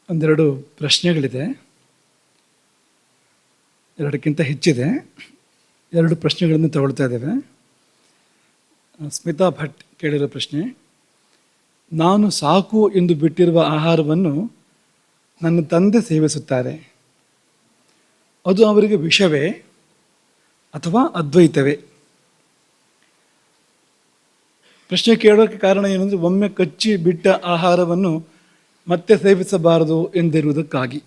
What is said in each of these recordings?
ಒಂದೆರಡು ಪ್ರಶ್ನೆಗಳಿದೆ, ಎರಡಕ್ಕಿಂತ ಹೆಚ್ಚಿದೆ. ಎರಡು ಪ್ರಶ್ನೆಗಳನ್ನು ತಗೊಳ್ತಾ ಇದ್ದೇವೆ. ಸ್ಮಿತಾ ಭಟ್ ಕೇಳಿರೋ ಪ್ರಶ್ನೆ: ನಾನು ಸಾಕು ಎಂದು ಬಿಟ್ಟಿರುವ ಆಹಾರವನ್ನು ನನ್ನ ತಂದೆ ಸೇವಿಸುತ್ತಾರೆ, ಅದು ಅವರಿಗೆ ವಿಷವೇ ಅಥವಾ ಅದ್ವೈತವೇ? ಪ್ರಶ್ನೆ ಕೇಳೋಕ್ಕೆ ಕಾರಣ ಏನಂದರೆ, ಒಮ್ಮೆ ಕಚ್ಚಿ ಬಿಟ್ಟ ಆಹಾರವನ್ನು ಮತ್ತೆ ಸೇವಿಸಬಾರದು ಎಂದಿರುವುದಕ್ಕಾಗಿ.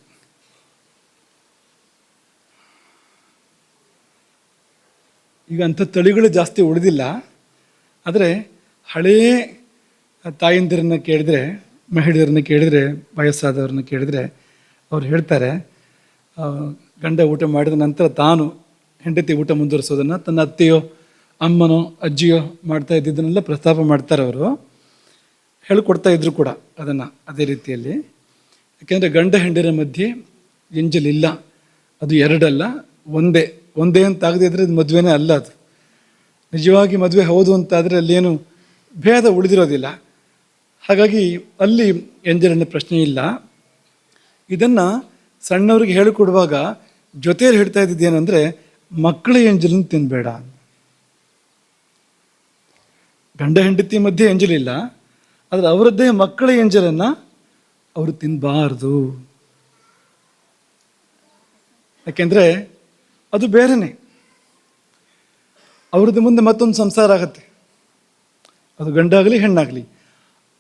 ಈಗ ಅಂಥ ತಳಿಗಳು ಜಾಸ್ತಿ ಉಳಿದಿಲ್ಲ. ಆದರೆ ಹಳೆಯ ತಾಯಂದಿರನ್ನ ಕೇಳಿದರೆ, ಮಹಿಳೆಯರನ್ನ ಕೇಳಿದರೆ, ವಯಸ್ಸಾದವ್ರನ್ನ ಕೇಳಿದರೆ ಅವ್ರು ಹೇಳ್ತಾರೆ, ಗಂಡ ಊಟ ಮಾಡಿದ ನಂತರ ತಾನು ಹೆಂಡತಿ ಊಟ ಮುಂದುವರಿಸೋದನ್ನು ತನ್ನ ಅತ್ತೆಯೋ ಅಮ್ಮನೋ ಅಜ್ಜಿಯೋ ಮಾಡ್ತಾ ಇದ್ದಿದ್ದನ್ನೆಲ್ಲ ಪ್ರಸ್ತಾಪ ಮಾಡ್ತಾರೆ. ಅವರು ಹೇಳಿಕೊಡ್ತಾ ಇದ್ರು ಕೂಡ ಅದನ್ನು ಅದೇ ರೀತಿಯಲ್ಲಿ. ಯಾಕೆಂದರೆ ಗಂಡ ಹೆಂಡರ ಮಧ್ಯೆ ಎಂಜಲಿಲ್ಲ, ಅದು ಎರಡಲ್ಲ, ಒಂದೇ ಅಂತ ಆಗದಿದ್ದರೆ ಅದು ಮದುವೆನೇ ಅಲ್ಲ. ಅದು ನಿಜವಾಗಿ ಮದುವೆ ಹೌದು ಅಂತಾದರೆ ಅಲ್ಲೇನು ಭೇದ ಉಳಿದಿರೋದಿಲ್ಲ. ಹಾಗಾಗಿ ಅಲ್ಲಿ ಎಂಜಲಿನ ಪ್ರಶ್ನೆ ಇಲ್ಲ. ಇದನ್ನು ಸಣ್ಣವ್ರಿಗೆ ಹೇಳಿಕೊಡುವಾಗ ಜೊತೆಯಲ್ಲಿ ಹೇಳ್ತಾ ಇದ್ದಿದ್ದೇನೆಂದರೆ, ಮಕ್ಕಳ ಎಂಜಲನ್ನು ತಿನ್ನಬೇಡ. ಗಂಡ ಹೆಂಡತಿ ಮಧ್ಯೆ ಎಂಜಲಿಲ್ಲ, ಆದರೆ ಅವರದ್ದೇ ಮಕ್ಕಳ ಎಂಜಲನ್ನು ಅವರು ತಿನ್ನಬಾರ್ದು. ಯಾಕೆಂದರೆ ಅದು ಬೇರೆಯೇ. ಅವ್ರದ್ದು ಮುಂದೆ ಮತ್ತೊಂದು ಸಂಸಾರ ಆಗತ್ತೆ, ಅದು ಗಂಡಾಗಲಿ ಹೆಣ್ಣಾಗಲಿ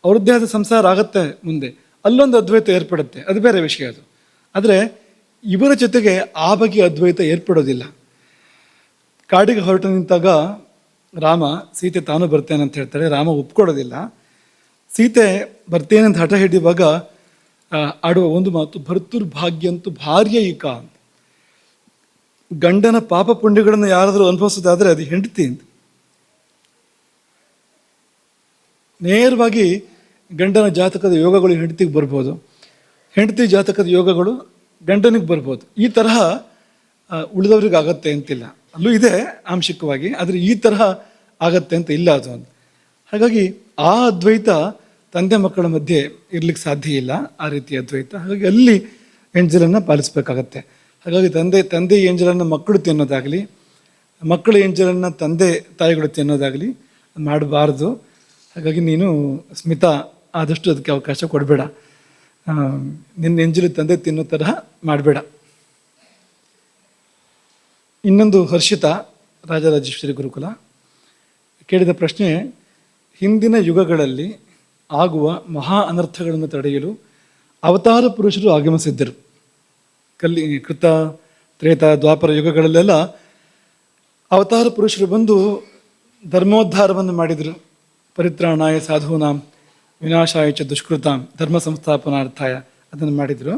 ಅವ್ರದ್ದೇ ಆದ ಸಂಸಾರ ಆಗತ್ತೆ. ಮುಂದೆ ಅಲ್ಲೊಂದು ಅದ್ವೈತ ಏರ್ಪಡುತ್ತೆ, ಅದು ಬೇರೆ ವಿಷಯ. ಅದು ಆದರೆ ಇವರ ಜೊತೆಗೆ ಆ ಬಗ್ಗೆ ಅದ್ವೈತ ಏರ್ಪಡೋದಿಲ್ಲ. ಕಾಡಿಗೆ ಹೊರಟು ನಿಂತಾಗ ರಾಮ ಸೀತೆ ತಾನು ಬರ್ತೇನೆ ಅಂತ ಹೇಳ್ತಾಳೆ. ರಾಮ ಒಪ್ಕೊಳ್ಳೋದಿಲ್ಲ. ಸೀತೆ ಬರ್ತೇನೆ ಅಂತ ಹಠ ಹಿಡಿಯುವಾಗ ಆಡುವ ಒಂದು ಮಾತು, ಭರ್ತೃರ್ಭಾಗ್ಯಂತೂ ಭಾರ್ಯ ಈಕ ಅಂತ. ಗಂಡನ ಪಾಪ ಪುಣ್ಯಗಳನ್ನು ಯಾರಾದರೂ ಅನುಭವಿಸೋದಾದರೆ ಅದು ಹೆಂಡತಿ ಅಂತ. ನೇರವಾಗಿ ಗಂಡನ ಜಾತಕದ ಯೋಗಗಳು ಹೆಂಡತಿಗೆ ಬರ್ಬೋದು, ಹೆಂಡತಿ ಜಾತಕದ ಯೋಗಗಳು ಗಂಡನಿಗೆ ಬರ್ಬೋದು. ಈ ತರಹ ಉಳಿದವ್ರಿಗೆ ಆಗತ್ತೆ ಅಂತಿಲ್ಲ. ಅಲ್ಲೂ ಇದೆ ಆಂಶಿಕವಾಗಿ, ಆದರೆ ಈ ತರಹ ಆಗತ್ತೆ ಅಂತ ಇಲ್ಲ ಅದು ಅಂತ. ಹಾಗಾಗಿ ಆ ಅದ್ವೈತ ತಂದೆ ಮಕ್ಕಳ ಮಧ್ಯೆ ಇರ್ಲಿಕ್ಕೆ ಸಾಧ್ಯ ಇಲ್ಲ, ಆ ರೀತಿಯ ಅದ್ವೈತ. ಹಾಗಾಗಿ ಅಲ್ಲಿ ಎಂಜಲನ್ನು ಪಾಲಿಸಬೇಕಾಗತ್ತೆ. ಹಾಗಾಗಿ ತಂದೆ ಎಂಜಲನ್ನು ಮಕ್ಕಳು ತಿನ್ನೋದಾಗಲಿ, ಮಕ್ಕಳ ಎಂಜಲನ್ನು ತಂದೆ ತಾಯಿಗಳು ತಿನ್ನೋದಾಗಲಿ ಮಾಡಬಾರ್ದು. ಹಾಗಾಗಿ ನೀನು ಸ್ಮಿತಾ ಆದಷ್ಟು ಅದಕ್ಕೆ ಅವಕಾಶ ಕೊಡಬೇಡ. ನಿನ್ನ ಎಂಜಲು ತಂದೆ ತಿನ್ನೋ ತರಹ ಮಾಡಬೇಡ. ಇನ್ನೊಂದು ಹರ್ಷಿತಾ, ರಾಜರಾಜೇಶ್ವರಿ ಗುರುಕುಲ ಕೇಳಿದ ಪ್ರಶ್ನೆ: ಹಿಂದಿನ ಯುಗಗಳಲ್ಲಿ ಆಗುವ ಮಹಾ ಅನರ್ಥಗಳನ್ನು ತಡೆಯಲು ಅವತಾರ ಪುರುಷರು ಆಗಮಿಸಿದ್ದರು. ಕೃತ, ತ್ರೇತ, ದ್ವಾಪರ ಯುಗಗಳಲ್ಲೆಲ್ಲ ಅವತಾರ ಪುರುಷರು ಬಂದು ಧರ್ಮೋದ್ಧಾರವನ್ನು ಮಾಡಿದರು. ಪರಿತ್ರಾಣಾಯ ಸಾಧೂನಾಂ ವಿನಾಶಾಯ ಚ ದುಷ್ಕೃತಾಂ ಧರ್ಮ ಸಂಸ್ಥಾಪನಾರ್ಥಾಯ ಅದನ್ನು ಮಾಡಿದರು.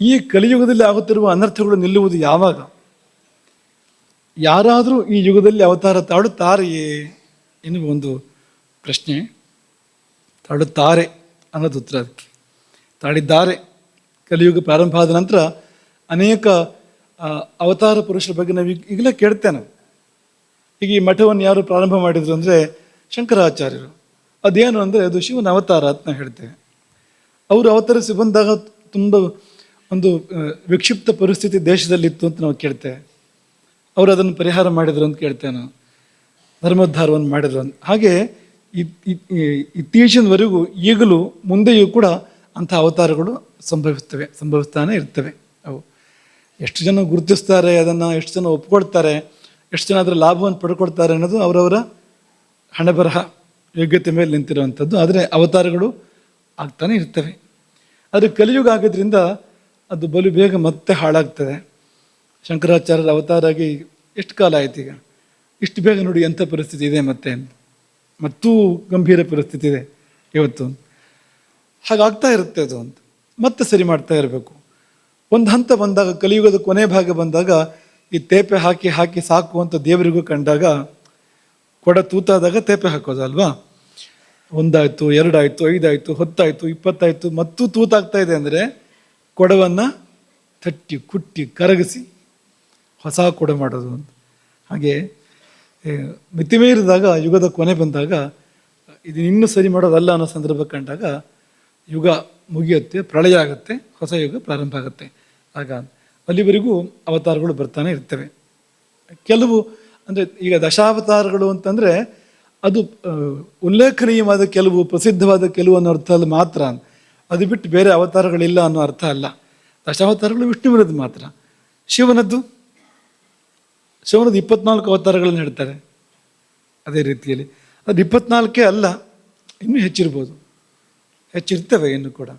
ಈ ಕಲಿಯುಗದಲ್ಲಿ ಆಗುತ್ತಿರುವ ಅನರ್ಥಗಳು ನಿಲ್ಲುವುದು ಯಾವಾಗ? ಯಾರಾದರೂ ಈ ಯುಗದಲ್ಲಿ ಅವತಾರ ತಾಡುತ್ತಾರೆಯೇ ಎನ್ನುವ ಒಂದು ಪ್ರಶ್ನೆ. ತಾಡುತ್ತಾರೆ ಅನ್ನೋದು ಉತ್ತರ. ಅದಕ್ಕೆ ತಾಳಿದ್ದಾರೆ. ಕಲಿಯುಗ ಪ್ರಾರಂಭ ಆದ ನಂತರ ಅನೇಕ ಅವತಾರ ಪುರುಷರ ಬಗ್ಗೆ ನಾವು ಈಗಲೇ ಕೇಳ್ತೇವೆ. ಈಗ ಈ ಮಠವನ್ನು ಯಾರು ಪ್ರಾರಂಭ ಮಾಡಿದರು ಅಂದರೆ ಶಂಕರಾಚಾರ್ಯರು. ಅದೇನು ಅಂದರೆ ಅದು ಶಿವನ ಅವತಾರ ಅಂತ ನಾವು ಹೇಳ್ತೇವೆ. ಅವರು ಅವತರಿಸಿ ಬಂದಾಗ ತುಂಬ ಒಂದು ವಿಕ್ಷಿಪ್ತ ಪರಿಸ್ಥಿತಿ ದೇಶದಲ್ಲಿತ್ತು ಅಂತ ನಾವು ಕೇಳ್ತೇವೆ. ಅವರು ಅದನ್ನು ಪರಿಹಾರ ಮಾಡಿದರು ಅಂತ ಕೇಳ್ತೇವೆ ನಾವು. ಧರ್ಮೋದ್ಧಾರವನ್ನು ಮಾಡಿದ್ರು ಅಂತ. ಹಾಗೆ ಇತ್ತೀಚಿನವರೆಗೂ ಈಗಲೂ ಮುಂದೆಯೂ ಕೂಡ ಅಂಥ ಅವತಾರಗಳು ಸಂಭವಿಸ್ತಾನೆ ಇರ್ತವೆ. ಅವು ಎಷ್ಟು ಜನ ಗುರುತಿಸ್ತಾರೆ ಅದನ್ನು, ಎಷ್ಟು ಜನ ಒಪ್ಕೊಳ್ತಾರೆ, ಎಷ್ಟು ಜನ ಅದರ ಲಾಭವನ್ನು ಪಡ್ಕೊಳ್ತಾರೆ ಅನ್ನೋದು ಅವರವರ ಹಣೆಬರಹ ಯೋಗ್ಯತೆ ಮೇಲೆ ನಿಂತಿರುವಂಥದ್ದು. ಆದರೆ ಅವತಾರಗಳು ಆಗ್ತಾನೆ ಇರ್ತವೆ. ಆದರೆ ಕಲಿಯುಗ ಆಗೋದ್ರಿಂದ ಅದು ಬಲು ಬೇಗ ಮತ್ತೆ ಹಾಳಾಗ್ತದೆ. ಶಂಕರಾಚಾರ್ಯರ ಅವತಾರ ಆಗಿ ಎಷ್ಟು ಕಾಲ ಆಯ್ತು? ಈಗ ಇಷ್ಟು ಬೇಗ ನೋಡಿ ಎಂಥ ಪರಿಸ್ಥಿತಿ ಇದೆ, ಮತ್ತೂ ಗಂಭೀರ ಪರಿಸ್ಥಿತಿ ಇದೆ ಇವತ್ತು. ಹಾಗಾಗ್ತಾ ಇರುತ್ತೆ ಅದು ಅಂತ. ಮತ್ತೆ ಸರಿ ಮಾಡ್ತಾ ಇರಬೇಕು. ಒಂದು ಹಂತ ಬಂದಾಗ, ಕಲಿಯುಗದ ಕೊನೆ ಭಾಗ ಬಂದಾಗ, ಈ ತೇಪೆ ಹಾಕಿ ಹಾಕಿ ಸಾಕು ಅಂತ ದೇವರಿಗೂ ಕಂಡಾಗ, ಕೊಡ ತೂತಾದಾಗ ತೇಪೆ ಹಾಕೋದಲ್ವಾ? 1 ಆಯಿತು, 2 ಆಯಿತು, 5 ಆಯಿತು, 10 ಆಯಿತು, 20 ಆಯಿತು, ಮತ್ತೂ ತೂತಾಗ್ತಾ ಇದೆ ಅಂದರೆ ಕೊಡವನ್ನು ತಟ್ಟಿ ಕುಟ್ಟಿ ಕರಗಿಸಿ ಹೊಸ ಕೊಡ ಮಾಡೋದು ಅಂತ. ಹಾಗೆ ಮಿತಿಮೀರಿದಾಗ, ಯುಗದ ಕೊನೆ ಬಂದಾಗ, ಇದು ಇನ್ನೂ ಸರಿ ಮಾಡೋದಲ್ಲ ಅನ್ನೋ ಸಂದರ್ಭ ಕಂಡಾಗ ಯುಗ ಮುಗಿಯುತ್ತೆ, ಪ್ರಳಯ ಆಗುತ್ತೆ, ಹೊಸ ಯುಗ ಪ್ರಾರಂಭ ಆಗುತ್ತೆ. ಆಗ ಅಲ್ಲಿವರೆಗೂ ಅವತಾರಗಳು ಬರ್ತಾನೆ ಇರ್ತವೆ. ಕೆಲವು ಅಂದರೆ ಈಗ ದಶಾವತಾರಗಳು ಅಂತಂದರೆ ಅದು ಉಲ್ಲೇಖನೀಯವಾದ ಕೆಲವು, ಪ್ರಸಿದ್ಧವಾದ ಕೆಲವು ಅನ್ನೋ ಅರ್ಥದಲ್ಲಿ ಮಾತ್ರ. ಅದು ಬಿಟ್ಟು ಬೇರೆ ಅವತಾರಗಳಿಲ್ಲ ಅನ್ನೋ ಅರ್ಥ ಅಲ್ಲ. ದಶಾವತಾರಗಳು ವಿಷ್ಣುವಿನದ್ದು ಮಾತ್ರ. ಶಿವನದ್ದು 24 ಅವತಾರಗಳನ್ನು ಹೇಳ್ತಾರೆ. ಅದೇ ರೀತಿಯಲ್ಲಿ ಅದು 24 ಅಲ್ಲ, ಇನ್ನೂ ಹೆಚ್ಚಿರ್ಬೋದು, ಹೆಚ್ಚಿರ್ತವೆ ಇನ್ನೂ ಕೂಡ.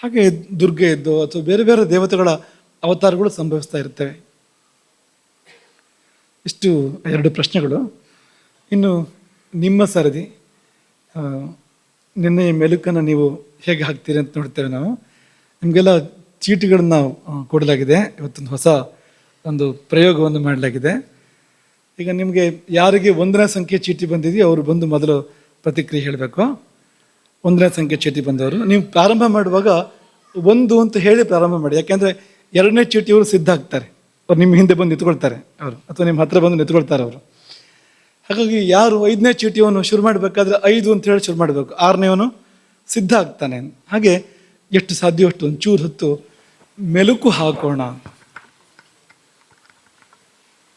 ಹಾಗೆ ದುರ್ಗೆಯದ್ದು ಅಥವಾ ಬೇರೆ ಬೇರೆ ದೇವತೆಗಳ ಅವತಾರಗಳು ಸಂಭವಿಸ್ತಾ ಇರ್ತವೆ. ಇಷ್ಟು 2 ಪ್ರಶ್ನೆಗಳು. ಇನ್ನು ನಿಮ್ಮ ಸರದಿ, ನಿನ್ನೆ ಮೆಲುಕನ್ನು ನೀವು ಹೇಗೆ ಹಾಕ್ತೀರಿ ಅಂತ ನೋಡ್ತೇವೆ ನಾವು. ನಿಮಗೆಲ್ಲ ಚೀಟಿಗಳನ್ನು ಕೊಡಲಾಗಿದೆ. ಇವತ್ತೊಂದು ಹೊಸ ಒಂದು ಪ್ರಯೋಗವನ್ನು ಮಾಡಲಾಗಿದೆ. ಈಗ ನಿಮಗೆ ಯಾರಿಗೆ 1ನೇ ಸಂಖ್ಯೆ ಚೀಟಿ ಬಂದಿದೆಯೋ ಅವರು ಬಂದು ಮೊದಲು ಪ್ರತಿಕ್ರಿಯೆ ಹೇಳಬೇಕು. 1ನೇ ಸಂಖ್ಯೆ ಚೀಟಿ ಬಂದವರು ನೀವು ಪ್ರಾರಂಭ ಮಾಡುವಾಗ 1 ಅಂತ ಹೇಳಿ ಪ್ರಾರಂಭ ಮಾಡಿ. ಯಾಕೆಂದರೆ 2ನೇ ಚೀಟಿಯವರು ಸಿದ್ಧ ಆಗ್ತಾರೆ, ಅವ್ರು ನಿಮ್ಮ ಹಿಂದೆ ಬಂದು ನಿಂತ್ಕೊಳ್ತಾರೆ ಅವರು, ಅಥವಾ ನಿಮ್ಮ ಹತ್ರ ಬಂದು ನಿಂತ್ಕೊಳ್ತಾರೆ ಅವರು. ಹಾಗಾಗಿ ಯಾರು 5ನೇ ಚೀಟಿಯವನು ಶುರು ಮಾಡಬೇಕಾದ್ರೆ 5 ಅಂತ ಹೇಳಿ ಶುರು ಮಾಡಬೇಕು. 6ನೇವನು ಸಿದ್ಧ ಆಗ್ತಾನೆ. ಹಾಗೆ ಎಷ್ಟು ಸಾಧ್ಯವಷ್ಟು ಒಂಚೂರು ಹೊತ್ತು ಮೆಲುಕು ಹಾಕೋಣ.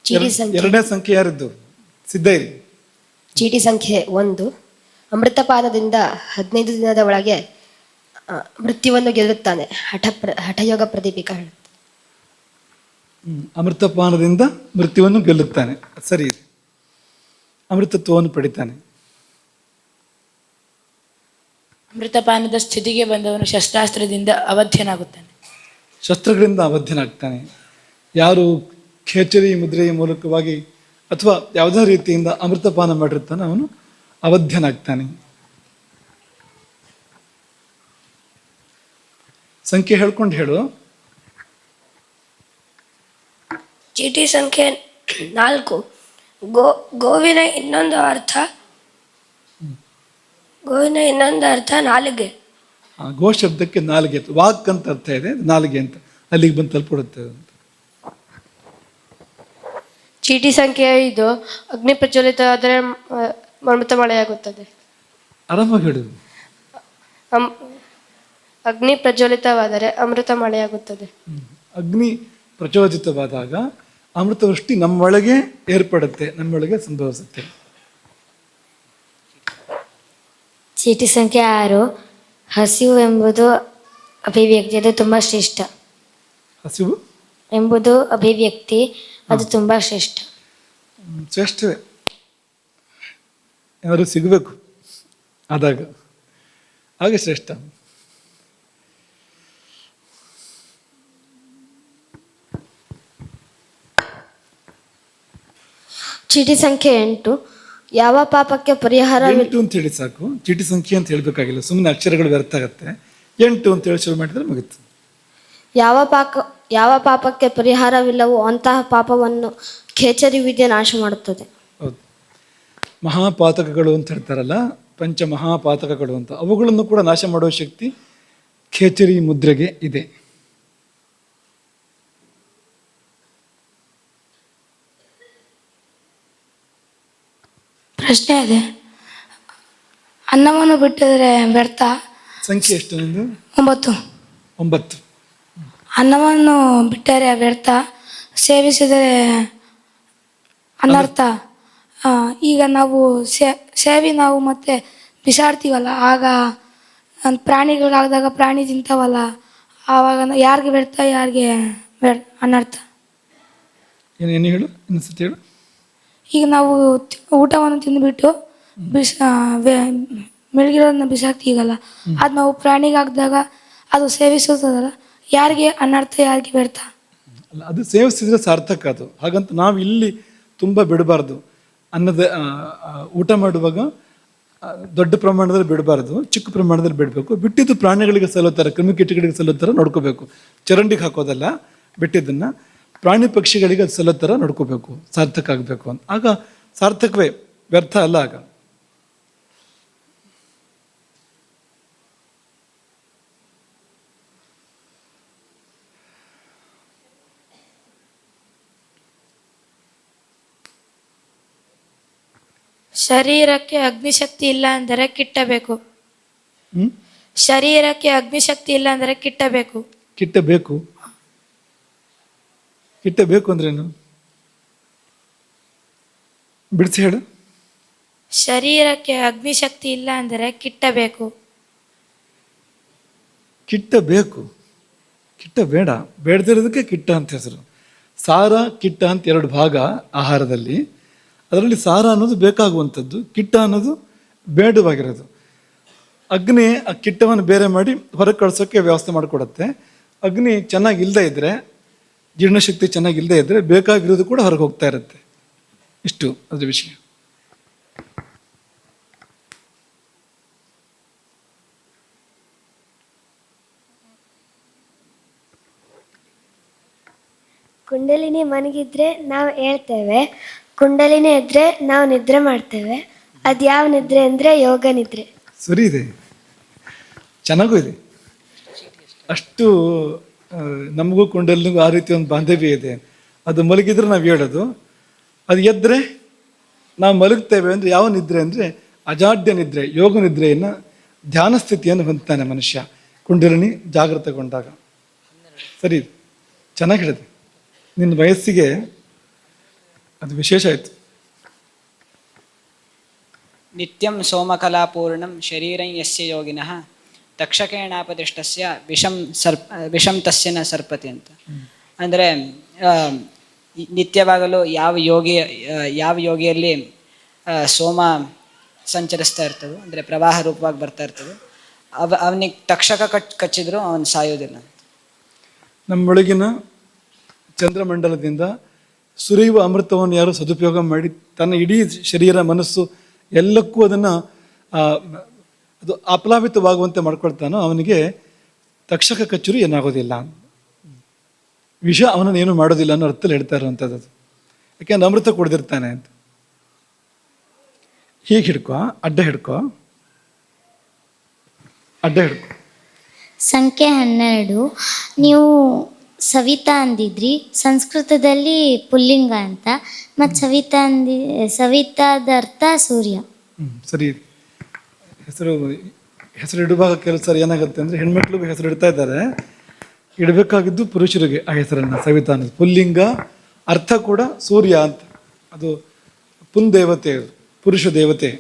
2ನೇ ಸಂಖ್ಯೆ ಯಾರಿದ್ದು? ಸಿದ್ಧ ಇರಿ. ಚೀಟಿ ಸಂಖ್ಯೆ 1. ಅಮೃತಪಾನದಿಂದ 15 ದಿನದ ಒಳಗೆ ಮೃತ್ಯುವನ್ನು ಗೆಲ್ಲುತ್ತಾನೆ. ಹಠಯೋಗ ಪ್ರದೀಪಿಕ ಹೇಳುತ್ತೆ. ಅಮೃತಪಾನದಿಂದ ಮೃತ್ಯುವನ್ನು ಗೆಲ್ಲುತ್ತಾನೆ, ಸರಿ ಇದೆ. ಅಮೃತತ್ವವನ್ನು ಪಡಿತಾನೆ. ಅಮೃತಪಾನದ ಸ್ಥಿತಿಗೆ ಬಂದವನು ಶಸ್ತ್ರಾಸ್ತ್ರದಿಂದ ಅವಧ್ಯನಾಗುತ್ತಾನೆ. ಶಸ್ತ್ರಗಳಿಂದ ಅವಧ್ಯನಾಗ್ತಾನೆ. ಯಾರು ಖೇಚರಿ ಮುದ್ರೆಯ ಮೂಲಕವಾಗಿ ಅಥವಾ ಯಾವುದೇ ರೀತಿಯಿಂದ ಅಮೃತಪಾನ ಮಾಡಿರ್ತಾನೆ ಅವನು ಅವಧ್ಯನಾಗ್ತಾನೆ. ಸಂಖ್ಯೆ ಹೇಳ್ಕೊಂಡು ಹೇಳು. ಚೀಟಿ ಸಂಖ್ಯೆ 4. ಗೋವಿನ ಇನ್ನೊಂದು ಅರ್ಥ ನಾಲಿಗೆ. ಗೋ ಶಬ್ದಕ್ಕೆ ನಾಲಿಗೆ, ವಾಕ್ ಅಂತ ಅರ್ಥ ಇದೆ, ನಾಲಿಗೆ ಅಂತ ಅಲ್ಲಿಗೆ ಬಂದು ತಲುಪಿಡುತ್ತೆ ಅಂತ. ಚೀಟಿ ಸಂಖ್ಯೆ 5. ಅಗ್ನಿ ಪ್ರಜ್ವಲಿತವಾದರೆ ಅಮೃತ ಮಳೆಯಾಗುತ್ತದೆ. ಆರಾಮಾಗಿ ಹೇಳುದು. ಅಗ್ನಿ ಪ್ರಜ್ವಲಿತವಾದರೆ ಅಮೃತ ಮಳೆಯಾಗುತ್ತದೆ. ಅಗ್ನಿ ಪ್ರಚೋದಿತವಾದಾಗ ಅಮೃತವೃಷ್ಟಿ ನಮ್ಮೊಳಗೆ ಏರ್ಪಡುತ್ತೆ, ನಮ್ಮೊಳಗೆ ಸಂಭವಿಸುತ್ತೆ. ಚೀಟಿ ಸಂಖ್ಯೆ 6. ಹಸಿವು ಎಂಬುದು ಅಭಿವ್ಯಕ್ತಿ, ಅದು ತುಂಬ ಶ್ರೇಷ್ಠ. ಹಸಿವು ಎಂಬುದು ಅಭಿವ್ಯಕ್ತಿ, ಅದು ತುಂಬ ಶ್ರೇಷ್ಠ. ಶ್ರೇಷ್ಠವೇ, ಏನಾದ್ರು ಸಿಗಬೇಕು ಆದಾಗ, ಹಾಗೆ ಶ್ರೇಷ್ಠ. ಚೀಟಿ ಸಂಖ್ಯೆ 8. ಯಾವ ಪಾಪಕ್ಕೆ ಪರಿಹಾರ 8 ಅಂತ ಹೇಳಿ ಸಾಕು, ಚೀಟಿ ಸಂಖ್ಯೆ ಅಂತ ಹೇಳ್ಬೇಕಾಗಿಲ್ಲ, ಸುಮ್ಮನೆ ಅಕ್ಷರಗಳು ವ್ಯರ್ಥ ಆಗುತ್ತೆ. 8 ಅಂತ ಹೇಳಿ ಶುರು ಮಾಡಿದ್ರೆ ಮುಗಿತು. ಯಾವ ಪಾಪಕ್ಕೆ ಪರಿಹಾರವಿಲ್ಲವೋ ಅಂತಹ ಪಾಪವನ್ನು ಖೇಚರಿ ವಿದ್ಯೆ ನಾಶ ಮಾಡುತ್ತದೆ. ಹೌದು, ಮಹಾಪಾತಕಗಳು ಅಂತ ಹೇಳ್ತಾರಲ್ಲ, ಪಂಚ ಮಹಾಪಾತಕಗಳು ಅಂತ, ಅವುಗಳನ್ನು ಕೂಡ ನಾಶ ಮಾಡುವ ಶಕ್ತಿ ಖೇಚರಿ ಮುದ್ರೆಗೆ ಇದೆ. ಪ್ರಶ್ನೆ ಇದೆ, ಅನ್ನವನ್ನು ಬಿಟ್ಟಿದ್ರೆ ವ್ಯರ್ಥ. ಸಂಖ್ಯೆ ಎಷ್ಟು ನಿಂದು? 9. ಅನ್ನವನ್ನು ಬಿಟ್ಟರೆ ವ್ಯರ್ಥ, ಸೇವಿಸಿದರೆ ಅನರ್ಥ. ಈಗ ನಾವು ಸೇವಿ ನಾವು ಮತ್ತೆ ಬಿಸಾಡ್ತೀವಲ್ಲ, ಆಗ ಪ್ರಾಣಿಗಳಿಗಾದಾಗ ಪ್ರಾಣಿ ತಿಂತಾವಲ್ಲ, ಆವಾಗ ಯಾರಿಗೆ ವ್ಯರ್ಥ, ಯಾರಿಗೆ ಅನರ್ಥ. ಏನು ಹೇಳು, ಇನ್ನೊಂದ್ಸತಿ ಹೇಳು. ಈಗ ನಾವು ಊಟವನ್ನು ತಿಂದುಬಿಟ್ಟು ಮೆಳಗಿರೋದನ್ನ ಬಿಸಾಕ್ತೀವಲ್ಲ, ಅದು ನಾವು ಪ್ರಾಣಿಗೆ ಹಾಕಿದಾಗ ಅದು ಸೇವಿಸುತ್ತದಲ್ಲ, ಯಾರಿಗೆ ಅನರ್ಥ, ಯಾರಿಗೆ ವ್ಯರ್ಥ? ಅಲ್ಲ, ಅದು ಸೇವಿಸಿದ್ರೆ ಸಾರ್ಥಕ ಅದು. ಹಾಗಂತ ನಾವು ಇಲ್ಲಿ ತುಂಬ ಬಿಡಬಾರ್ದು. ಅನ್ನದ ಊಟ ಮಾಡುವಾಗ ದೊಡ್ಡ ಪ್ರಮಾಣದಲ್ಲಿ ಬಿಡಬಾರ್ದು, ಚಿಕ್ಕ ಪ್ರಮಾಣದಲ್ಲಿ ಬಿಡಬೇಕು. ಬಿಟ್ಟಿದ್ದು ಪ್ರಾಣಿಗಳಿಗೆ ಸಲ್ಲುತ್ತಾರೆ, ಕ್ರಿಮಿಕೀಟಗಳಿಗೆ ಸಲ್ಲುತ್ತಾರೆ ನೋಡ್ಕೋಬೇಕು. ಚರಂಡಿಗೆ ಹಾಕೋದಲ್ಲ, ಬಿಟ್ಟಿದ್ದನ್ನು ಪ್ರಾಣಿ ಪಕ್ಷಿಗಳಿಗೆ ಅದು ಸಲ್ಲುತ್ತರ ನೋಡ್ಕೋಬೇಕು, ಸಾರ್ಥಕ ಆಗಬೇಕು ಅಂತ. ಆಗ ಸಾರ್ಥಕವೇ, ವ್ಯರ್ಥ ಅಲ್ಲ. ಆಗ ಶರೀರಕ್ಕೆ ಅಗ್ನಿಶಕ್ತಿ ಇಲ್ಲ ಅಂದರೆ ಕಿಟ್ಟಬೇಕು. ಶರೀರಕ್ಕೆ ಅಗ್ನಿಶಕ್ತಿ ಇಲ್ಲ ಅಂದರೆ ಕಿಟ್ಟಬೇಕು. ಕಿಟ್ಟಬೇಕು. ಕಿಟ್ಟಬೇಕು ಅಂದ್ರೇನು? ಬಿಡಿಸಿ ಹೇಳು. ಶರೀರಕ್ಕೆ ಅಗ್ನಿಶಕ್ತಿ ಇಲ್ಲ ಅಂದರೆ ಕಿಟ್ಟಬೇಕು. ಕಿಟ್ಟಬೇಕು. ಕಿಟ್ಟ ಬೇಡ. ಬೇಡದಿರೋದಕ್ಕೆ ಕಿಟ್ಟ ಅಂತ ಹೆಸರು. ಸಾರ ಕಿಟ್ಟ ಅಂತ ಎರಡು ಭಾಗ ಆಹಾರದಲ್ಲಿ. ಅದರಲ್ಲಿ ಸಾರ ಅನ್ನೋದು ಬೇಕಾಗುವಂಥದ್ದು, ಕಿಟ್ಟ ಅನ್ನೋದು ಬೇಡವಾಗಿರೋದು. ಅಗ್ನಿ ಆ ಕಿಟ್ಟವನ್ನು ಬೇರೆ ಮಾಡಿ ಹೊರಗೆ ಕಳ್ಸೋಕ್ಕೆ ವ್ಯವಸ್ಥೆ ಮಾಡಿಕೊಡುತ್ತೆ. ಅಗ್ನಿ ಚೆನ್ನಾಗಿ ಇಲ್ಲದೆ ಇದ್ದರೆ, ಜೀರ್ಣಶಕ್ತಿ ಚೆನ್ನಾಗಿ ಇಲ್ಲದೆ ಇದ್ದರೆ ಬೇಕಾಗಿರೋದು ಕೂಡ ಹೊರಗೆ ಹೋಗ್ತಾ ಇರುತ್ತೆ. ಇಷ್ಟು ಅದ್ರ ವಿಷಯ. ಕುಂಡಲಿನಿ ಮನಗಿದ್ರೆ ನಾವು ಹೇಳ್ತೇವೆ, ಕುಂಡಲಿನಿ ಇದ್ರೆ ನಾವು ನಿದ್ರೆ ಮಾಡ್ತೇವೆ. ಅದು ಯಾವ ನಿದ್ರೆ ಅಂದರೆ ಯೋಗ ನಿದ್ರೆ. ಸರಿ ಇದೆ, ಚೆನ್ನಾಗೂ ಇದೆ. ಅಷ್ಟು ನಮಗೂ ಕುಂಡಲಿನಿಗೂ ಆ ರೀತಿ ಒಂದು ಬಾಂಧವ್ಯ ಇದೆ. ಅದು ಮಲಗಿದ್ರೆ ನಾವು ಹೇಳೋದು, ಅದು ಎದ್ದರೆ ನಾವು ಮಲಗ್ತೇವೆ ಅಂದರೆ ಯಾವ ನಿದ್ರೆ ಅಂದರೆ ಅಜಾಡ್ಯ ನಿದ್ರೆ, ಯೋಗ ನಿದ್ರೆಯನ್ನು, ಧ್ಯಾನ ಸ್ಥಿತಿಯನ್ನು ಹೊಂದ್ತಾನೆ ಮನುಷ್ಯ ಕುಂಡಲಿನಿ ಜಾಗೃತಗೊಂಡಾಗ. ಸರಿ, ಚೆನ್ನಾಗಿ ಹೇಳಿದೆ. ನಿನ್ನ ವಯಸ್ಸಿಗೆ ಅದು ವಿಶೇಷ ಆಯಿತು. ನಿತ್ಯಂ ಸೋಮಕಲಾಪೂರ್ಣಂ ಶರೀರಂ ಯಸ್ಯ ಯೋಗಿನಃ ತಕ್ಷಕೇಣಾಪದಿಷ್ಟಸ್ಯ ವಿಷಂ ತಸ್ಯ ನ ಸರ್ಪತಿ ಅಂತ. ಅಂದರೆ ನಿತ್ಯವಾಗಲೂ ಯಾವ ಯೋಗಿಯಲ್ಲಿ ಸೋಮ ಸಂಚರಿಸ್ತಾ ಇರ್ತದೋ, ಅಂದರೆ ಪ್ರವಾಹ ರೂಪವಾಗಿ ಬರ್ತಾ ಇರ್ತದೆ, ಅವನಿಗೆ ತಕ್ಷಕ ಕಚ್ಚಿದ್ರು ಅವನು ಸಾಯೋದಿಲ್ಲ. ನಮ್ಮೊಳಗಿನ ಚಂದ್ರಮಂಡಲದಿಂದ ಸುರಿಯುವ ಅಮೃತವನ್ನು ಯಾರು ಸದುಪಯೋಗ ಮಾಡಿ ತನ್ನ ಇಡೀ ಶರೀರ, ಮನಸ್ಸು ಎಲ್ಲಕ್ಕೂ ಅದನ್ನು ಅದು ಅಪ್ಲಾವಿತವಾಗುವಂತೆ ಮಾಡ್ಕೊಳ್ತಾನೋ ಅವನಿಗೆ ತಕ್ಷಕ ಕಚ್ಚುರು ಏನಾಗೋದಿಲ್ಲ, ವಿಷ ಅವನನ್ನು ಏನು ಮಾಡೋದಿಲ್ಲ ಅನ್ನೋ ಅರ್ಥದಲ್ಲಿ ಹೇಳ್ತಾ ಇರುವಂಥದ್ದು. ಅದು ಯಾಕೆಂದ್ರೆ ಅಮೃತ ಕುಡ್ದಿರ್ತಾನೆ ಅಂತ. ಹೀಗೆ ಹಿಡ್ಕೊ, ಅಡ್ಡ ಹಿಡ್ಕೊ, ಅಡ್ಡ ಹಿಡ್ಕೊ. ಸಂಖ್ಯೆ 12. ನೀವು ಸವಿತಾ ಅಂದಿದ್ರಿ, ಸಂಸ್ಕೃತದಲ್ಲಿ ಪುಲ್ಲಿಂಗ ಅಂತ, ಮತ್ತು ಸವಿತಾದ ಅರ್ಥ ಸೂರ್ಯ. ಸರಿ. ಹೆಸರು ಇಡುವಾಗ ಕೆಲವು ಸರಿ ಏನಾಗುತ್ತೆ ಅಂದರೆ ಹೆಣ್ಮಕ್ಳಿಗೂ ಹೆಸರು ಇಡ್ತಾ ಇದ್ದಾರೆ, ಇಡಬೇಕಾಗಿದ್ದು ಪುರುಷರಿಗೆ ಆ ಹೆಸರನ್ನು, ಸವಿತಾ ಅನ್ನೋದು. ಪುಲ್ಲಿಂಗ, ಅರ್ಥ ಕೂಡ ಸೂರ್ಯ ಅಂತ. ಅದು ಪುನ್ ದೇವತೆ, ಪುರುಷ ದೇವತೆ.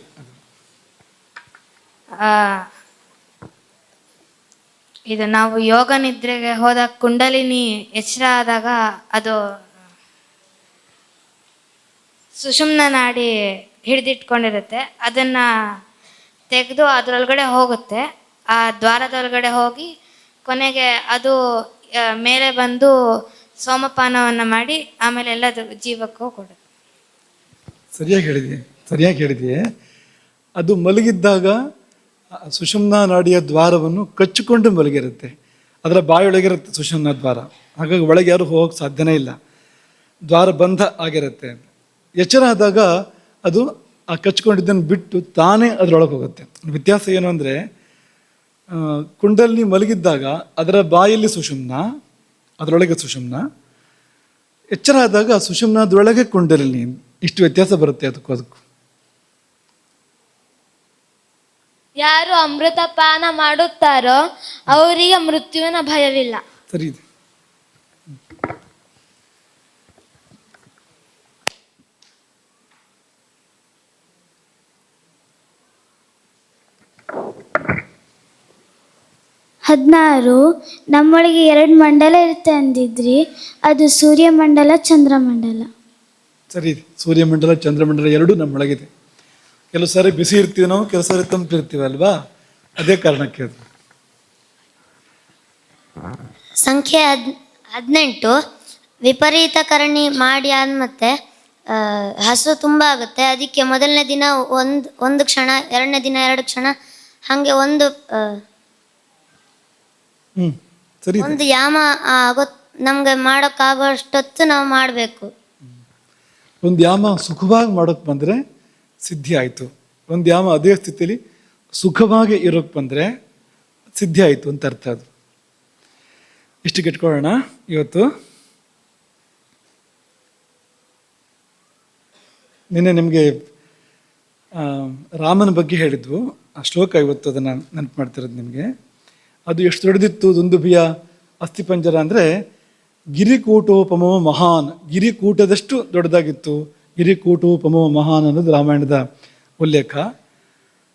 ಇದು ನಾವು ಯೋಗ ನಿದ್ರೆಗೆ ಹೋದಾಗ ಕುಂಡಲಿನಿ ಎಚ್ಚರ ಆದಾಗ ಅದು ಸುಷುಮ್ನ ನಾಡಿ ಹಿಡಿದಿಟ್ಕೊಂಡಿರುತ್ತೆ. ಅದನ್ನು ತೆಗೆದು ಅದರೊಳಗಡೆ ಹೋಗುತ್ತೆ, ಆ ದ್ವಾರದೊಳಗಡೆ ಹೋಗಿ ಕೊನೆಗೆ ಅದು ಮೇಲೆ ಬಂದು ಸೋಮಪಾನವನ್ನು ಮಾಡಿ ಆಮೇಲೆ ಎಲ್ಲ ಜೀವಕ್ಕೂ ಕೊಡುತ್ತೆ. ಸರಿಯಾಗಿ ಹೇಳಿದೆಯೇ. ಅದು ಮಲಗಿದ್ದಾಗ ಸುಷುಮ್ನಾ ನಾಡಿಯ ದ್ವಾರವನ್ನು ಕಚ್ಚಿಕೊಂಡು ಮಲಗಿರುತ್ತೆ. ಅದರ ಬಾಯೊಳಗಿರುತ್ತೆ ಸುಷುಮ್ನಾ ದ್ವಾರ, ಹಾಗಾಗಿ ಒಳಗೆ ಯಾರು ಹೋಗೋಕ್ಕೆ ಸಾಧ್ಯನೇ ಇಲ್ಲ, ದ್ವಾರ ಬಂಧ ಆಗಿರುತ್ತೆ. ಎಚ್ಚರ ಆದಾಗ ಅದು ಆ ಕಚ್ಕೊಂಡಿದ್ದನ್ನು ಬಿಟ್ಟು ತಾನೇ ಅದರೊಳಗೆ ಹೋಗುತ್ತೆ. ವ್ಯತ್ಯಾಸ ಏನು ಅಂದರೆ, ಕುಂಡಲಿನಿ ಮಲಗಿದ್ದಾಗ ಅದರ ಬಾಯಲ್ಲಿ ಸುಷುಮ್ನಾ, ಅದರೊಳಗೆ ಸುಷುಮ್ನಾ, ಎಚ್ಚರ ಆದಾಗ ಸುಷುಮ್ನಾದೊಳಗೆ ಕುಂಡಲಿನಿ. ಇಷ್ಟು ವ್ಯತ್ಯಾಸ ಬರುತ್ತೆ ಅದಕ್ಕೂ. ಯಾರು ಅಮೃತಪಾನ ಮಾಡುತ್ತಾರೋ ಅವರಿಗೆ ಮೃತ್ಯುವಿನ ಭಯವಿಲ್ಲ. ಸರಿ ಇದೆ. ನಮ್ಮೊಳಗೆ 2 ಮಂಡಲ ಇರುತ್ತೆ ಅಂದಿದ್ರಿ, ಅದು ಸೂರ್ಯಮಂಡಲ, ಚಂದ್ರಮಂಡಲ. ಸರಿ ಇದೆ. ಸೂರ್ಯಮಂಡಲ, ಚಂದ್ರಮಂಡಲ ಎರಡೂ ನಮ್ಮೊಳಗಿದೆ. ಕೆಲವು ಸಾರಿ ಬಿಸಿ ಇರ್ತೀವಿ ನಾವು, ಕೆಲವು ಸಾರಿ ತಂಪಿರ್ತೀವಿ ಅಲ್ವಾ, ಅದೇ ಕಾರಣಕ್ಕೆ ಅದು. ಸಂಖ್ಯೆ 18. ವಿಪರೀತ ಕರಣಿ ಮಾಡಿ ಆದ್ಮೇಲೆ ಹಸು ತುಂಬ ಆಗುತ್ತೆ, ಅದಕ್ಕೆ ಮೊದಲನೇ ದಿನ ಒಂದು ಕ್ಷಣ, ಎರಡನೇ ದಿನ 2 ಕ್ಷಣ, ಹಾಗೆ ಒಂದು ಯಾಮ ನಮ್ಗೆ ಮಾಡೋಕ್ಕಾಗೋಷ್ಟೊತ್ತು ನಾವು ಮಾಡಬೇಕು. ಒಂದು ಯಾಮ ಸುಖವಾಗಿ ಮಾಡೋಕ್ಕೆ ಬಂದರೆ ಸಿದ್ಧಿ ಆಯಿತು, ಒಂದು ಯಾಮ ಅದೇ ಸ್ಥಿತಿಯಲ್ಲಿ ಸುಖವಾಗಿ ಇರೋಕ್ಕೆ ಬಂದರೆ ಸಿದ್ಧಿ ಆಯಿತು ಅಂತ ಅರ್ಥ. ಅದು ಇಷ್ಟು ಇಟ್ಕೊಳ್ಳೋಣ ಇವತ್ತು. ನಿನ್ನೆ ನಿಮಗೆ ರಾಮನ ಬಗ್ಗೆ ಹೇಳಿದ್ವು, ಆ ಶ್ಲೋಕ ಇವತ್ತು ಅದನ್ನು ನೆನಪು ಮಾಡ್ತಿರೋದು ನಿಮಗೆ. ಅದು ಎಷ್ಟು ದೊಡ್ಡದಿತ್ತು ದುಂದುಭಿಯ ಅಸ್ಥಿಪಂಜರ ಅಂದರೆ ಗಿರಿಕೂಟೋಪಮೋ ಮಹಾನ್, ಗಿರಿಕೂಟದಷ್ಟು ದೊಡ್ಡದಾಗಿತ್ತು. ಗಿರಿಕೂಟೋಪಮೋ ಮಹಾನ್ ಅನ್ನೋದು ರಾಮಾಯಣದ ಉಲ್ಲೇಖ.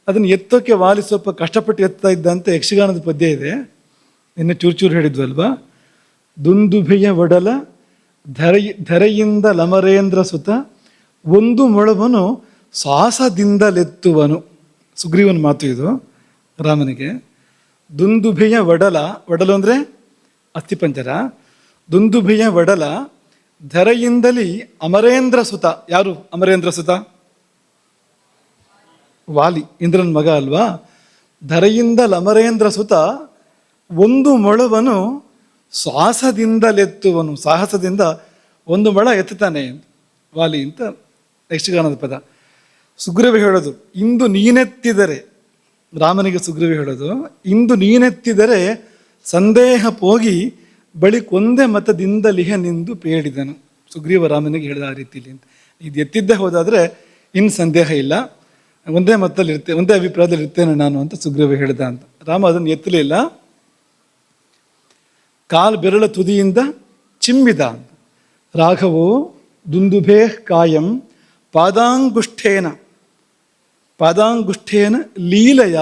ಅದನ್ನು ಎತ್ತೋಕ್ಕೆ ವಾಲಿ ಸ್ವಲ್ಪ ಕಷ್ಟಪಟ್ಟು ಎತ್ತಾ ಇದ್ದಂತೆ ಯಕ್ಷಗಾನದ ಪದ್ಯ ಇದೆ, ನಿನ್ನೆ ಚೂರು ಹೇಳಿದ್ವಲ್ವಾ. ದುಂದುಭಿಯ ಒಡಲ ಧರೆಯಿಂದ ಲಮರೇಂದ್ರ ಸುತ ಒಂದು ಮೊಳವನು ಸಾಹಸದಿಂದಲೆತ್ತುವನು. ಸುಗ್ರೀವನ ಮಾತು ಇದು ರಾಮನಿಗೆ. ದುಂದುಭಿಯ ಒಡಲು ಅಂದರೆ ಅಸ್ಥಿಪಂಜರ. ದುಂದುಭಿಯ ಒಡಲ ಧರೆಯಿಂದಲಿ ಅಮರೇಂದ್ರ ಸುತ. ಯಾರು ಅಮರೇಂದ್ರ ಸುತ? ವಾಲಿ, ಇಂದ್ರನ ಮಗ ಅಲ್ವಾ. ಧರೆಯಿಂದ ಅಮರೇಂದ್ರ ಸುತ ಒಂದು ಮೊಳವನು ಸಾಹಸದಿಂದಲೆತ್ತುವನು. ಸಾಹಸದಿಂದ ಒಂದು ಮೊಳ ಎತ್ತುತ್ತಾನೆ ವಾಲಿ ಅಂತ ಯಕ್ಷಗಾನದ ಪದ. ಸುಗ್ರೀವ ಹೇಳೋದು, ಇಂದು ನೀನೆತ್ತಿದರೆ, ರಾಮನಿಗೆ ಸುಗ್ರೀವ ಹೇಳೋದು, ಇಂದು ನೀನೆತ್ತಿದರೆ ಸಂದೇಹ ಹೋಗಿ ಬಳಿ ಕೊಂದೆ ಮತದಿಂದ ಲಿಹನೆಂದು ಪೇಳಿದನು. ಸುಗ್ರೀವ ರಾಮನಿಗೆ ಹೇಳಿದ ಆ ರೀತಿಯಲ್ಲಿ ಅಂತ. ಇದು ಎತ್ತಿದ್ದೇ ಹೋದಾದರೆ ಇನ್ನು ಸಂದೇಹ ಇಲ್ಲ, ಒಂದೇ ಮತ್ತಲ್ಲಿ ಇರ್ತೇನೆ, ಒಂದೇ ಅಭಿಪ್ರಾಯದಲ್ಲಿ ಇರ್ತೇನೆ ನಾನು ಅಂತ ಸುಗ್ರೀವ ಹೇಳಿದ ಅಂತ. ರಾಮ ಅದನ್ನು ಎತ್ತಲಿಲ್ಲ, ಕಾಲು ಬೆರಳ ತುದಿಯಿಂದ ಚಿಮ್ಮಿದ. ರಾಘವೋ ದುಂದುಭೇ ಕಾಯಂ ಪಾದಾಂಗುಷ್ಠೇನ ಲೀಲೆಯ.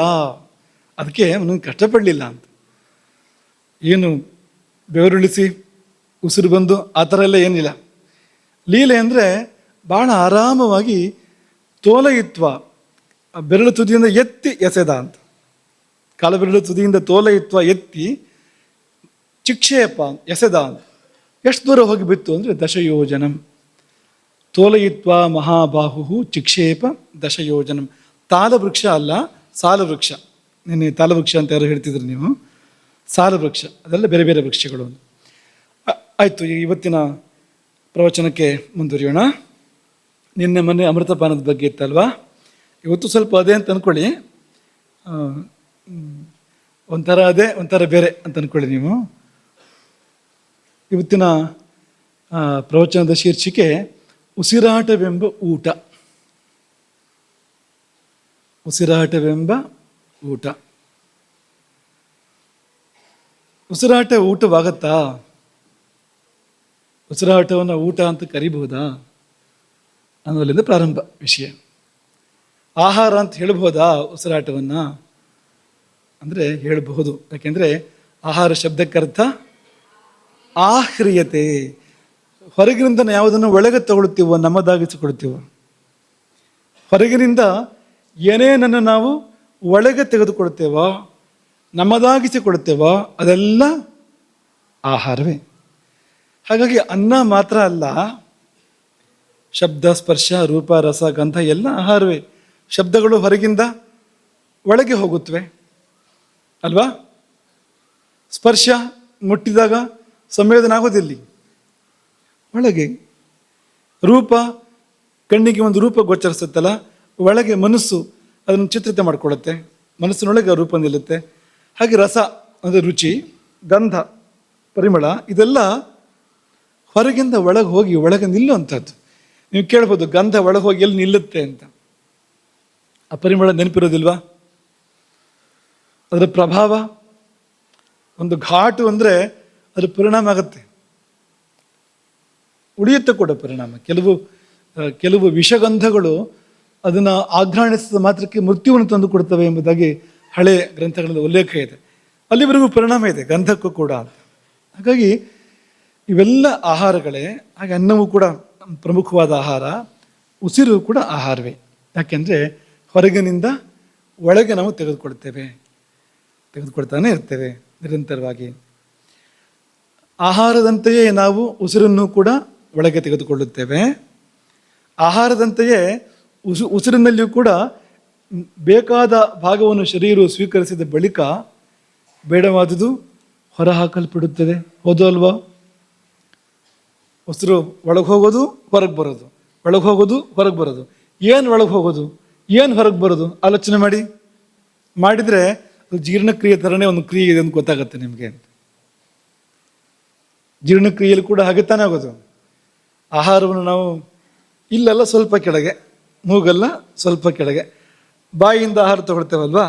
ಅದಕ್ಕೆ ಅವನಿಗೆ ಕಷ್ಟಪಡಲಿಲ್ಲ ಅಂತ. ಏನು ಬೆವರುಳಿಸಿ ಉಸಿರು ಬಂದು ಆ ಥರ ಎಲ್ಲ ಏನಿಲ್ಲ. ಲೀಲೆ ಅಂದರೆ ಭಾಳ ಆರಾಮವಾಗಿ ತೋಲಯಿತ್ವ, ಬೆರಳು ತುದಿಯಿಂದ ಎತ್ತಿ ಎಸೆದ ಅಂತ. ಕಾಲ ಬೆರಳು ತುದಿಯಿಂದ ತೋಲಯಿತ್ವ ಎತ್ತಿ ಚಿಕ್ಷೇಪ ಎಸೆದ ಅಂತ. ಎಷ್ಟು ದೂರ ಹೋಗಿ ಬಿತ್ತು ಅಂದರೆ ದಶಯೋಜನಂ. ತೋಲಯಿತ್ವ ಮಹಾಬಾಹು ಚಿಕ್ಷೇಪ ದಶಯೋಜನಂ. ತಾಲವೃಕ್ಷ ಅಲ್ಲ, ಸಾಲವೃಕ್ಷ. ನಿನ್ನೆ ತಾಲವೃಕ್ಷ ಅಂತ ಯಾರು ಹೇಳ್ತಿದ್ರು ನೀವು, ಸಾಲವೃಕ್ಷ ಅದೆಲ್ಲ ಬೇರೆ ಬೇರೆ ವೃಕ್ಷಗಳು. ಆಯಿತು, ಇವತ್ತಿನ ಪ್ರವಚನಕ್ಕೆ ಮುಂದುವರಿಯೋಣ. ನಿನ್ನೆ ಮೊನ್ನೆ ಅಮೃತಪಾನದ ಬಗ್ಗೆ ಇತ್ತಲ್ವಾ, ಇವತ್ತು ಸ್ವಲ್ಪ ಅದೇ ಅಂತ ಅಂದ್ಕೊಳ್ಳಿ. ಒಂಥರ ಅದೇ ಒಂಥರ ಬೇರೆ ಅಂತ ಅಂದ್ಕೊಳ್ಳಿ ನೀವು. ಇವತ್ತಿನ ಪ್ರವಚನದ ಶೀರ್ಷಿಕೆ ಉಸಿರಾಟವೆಂಬ ಊಟ. ಉಸಿರಾಟವೆಂಬ ಊಟ. ಉಸಿರಾಟ ಊಟವಾಗತ್ತಾ? ಉಸಿರಾಟವನ್ನು ಊಟ ಅಂತ ಕರಿಬಹುದಾ ಅನ್ನೋದ್ರಿಂದ ಪ್ರಾರಂಭ ವಿಷಯ. ಆಹಾರ ಅಂತ ಹೇಳ್ಬೋದಾ ಉಸಿರಾಟವನ್ನು ಅಂದರೆ ಹೇಳಬಹುದು. ಯಾಕೆಂದರೆ ಆಹಾರ ಶಬ್ದಕ್ಕರ್ಥ ಆಹ್ರಿಯತೆ. ಹೊರಗಿನಿಂದ ಯಾವುದನ್ನು ಒಳಗೆ ತಗೊಳ್ತೀವೋ, ನಮ್ಮದಾಗಿಸಿಕೊಳ್ತೀವೋ. ಹೊರಗಿನಿಂದ ಏನೇನನ್ನು ನಾವು ಒಳಗೆ ತೆಗೆದುಕೊಳ್ತೇವೋ, ನಮ್ಮದಾಗಿಸಿಕೊಳ್ತೇವೋ ಅದೆಲ್ಲ ಆಹಾರವೇ. ಹಾಗಾಗಿ ಅನ್ನ ಮಾತ್ರ ಅಲ್ಲ, ಶಬ್ದ, ಸ್ಪರ್ಶ, ರೂಪ, ರಸ, ಗಂಧ ಎಲ್ಲ ಆಹಾರವೇ. ಶಬ್ದಗಳು ಹೊರಗಿಂದ ಒಳಗೆ ಹೋಗುತ್ತವೆ ಅಲ್ವಾ. ಸ್ಪರ್ಶ ಮುಟ್ಟಿದಾಗ ಸಂವೇದನೆ ಆಗೋದಿಲ್ಲ, ಒಳಗೆ. ರೂಪ ಕಣ್ಣಿಗೆ ಒಂದು ರೂಪ ಗೋಚರಿಸುತ್ತಲ್ಲ, ಒಳಗೆ ಮನಸ್ಸು ಅದನ್ನು ಚಿತ್ರಿತ ಮಾಡಿಕೊಳ್ಳುತ್ತೆ, ಮನಸ್ಸಿನೊಳಗೆ ರೂಪ ನಿಲ್ಲುತ್ತೆ. ಹಾಗೆ ರಸ ಅಂದರೆ ರುಚಿ, ಗಂಧ ಪರಿಮಳ, ಇದೆಲ್ಲ ಹೊರಗಿಂದ ಒಳಗೆ ಹೋಗಿ ಒಳಗೆ ನಿಲ್ಲುವಂಥದ್ದು. ನೀವು ಕೇಳ್ಬೋದು, ಗಂಧ ಒಳಗೆ ಹೋಗಿ ಎಲ್ಲಿ ನಿಲ್ಲುತ್ತೆ ಅಂತ. ಆ ಪರಿಮಳ ನೆನಪಿರೋದಿಲ್ವಾ? ಅದರ ಪ್ರಭಾವ, ಒಂದು ಘಾಟು ಅಂದರೆ ಅದರ ಪರಿಣಾಮ ಆಗುತ್ತೆ, ಉಳಿಯುತ್ತೆ ಕೂಡ ಪರಿಣಾಮ. ಕೆಲವು ವಿಷಗಂಧಗಳು ಅದನ್ನು ಆಘ್ರಾಣಿಸಿದ ಮಾತ್ರಕ್ಕೆ ಮೃತ್ಯುವನ್ನು ತಂದು ಕೊಡ್ತವೆ ಎಂಬುದಾಗಿ ಹಳೆ ಗ್ರಂಥಗಳಲ್ಲಿ ಉಲ್ಲೇಖ ಇದೆ. ಅಲ್ಲಿವರೆಗೂ ಪರಿಣಾಮ ಇದೆ ಗಂಧಕ್ಕೂ ಕೂಡ ಅಂತ. ಹಾಗಾಗಿ ಇವೆಲ್ಲ ಆಹಾರಗಳೇ. ಹಾಗೆ ಅನ್ನವೂ ಕೂಡ ಪ್ರಮುಖವಾದ ಆಹಾರ, ಉಸಿರು ಕೂಡ ಆಹಾರವೇ. ಯಾಕೆಂದರೆ ಹೊರಗಿನಿಂದ ಒಳಗೆ ನಾವು ತೆಗೆದುಕೊಳ್ತಾನೆ ಇರ್ತೇವೆ ನಿರಂತರವಾಗಿ. ಆಹಾರದಂತೆಯೇ ನಾವು ಉಸಿರನ್ನು ಕೂಡ ಒಳಗೆ ತೆಗೆದುಕೊಳ್ಳುತ್ತೇವೆ. ಆಹಾರದಂತೆಯೇ ಉಸಿರಿನಲ್ಲಿಯೂ ಕೂಡ ಬೇಕಾದ ಭಾಗವನ್ನು ಶರೀರವು ಸ್ವೀಕರಿಸಿದ ಬಳಿಕ ಬೇಡವಾದುದು ಹೊರಹಾಕಲ್ಪಡುತ್ತದೆ. ಹೌದು ಅಲ್ವಾ? ಉಸಿರು ಒಳಗೆ ಹೋಗೋದು, ಹೊರಗೆ ಬರೋದು, ಒಳಗೆ ಹೋಗೋದು, ಹೊರಗೆ ಬರೋದು. ಏನು ಒಳಗೆ ಹೋಗೋದು, ಏನು ಹೊರಗೆ ಬರೋದು ಆಲೋಚನೆ ಮಾಡಿದರೆ ಅದು ಜೀರ್ಣಕ್ರಿಯೆ ಥರನೇ ಒಂದು ಕ್ರಿಯೆ ಇದೆ ಅಂತ ಗೊತ್ತಾಗುತ್ತೆ ನಿಮಗೆ. ಜೀರ್ಣಕ್ರಿಯೆಯಲ್ಲಿ ಕೂಡ ಹಾಗೆ ತಾನೇ ಆಗೋದು. ಆಹಾರವನ್ನು ನಾವು ಇಲ್ಲೆಲ್ಲ ಸ್ವಲ್ಪ ಕೆಳಗೆ, ಮೂಗಲ್ಲ ಸ್ವಲ್ಪ ಕೆಳಗೆ, ಬಾಯಿಯಿಂದ ಆಹಾರ ತಗೊಳ್ತೇವಲ್ವಾ,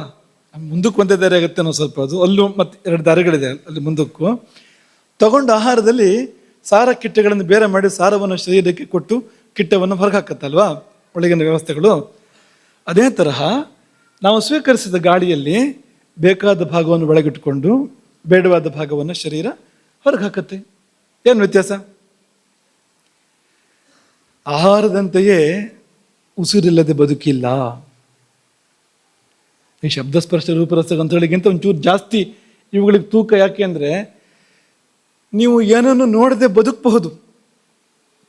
ಮುಂದಕ್ಕೆ ಒಂದೇ ದಾರಿ ಆಗುತ್ತೆ ಅನ್ನೋ ಸ್ವಲ್ಪ ಅದು, ಅಲ್ಲೂ ಮತ್ತೆ 2 ದಾರಿಗಳಿದೆ ಅಲ್ಲಿ ಮುಂದಕ್ಕೂ. ತಗೊಂಡ ಆಹಾರದಲ್ಲಿ ಸಾರ ಕಿಟ್ಟೆಗಳನ್ನು ಬೇರೆ ಮಾಡಿ ಸಾರವನ್ನು ಶರೀರಕ್ಕೆ ಕೊಟ್ಟು ಕಿಟ್ಟವನ್ನು ಹೊರಗೆ ಹಾಕತ್ತಲ್ವಾ ಒಳಗಿನ ವ್ಯವಸ್ಥೆಗಳು. ಅದೇ ತರಹ ನಾವು ಸ್ವೀಕರಿಸಿದ ಗಾಳಿಯಲ್ಲಿ ಬೇಕಾದ ಭಾಗವನ್ನು ಒಳಗಿಟ್ಕೊಂಡು ಬೇಡವಾದ ಭಾಗವನ್ನು ಶರೀರ ಹೊರಗೆ ಹಾಕತ್ತೆ. ಏನು ವ್ಯತ್ಯಾಸ? ಆಹಾರದಂತೆಯೇ ಉಸಿರಿಲ್ಲದೆ ಬದುಕಿಲ್ಲ. ಈ ಶಬ್ದಸ್ಪರ್ಶ ರೂಪರಸಗಳಿಗಿಂತ ಒಂಚೂರು ಜಾಸ್ತಿ ಇವುಗಳಿಗೆ ತೂಕ. ಯಾಕೆ ಅಂದರೆ ನೀವು ಏನನ್ನು ನೋಡದೆ ಬದುಕಬಹುದು,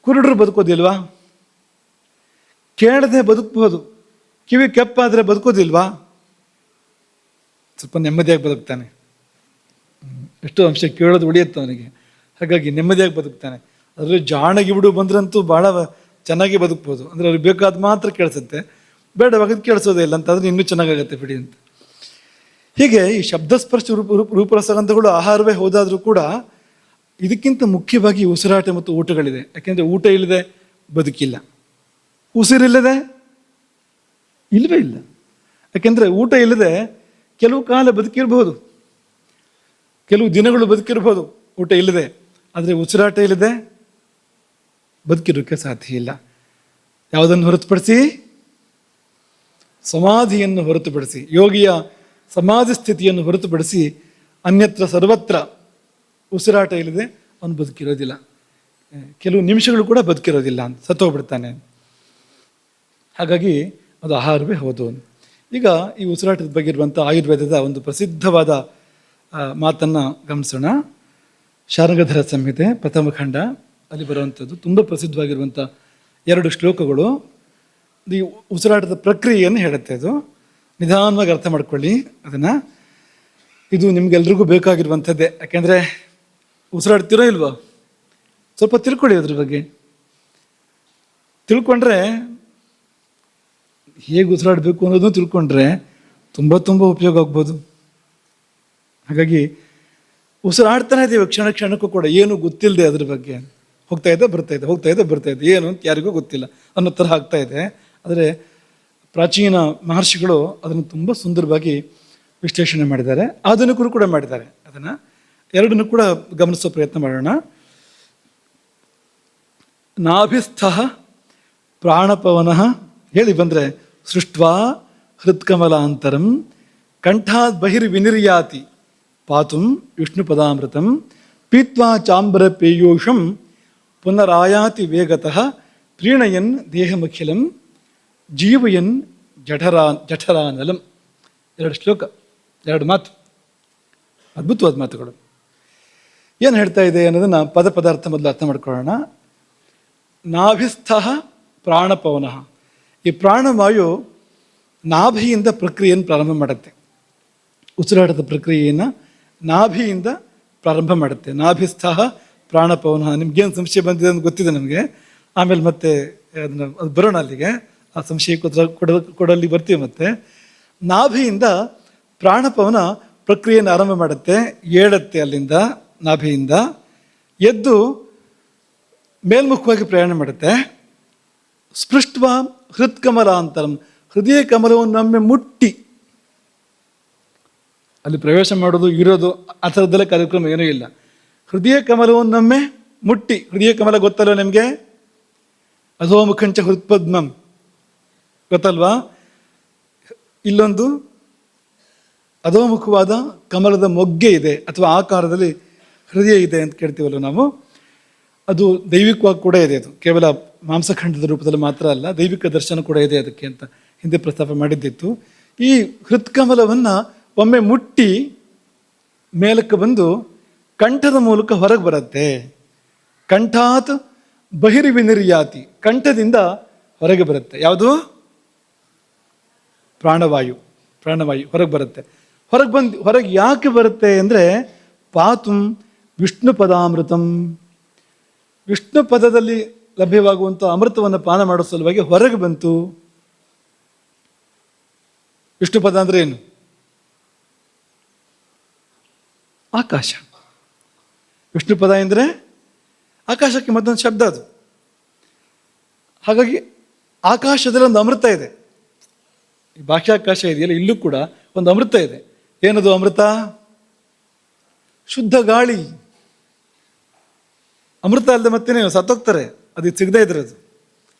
ಕುರುಡರು ಬದುಕೋದಿಲ್ವಾ? ಕೇಳದೆ ಬದುಕಬಹುದು, ಕಿವಿ ಕೆಪ್ಪಾದರೆ ಬದುಕೋದಿಲ್ವಾ? ಸ್ವಲ್ಪ ನೆಮ್ಮದಿಯಾಗಿ ಬದುಕ್ತಾನೆ. ಎಷ್ಟೋ ಅಂಶ ಕೇಳೋದು ಉಳಿಯುತ್ತೆ ಅವನಿಗೆ, ಹಾಗಾಗಿ ನೆಮ್ಮದಿಯಾಗಿ ಬದುಕ್ತಾನೆ. ಅದರಲ್ಲಿ ಜಾಣಗಿ ಬಿಡು ಬಂದ್ರಂತೂ ಭಾಳ ಚೆನ್ನಾಗಿ ಬದುಕ್ಬೋದು. ಅಂದರೆ ಅವ್ರಿಗೆ ಬೇಕಾದ ಮಾತ್ರ ಕೇಳಿಸುತ್ತೆ, ಬೇಡವಾಗದು ಕೇಳಿಸೋದೇ ಇಲ್ಲ ಅಂತಂದರೆ ಇನ್ನೂ ಚೆನ್ನಾಗಾಗತ್ತೆ ಬಿಡಿ ಅಂತ. ಹೀಗೆ ಈ ಶಬ್ದಸ್ಪರ್ಶ ರೂಪರಸಗಂಧಗಳು ಆಹಾರವೇ ಹೋದಾದರೂ ಕೂಡ ಇದಕ್ಕಿಂತ ಮುಖ್ಯವಾಗಿ ಉಸಿರಾಟ ಮತ್ತು ಊಟಗಳಿದೆ. ಯಾಕೆಂದರೆ ಊಟ ಇಲ್ಲದೆ ಬದುಕಿಲ್ಲ, ಉಸಿರಿಲ್ಲದೆ ಇಲ್ಲವೇ ಇಲ್ಲ. ಯಾಕೆಂದರೆ ಊಟ ಇಲ್ಲದೆ ಕೆಲವು ಕಾಲ ಬದುಕಿರ್ಬೋದು, ಕೆಲವು ದಿನಗಳು ಬದುಕಿರ್ಬೋದು ಊಟ ಇಲ್ಲದೆ. ಆದರೆ ಉಸಿರಾಟ ಇಲ್ಲದೆ ಬದುಕಿರೋಕ್ಕೆ ಸಾಧ್ಯ ಇಲ್ಲ. ಯಾವುದನ್ನು ಹೊರತುಪಡಿಸಿ? ಸಮಾಧಿಯನ್ನು ಹೊರತುಪಡಿಸಿ, ಯೋಗಿಯ ಸಮಾಧಿ ಸ್ಥಿತಿಯನ್ನು ಹೊರತುಪಡಿಸಿ ಅನ್ಯತ್ರ ಸರ್ವತ್ರ ಉಸಿರಾಟ ಇಲ್ಲದೆ ಅವನು ಬದುಕಿರೋದಿಲ್ಲ. ಕೆಲವು ನಿಮಿಷಗಳು ಕೂಡ ಬದುಕಿರೋದಿಲ್ಲ ಅಂತ ಸತ್ತೋಗ್ಬಿಡ್ತಾನೆ. ಹಾಗಾಗಿ ಅದು ಆಹಾರವೇ ಹೌದು. ಈಗ ಈ ಉಸಿರಾಟದ ಬಗ್ಗೆ ಇರುವಂಥ ಆಯುರ್ವೇದದ ಒಂದು ಪ್ರಸಿದ್ಧವಾದ ಮಾತನ್ನು ಗಮನಿಸೋಣ. ಶಾರ್ಂಗಧರ ಸಂಹಿತೆ ಪ್ರಥಮ ಖಂಡ ಅಲ್ಲಿ ಬರುವಂಥದ್ದು ತುಂಬ ಪ್ರಸಿದ್ಧವಾಗಿರುವಂಥ 2 ಶ್ಲೋಕಗಳು. ಈ ಉಸಿರಾಟದ ಪ್ರಕ್ರಿಯೆಯನ್ನು ಹೇಳುತ್ತೆ. ಅದು ನಿಧಾನವಾಗಿ ಅರ್ಥ ಮಾಡ್ಕೊಳ್ಳಿ ಅದನ್ನು. ಇದು ನಿಮ್ಗೆಲ್ರಿಗೂ ಬೇಕಾಗಿರುವಂಥದ್ದೇ. ಯಾಕೆಂದರೆ ಉಸಿರಾಡ್ತಿರೋ ಇಲ್ವೋ ಸ್ವಲ್ಪ ತಿಳ್ಕೊಳ್ಳಿ ಅದ್ರ ಬಗ್ಗೆ. ತಿಳ್ಕೊಂಡ್ರೆ ಹೇಗೆ ಉಸಿರಾಡಬೇಕು ಅನ್ನೋದನ್ನು ತಿಳ್ಕೊಂಡ್ರೆ ತುಂಬ ಉಪಯೋಗ ಆಗ್ಬೋದು. ಹಾಗಾಗಿ ಉಸಿರಾಡ್ತಾನೆ ಇದ್ದೀವಿ ಕ್ಷಣ ಕ್ಷಣಕ್ಕೂ ಕೂಡ, ಏನು ಗೊತ್ತಿಲ್ಲದೆ ಅದ್ರ ಬಗ್ಗೆ. ಹೋಗ್ತಾ ಇದೆ ಬರ್ತಾ ಇದೆ ಏನು ಅಂತ ಯಾರಿಗೂ ಗೊತ್ತಿಲ್ಲ ಅನ್ನೋ ಥರ ಆಗ್ತಾ ಇದೆ. ಆದರೆ ಪ್ರಾಚೀನ ಮಹರ್ಷಿಗಳು ಅದನ್ನು ತುಂಬ ಸುಂದರವಾಗಿ ವಿಶ್ಲೇಷಣೆ ಮಾಡಿದ್ದಾರೆ, ಆಧುನಿಕರು ಕೂಡ ಮಾಡಿದ್ದಾರೆ. ಅದನ್ನು ಎರಡನ್ನೂ ಕೂಡ ಗಮನಿಸೋ ಪ್ರಯತ್ನ ಮಾಡೋಣ. ನಾಭಿಸ್ಥ ಪ್ರಾಣಪವನ ಹೇಳಿ ಬಂದರೆ ಸೃಷ್ಟ್ವಾ ಹೃತ್ಕಮಲಾಂತರಂ ಕಂಠಾತ್ ಬಹಿರ್ವಿನಿರ್ಯಾತಿ ಪಾತುಂ ವಿಷ್ಣು ಪದಾಮೃತಂ ಪೀತ್ವಾ ಚಾಂಬರ ಪೇಯೂಷಂ ಪುನರಾಯಾತಿ ವೇಗತಃ ಪ್ರೀಣಯನ್ ದೇಹಮಖಿಲಂ ಜೀವಯನ್ ಜಠರಾನಲಂ. 2 ಶ್ಲೋಕ, 2 ಮಾತು, ಅದ್ಭುತವಾದ ಮಾತುಗಳು. ಏನು ಹೇಳ್ತಾ ಇದೆ ಅನ್ನೋದನ್ನು ಪದಾರ್ಥ ಮೊದಲು ಅರ್ಥ ಮಾಡ್ಕೊಳ್ಳೋಣ. ನಾಭಿಸ್ಥ ಪ್ರಾಣಪವನ. ಈ ಪ್ರಾಣವಾಯು ನಾಭಿಯಿಂದ ಪ್ರಕ್ರಿಯೆಯನ್ನು ಪ್ರಾರಂಭ ಮಾಡುತ್ತೆ. ಉಸಿರಾಟದ ಪ್ರಕ್ರಿಯೆಯನ್ನು ನಾಭಿಯಿಂದ ಪ್ರಾರಂಭ ಮಾಡುತ್ತೆ. ನಾಭಿಸ್ಥ ಪ್ರಾಣಪವನ. ನಿಮ್ಗೇನು ಸಂಶಯ ಬಂದಿದೆ ಅಂತ ಗೊತ್ತಿದೆ ನಮಗೆ, ಆಮೇಲೆ ಮತ್ತೆ ಅದನ್ನು ಅದು ಬರೋಣ ಅಲ್ಲಿಗೆ. ಆ ಸಂಶಯಕ್ಕೆ ಕೊಡಲ್ಲಿ ಬರ್ತೀವಿ. ಮತ್ತೆ ನಾಭಿಯಿಂದ ಪ್ರಾಣಪವನ ಪ್ರಕ್ರಿಯೆಯನ್ನು ಆರಂಭ ಮಾಡುತ್ತೆ, ಏಳುತ್ತೆ ಅಲ್ಲಿಂದ ನಾಭಿಯಿಂದ ಎದ್ದು ಮೇಲ್ಮುಖವಾಗಿ ಪ್ರಯಾಣ ಮಾಡುತ್ತೆ. ಸ್ಪೃಷ್ಟ್ವ ಹೃತ್ಕಮಲಾಂತರಂ, ಹೃದಯ ಕಮಲವನ್ನೊಮ್ಮೆ ಮುಟ್ಟಿ ಅಲ್ಲಿ ಪ್ರವೇಶ ಮಾಡೋದು ಇರೋದು ಆ ಥರದ್ದೆಲ್ಲ ಕಾರ್ಯಕ್ರಮ ಏನೂ ಇಲ್ಲ. ಹೃದಯ ಕಮಲವನ್ನೊಮ್ಮೆ ಮುಟ್ಟಿ, ಹೃದಯ ಕಮಲ ಗೊತ್ತಲ್ವ ನಿಮಗೆ? ಅಧೋಮುಖಂಚ ಹೃತ್ಪದ್ಮಂ ಗೊತ್ತಲ್ವಾ? ಇಲ್ಲೊಂದು ಅಧೋಮುಖವಾದ ಕಮಲದ ಮೊಗ್ಗೆ ಇದೆ ಅಥವಾ ಆಕಾರದಲ್ಲಿ ಹೃದಯ ಇದೆ ಅಂತ ಕೇಳ್ತೀವಲ್ಲ ನಾವು. ಅದು ದೈವಿಕವಾಗಿ ಕೂಡ ಇದೆ. ಅದು ಕೇವಲ ಮಾಂಸಖಂಡದ ರೂಪದಲ್ಲಿ ಮಾತ್ರ ಅಲ್ಲ, ದೈವಿಕ ದರ್ಶನ ಕೂಡ ಇದೆ ಅದಕ್ಕೆ ಅಂತ ಹಿಂದೆ ಪ್ರಸ್ತಾಪ ಮಾಡಿದ್ದಿತ್ತು. ಈ ಹೃತ್ಕಮಲವನ್ನು ಒಮ್ಮೆ ಮುಟ್ಟಿ ಮೇಲಕ್ಕೆ ಬಂದು ಕಂಠದ ಮೂಲಕ ಹೊರಗೆ ಬರುತ್ತೆ. ಕಂಠಾತ್ ಬಹಿರ್ವಿನಿರ್ಯಾತಿ, ಕಂಠದಿಂದ ಹೊರಗೆ ಬರುತ್ತೆ. ಯಾವುದು? ಪ್ರಾಣವಾಯು ಹೊರಗೆ ಬರುತ್ತೆ. ಹೊರಗೆ ಯಾಕೆ ಬರುತ್ತೆ ಅಂದರೆ ಪಾತುಂ ವಿಷ್ಣು ಪದಾಮೃತಂ, ವಿಷ್ಣು ಪದದಲ್ಲಿ ಲಭ್ಯವಾಗುವಂಥ ಅಮೃತವನ್ನು ಪಾನ ಮಾಡೋ ಸಲುವಾಗಿ ಹೊರಗೆ ಬಂತು. ವಿಷ್ಣು ಪದ ಅಂದರೆ ಏನು? ಆಕಾಶ. ವಿಷ್ಣು ಪದ ಎಂದರೆ ಆಕಾಶಕ್ಕೆ ಮತ್ತೊಂದು ಶಬ್ದ ಅದು. ಹಾಗಾಗಿ ಆಕಾಶದಲ್ಲಿ ಒಂದು ಅಮೃತ ಇದೆ. ಈ ಬಾಹ್ಯಾಕಾಶ ಇದೆಯಲ್ಲ, ಇಲ್ಲೂ ಕೂಡ ಒಂದು ಅಮೃತ ಇದೆ. ಏನದು ಅಮೃತ? ಶುದ್ಧ ಗಾಳಿ. ಅಮೃತ ಅಲ್ಲದೆ ಮತ್ತೇನೇ ಸತ್ತೋಗ್ತಾರೆ ಅದು ಸಿಗದೇ ಇದ್ರೆ. ಅದು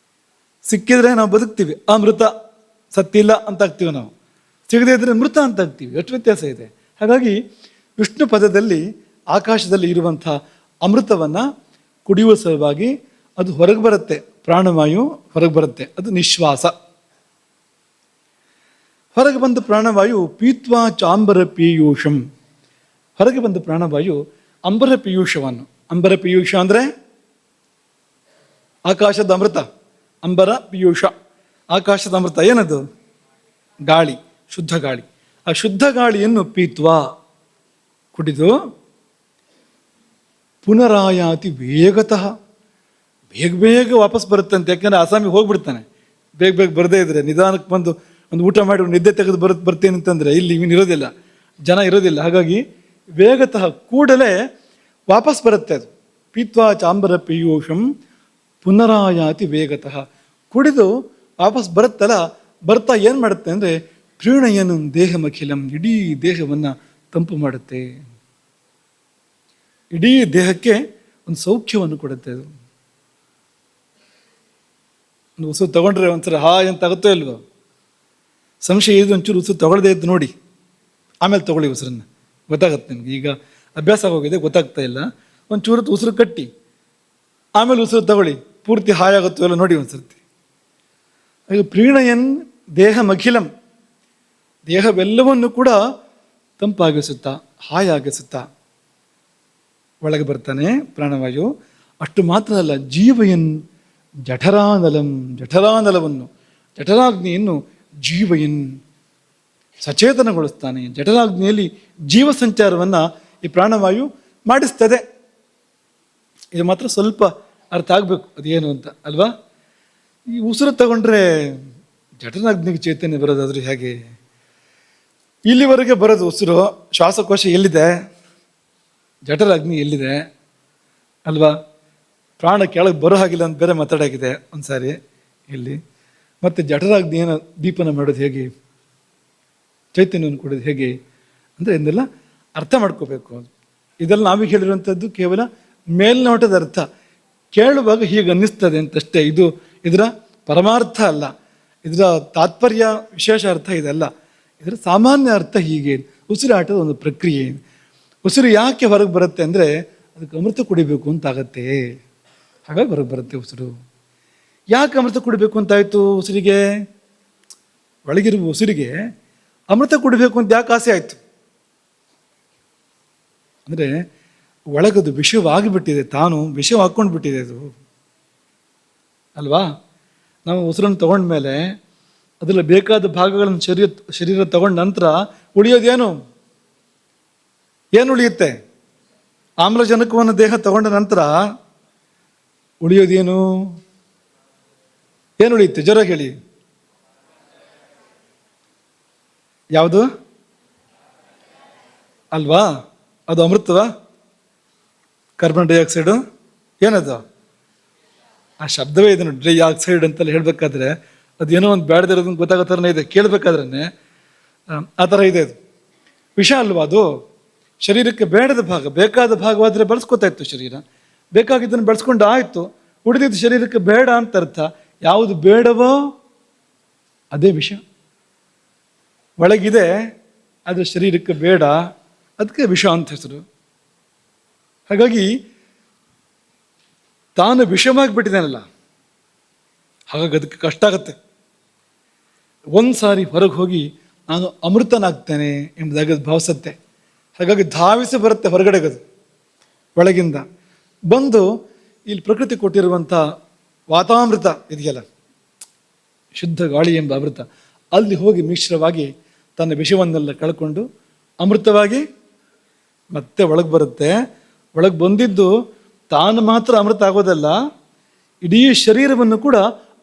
ಸಿಕ್ಕಿದ್ರೆ ನಾವು ಬದುಕ್ತೀವಿ, ಅಮೃತ. ಸತ್ತಿಲ್ಲ ಅಂತ ಆಗ್ತೀವಿ ನಾವು, ಸಿಗದೇ ಇದ್ರೆ ಮೃತ ಅಂತ ಆಗ್ತೀವಿ. ಎಷ್ಟು ವ್ಯತ್ಯಾಸ ಇದೆ. ಹಾಗಾಗಿ ವಿಷ್ಣು ಪದದಲ್ಲಿ ಆಕಾಶದಲ್ಲಿ ಇರುವಂಥ ಅಮೃತವನ್ನು ಕುಡಿಯುವ ಸಲುವಾಗಿ ಅದು ಹೊರಗೆ ಬರುತ್ತೆ, ಪ್ರಾಣವಾಯು ಹೊರಗೆ ಬರುತ್ತೆ, ಅದು ನಿಶ್ವಾಸ. ಹೊರಗೆ ಬಂದ ಪ್ರಾಣವಾಯು ಪೀತ್ವಾ ಚಾಂಬರ ಪೀಯೂಷಂ. ಹೊರಗೆ ಬಂದ ಪ್ರಾಣವಾಯು ಅಂಬರ ಪೀಯೂಷವನ್ನು. ಅಂಬರ ಪೀಯೂಷ ಅಂದರೆ ಆಕಾಶದ ಅಮೃತ. ಅಂಬರ ಪೀಯೂಷ, ಆಕಾಶದ ಅಮೃತ. ಏನದು? ಗಾಳಿ, ಶುದ್ಧ ಗಾಳಿ. ಆ ಶುದ್ಧ ಗಾಳಿಯನ್ನು ಪೀತ್ವಾ, ಕುಡಿದು, ಪುನರಾಯಾತಿ ವೇಗತಃ, ಬೇಗ ಬೇಗ ವಾಪಸ್ ಬರುತ್ತಂತೆ. ಯಾಕೆಂದರೆ ಆಸಾಮಿಗೆ ಹೋಗ್ಬಿಡ್ತಾನೆ, ಬೇಗ ಬೇಗ ಬರದೇ ಇದ್ರೆ. ನಿಧಾನಕ್ಕೆ ಬಂದು ಒಂದು ಊಟ ಮಾಡಿ ನಿದ್ದೆ ತೆಗೆದು ಬರ್ತೀನಿ ಅಂತಂದರೆ ಇಲ್ಲಿ ಇವನು ಇರೋದಿಲ್ಲ, ಜನ ಇರೋದಿಲ್ಲ. ಹಾಗಾಗಿ ವೇಗತಃ, ಕೂಡಲೇ ವಾಪಸ್ ಬರುತ್ತೆ ಅದು. ಪೀತ್ವಾ ಚಾಂಬರ ಪೀಯೂಷಂ ಪುನರಾಯಾತಿ ವೇಗತಃ, ಕುಡಿದು ವಾಪಸ್ ಬರುತ್ತಲ್ಲ, ಬರ್ತಾ ಏನು ಮಾಡುತ್ತೆ ಅಂದರೆ ಪ್ರೀಣಯನು ದೇಹಮಖಿಲಂ, ಇಡೀ ದೇಹವನ್ನು ತಂಪು ಮಾಡುತ್ತೆ, ಇಡೀ ದೇಹಕ್ಕೆ ಒಂದು ಸೌಖ್ಯವನ್ನು ಕೊಡುತ್ತೆ. ಅದು ಒಂದು ಉಸಿರು ತಗೊಂಡ್ರೆ ಒಂದ್ಸಲ ಹಾಯ್ ಅಂತ ಆಗುತ್ತೋ ಇಲ್ವೋ? ಸಂಶಯ ಇದು, ಒಂಚೂರು ಉಸಿರು ತಗೊಳ್ಳದೇ ಇದ್ದು ನೋಡಿ, ಆಮೇಲೆ ತಗೊಳ್ಳಿ ಉಸಿರನ್ನು, ಗೊತ್ತಾಗತ್ತೆ ನಿಮ್ಗೆ. ಈಗ ಅಭ್ಯಾಸ ಆಗೋಗಿದೆ, ಗೊತ್ತಾಗ್ತಾ ಇಲ್ಲ. ಒಂಚೂರು ಉಸಿರು ಕಟ್ಟಿ ಆಮೇಲೆ ಉಸಿರು ತಗೊಳ್ಳಿ, ಪೂರ್ತಿ ಹಾಯಾಗುತ್ತೋ ಎಲ್ಲ ನೋಡಿ ಒಂದ್ಸರ್ತಿ. ಹಾಗೆ ಪ್ರೀಣಯನ್ ದೇಹಮಖಿಲಂ, ದೇಹವೆಲ್ಲವನ್ನು ಕೂಡ ತಂಪಾಗಿಸುತ್ತಾ, ಹಾಯಾಗಿಸುತ್ತಾ ಒಳಗೆ ಬರ್ತಾನೆ ಪ್ರಾಣವಾಯು. ಅಷ್ಟು ಮಾತ್ರ ಅಲ್ಲ, ಜೀವಯನ್ ಜಠರಾನಲಂ, ಜಠರಾನಲವನ್ನು, ಜಠರಾಗ್ನಿಯನ್ನು ಜೀವಯನ್ ಸಚೇತನಗೊಳಿಸ್ತಾನೆ. ಜಠರಾಗ್ನಿಯಲ್ಲಿ ಜೀವ ಸಂಚಾರವನ್ನು ಈ ಪ್ರಾಣವಾಯು ಮಾಡಿಸ್ತದೆ. ಇದು ಮಾತ್ರ ಸ್ವಲ್ಪ ಅರ್ಥ ಆಗಬೇಕು ಅದೇನು ಅಂತ, ಅಲ್ವಾ? ಈ ಉಸಿರು ತಗೊಂಡ್ರೆ ಜಠರಾಗ್ನಿಗೆ ಚೈತನ್ಯ ಬರೋದಾದ್ರೆ ಹೇಗೆ? ಇಲ್ಲಿವರೆಗೆ ಬರೋದು ಉಸಿರು, ಶ್ವಾಸಕೋಶ ಎಲ್ಲಿದೆ? ಜಠರಾಗ್ನಿ ಎಲ್ಲಿದೆ? ಅಲ್ವಾ? ಪ್ರಾಣ ಕೆಳಗೆ ಬರೋ ಹಾಗಿಲ್ಲ ಅಂತ ಬೇರೆ ಮಾತಾಡಾಗಿದೆ ಒಂದು ಸಾರಿ ಇಲ್ಲಿ. ಮತ್ತು ಜಠರಾಗ್ನಿಯನ್ನು ದೀಪನ ಮಾಡೋದು ಹೇಗೆ, ಚೈತನ್ಯವನ್ನು ಕೊಡೋದು ಹೇಗೆ ಅಂದರೆ ಇದನ್ನೆಲ್ಲ ಅರ್ಥ ಮಾಡ್ಕೋಬೇಕು. ಇದೆಲ್ಲ ನಾವೀಗ ಹೇಳಿರುವಂಥದ್ದು ಕೇವಲ ಮೇಲ್ನೋಟದ ಅರ್ಥ, ಕೇಳುವಾಗ ಹೀಗೆ ಅನ್ನಿಸ್ತದೆ ಅಂತಷ್ಟೇ. ಇದು ಇದರ ಪರಮಾರ್ಥ ಅಲ್ಲ, ಇದರ ತಾತ್ಪರ್ಯ ವಿಶೇಷ ಅರ್ಥ ಇದಲ್ಲ. ಇದರ ಸಾಮಾನ್ಯ ಅರ್ಥ ಹೀಗೆ. ಉಸಿರಾಟದ ಒಂದು ಪ್ರಕ್ರಿಯೆ. ಉಸಿರು ಯಾಕೆ ಹೊರಗೆ ಬರುತ್ತೆ ಅಂದರೆ ಅದಕ್ಕೆ ಅಮೃತ ಕುಡಿಬೇಕು ಅಂತಾಗತ್ತೆ, ಹಾಗಾಗಿ ಹೊರಗೆ ಬರುತ್ತೆ ಉಸಿರು. ಯಾಕೆ ಅಮೃತ ಕುಡಿಬೇಕು ಅಂತಾಯಿತು ಉಸಿರಿಗೆ? ಒಳಗಿರುವ ಉಸಿರಿಗೆ ಅಮೃತ ಕುಡಿಬೇಕು ಅಂತ ಯಾಕೆ ಆಸೆ ಆಯಿತು ಅಂದರೆ ಒಳಗದು ವಿಷವಾಗಿಬಿಟ್ಟಿದೆ, ತಾನು ವಿಷ ಹಾಕ್ಕೊಂಡು ಬಿಟ್ಟಿದೆ ಅದು, ಅಲ್ವಾ? ನಾವು ಉಸಿರನ್ನು ತಗೊಂಡ್ಮೇಲೆ ಅದರಲ್ಲಿ ಬೇಕಾದ ಭಾಗಗಳನ್ನು ಶರೀರ ತಗೊಂಡ ನಂತರ ಉಳಿಯೋದೇನು? ಏನು ಉಳಿಯುತ್ತೆ? ಆಮ್ಲಜನಕವನ್ನು ದೇಹ ತಗೊಂಡ ನಂತರ ಉಳಿಯೋದೇನು? ಏನು ಉಳಿಯುತ್ತೆ? ಜ್ವರ ಹೇಳಿ. ಯಾವುದು? ಅಲ್ವಾ? ಅದು ಅಮೃತವಾ? ಕಾರ್ಬನ್ ಡೈಆಕ್ಸೈಡು ಏನದು? ಆ ಶಬ್ದವೇ ಇದೆ ನೋಡಿ, ಡೈಆಕ್ಸೈಡ್ ಅಂತಲ್ಲಿ ಹೇಳಬೇಕಾದ್ರೆ ಅದೇನೋ ಒಂದು ಬೇಡದಿರೋದನ್ನು ಗೊತ್ತಾಗೋ ಥರನೇ ಇದೆ, ಕೇಳಬೇಕಾದ್ರೆ ಆ ಥರ ಇದೆ. ಅದು ವಿಷ ಅಲ್ವಾ? ಅದು ಶರೀರಕ್ಕೆ ಬೇಡದ ಭಾಗ, ಬೇಕಾದ ಭಾಗವಾದರೆ ಬಳಸ್ಕೊತಾ ಇತ್ತು ಶರೀರ, ಬೇಕಾಗಿದ್ದನ್ನು ಬೆಳೆಸ್ಕೊಂಡು ಆಯಿತು. ಉಳಿದಿದ್ದು ಶರೀರಕ್ಕೆ ಬೇಡ ಅಂತ ಅರ್ಥ. ಯಾವುದು ಬೇಡವೋ ಅದೇ ವಿಷ. ಒಳಗಿದೆ ಅದು ಶರೀರಕ್ಕೆ ಬೇಡ, ಅದಕ್ಕೆ ವಿಷ ಅಂತ ಹೆಸರು. ಹಾಗಾಗಿ ತಾನು ವಿಷವಾಗಿಬಿಟ್ಟಿದ್ದಾನಲ್ಲ, ಹಾಗಾಗಿ ಅದಕ್ಕೆ ಕಷ್ಟ ಆಗುತ್ತೆ. ಒಂದು ಸಾರಿ ಹೊರಗೆ ಹೋಗಿ ನಾನು ಅಮೃತನಾಗ್ತೇನೆ ಎಂಬುದಾಗಿ ಅದು ಭಾವಿಸುತ್ತೆ. ಹಾಗಾಗಿ ಧಾವಿಸಿ ಬರುತ್ತೆ ಹೊರಗಡೆಗದು. ಒಳಗಿಂದ ಬಂದು ಇಲ್ಲಿ ಪ್ರಕೃತಿ ಕೊಟ್ಟಿರುವಂಥ ವಾತಾಮೃತ ಇದೆಯಲ್ಲ, ಶುದ್ಧ ಗಾಳಿ ಎಂಬ ಅಮೃತ, ಅಲ್ಲಿ ಹೋಗಿ ಮಿಶ್ರವಾಗಿ ತನ್ನ ವಿಷವನ್ನೆಲ್ಲ ಕಳ್ಕೊಂಡು ಅಮೃತವಾಗಿ ಮತ್ತೆ ಒಳಗೆ ಬರುತ್ತೆ. ಒಳಗೆ ಬಂದಿದ್ದು ತಾನು ಮಾತ್ರ ಅಮೃತ ಆಗೋದಲ್ಲ, ಇಡೀ ಶರೀರವನ್ನು ಕೂಡ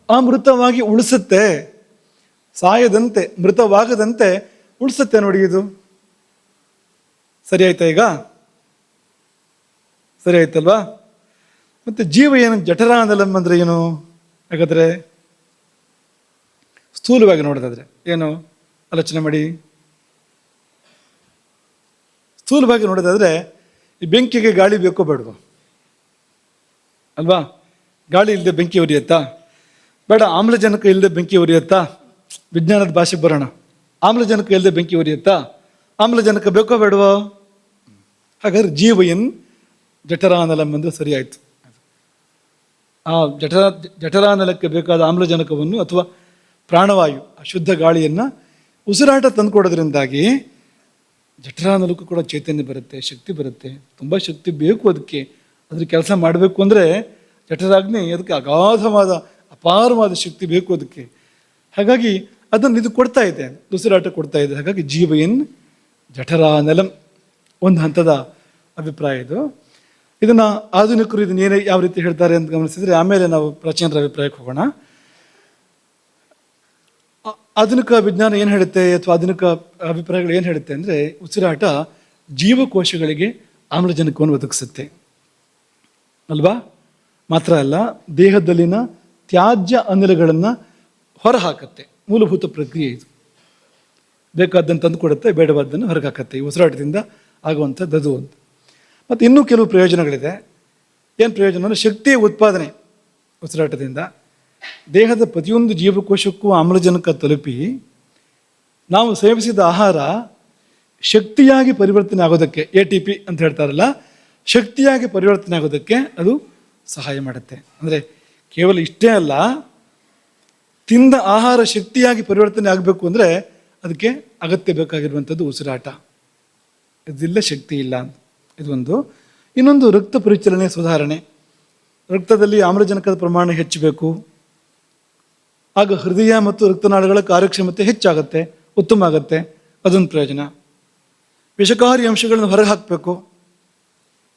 ಅಮೃತವಾಗಿ ಉಳಿಸುತ್ತೆ. ಸಾಯದಂತೆ, ಮೃತವಾಗದಂತೆ ಉಳಿಸುತ್ತೆ ನೋಡಿ. ಇದು ಸರಿ ಆಯ್ತಾ? ಈಗ ಸರಿ ಆಯ್ತಲ್ವಾ? ಮತ್ತು ಜೀವ ಏನು? ಜಠರಾನಲಂ ಅಂದರೆ ಏನು? ಹಾಗಾದರೆ ಸ್ಥೂಲವಾಗಿ ನೋಡೋದಾದ್ರೆ ಏನು ಆಲೋಚನೆ ಮಾಡಿ. ಸ್ಥೂಲವಾಗಿ ನೋಡೋದಾದರೆ ಈ ಬೆಂಕಿಗೆ ಗಾಳಿ ಬೇಕೋ ಬೇಡವೋ ಅಲ್ವಾ? ಗಾಳಿ ಇಲ್ಲದೆ ಬೆಂಕಿ ಉರಿಯುತ್ತಾ? ಬೇಡ. ಆಮ್ಲಜನಕ ಇಲ್ಲದೆ ಬೆಂಕಿ ಉರಿಯುತ್ತಾ? ವಿಜ್ಞಾನದ ಭಾಷೆಗೆ ಬರೋಣ. ಆಮ್ಲಜನಕ ಇಲ್ಲದೆ ಬೆಂಕಿ ಉರಿಯುತ್ತಾ? ಆಮ್ಲಜನಕ ಬೇಕೋ ಬೇಡವೋ? ಹಾಗಾದ್ರೆ ಜೀವಯನ್ ಜಠರಾನಲಂ ಅಂದರೆ ಸರಿಯಾಯಿತು. ಆ ಜಠರಾನಲಕ್ಕೆ ಬೇಕಾದ ಆಮ್ಲಜನಕವನ್ನು ಅಥವಾ ಪ್ರಾಣವಾಯು, ಆ ಶುದ್ಧ ಗಾಳಿಯನ್ನು ಉಸಿರಾಟ ತಂದುಕೊಡೋದ್ರಿಂದಾಗಿ ಜಠರಾನಲಕ್ಕೂ ಕೂಡ ಚೈತನ್ಯ ಬರುತ್ತೆ, ಶಕ್ತಿ ಬರುತ್ತೆ. ತುಂಬ ಶಕ್ತಿ ಬೇಕು ಅದಕ್ಕೆ. ಅದ್ರ ಕೆಲಸ ಮಾಡಬೇಕು ಅಂದರೆ ಜಠರಾಗ್ನಿ ಅದಕ್ಕೆ ಅಗಾಧವಾದ ಅಪಾರವಾದ ಶಕ್ತಿ ಬೇಕು ಅದಕ್ಕೆ. ಹಾಗಾಗಿ ಅದನ್ನು ಇದು ಕೊಡ್ತಾ ಇದೆ, ಉಸಿರಾಟ ಕೊಡ್ತಾ ಇದೆ. ಹಾಗಾಗಿ ಜೀವಯನ್ ಜಠರಾನಲಂ ಒಂದು ಹಂತದ ಅಭಿಪ್ರಾಯ ಇದು. ಇದನ್ನು ಆಧುನಿಕರು ಇದನ್ನ ಏನೇ ಯಾವ ರೀತಿ ಹೇಳ್ತಾರೆ ಅಂತ ಗಮನಿಸಿದರೆ ಆಮೇಲೆ ನಾವು ಪ್ರಾಚೀನರ ಅಭಿಪ್ರಾಯಕ್ಕೆ ಹೋಗೋಣ. ಆಧುನಿಕ ವಿಜ್ಞಾನ ಏನು ಹೇಳುತ್ತೆ ಅಥವಾ ಆಧುನಿಕ ಅಭಿಪ್ರಾಯಗಳು ಏನು ಹೇಳುತ್ತೆ ಅಂದರೆ ಉಸಿರಾಟ ಜೀವಕೋಶಗಳಿಗೆ ಆಮ್ಲಜನಕವನ್ನು ಒದಗಿಸುತ್ತೆ ಅಲ್ವಾ? ಮಾತ್ರ ಅಲ್ಲ, ದೇಹದಲ್ಲಿನ ತ್ಯಾಜ್ಯ ಅನಿಲಗಳನ್ನು ಹೊರಹಾಕತ್ತೆ. ಮೂಲಭೂತ ಪ್ರಕ್ರಿಯೆ ಇದು. ಬೇಕಾದ್ದನ್ನು ತಂದು ಕೊಡುತ್ತೆ, ಬೇಡವಾದ್ದನ್ನು ಹೊರಗೆ ಹಾಕತ್ತೆ. ಈ ಉಸಿರಾಟದಿಂದ ಆಗುವಂಥದ್ದು ಅದು ಅಂತ. ಮತ್ತು ಇನ್ನೂ ಕೆಲವು ಪ್ರಯೋಜನಗಳಿದೆ. ಏನು ಪ್ರಯೋಜನ ಅಂದರೆ ಶಕ್ತಿಯ ಉತ್ಪಾದನೆ ಉಸಿರಾಟದಿಂದ. ದೇಹದ ಪ್ರತಿಯೊಂದು ಜೀವಕೋಶಕ್ಕೂ ಆಮ್ಲಜನಕ ತಲುಪಿ ನಾವು ಸೇವಿಸಿದ ಆಹಾರ ಶಕ್ತಿಯಾಗಿ ಪರಿವರ್ತನೆ ಆಗೋದಕ್ಕೆ, ATP ಅಂತ ಹೇಳ್ತಾರಲ್ಲ, ಶಕ್ತಿಯಾಗಿ ಪರಿವರ್ತನೆ ಆಗೋದಕ್ಕೆ ಅದು ಸಹಾಯ ಮಾಡುತ್ತೆ. ಅಂದರೆ ಕೇವಲ ಇಷ್ಟೇ ಅಲ್ಲ, ತಿಂದ ಆಹಾರ ಶಕ್ತಿಯಾಗಿ ಪರಿವರ್ತನೆ ಆಗಬೇಕು ಅಂದರೆ ಅದಕ್ಕೆ ಅಗತ್ಯ ಬೇಕಾಗಿರುವಂಥದ್ದು ಉಸಿರಾಟ. ಇದಿಲ್ಲ ಶಕ್ತಿ ಇಲ್ಲ ಅಂತ. ಇದೊಂದು. ಇನ್ನೊಂದು ರಕ್ತ ಪರಿಚಲನೆ ಸುಧಾರಣೆ. ರಕ್ತದಲ್ಲಿ ಆಮ್ಲಜನಕದ ಪ್ರಮಾಣ ಹೆಚ್ಚಬೇಕು. ಆಗ ಹೃದಯ ಮತ್ತು ರಕ್ತನಾಳಗಳ ಕಾರ್ಯಕ್ಷಮತೆ ಹೆಚ್ಚಾಗುತ್ತೆ, ಉತ್ತಮ ಆಗುತ್ತೆ. ಅದೊಂದು ಪ್ರಯೋಜನ. ವಿಷಕಾರಿ ಅಂಶಗಳನ್ನು ಹೊರಗೆ ಹಾಕಬೇಕು,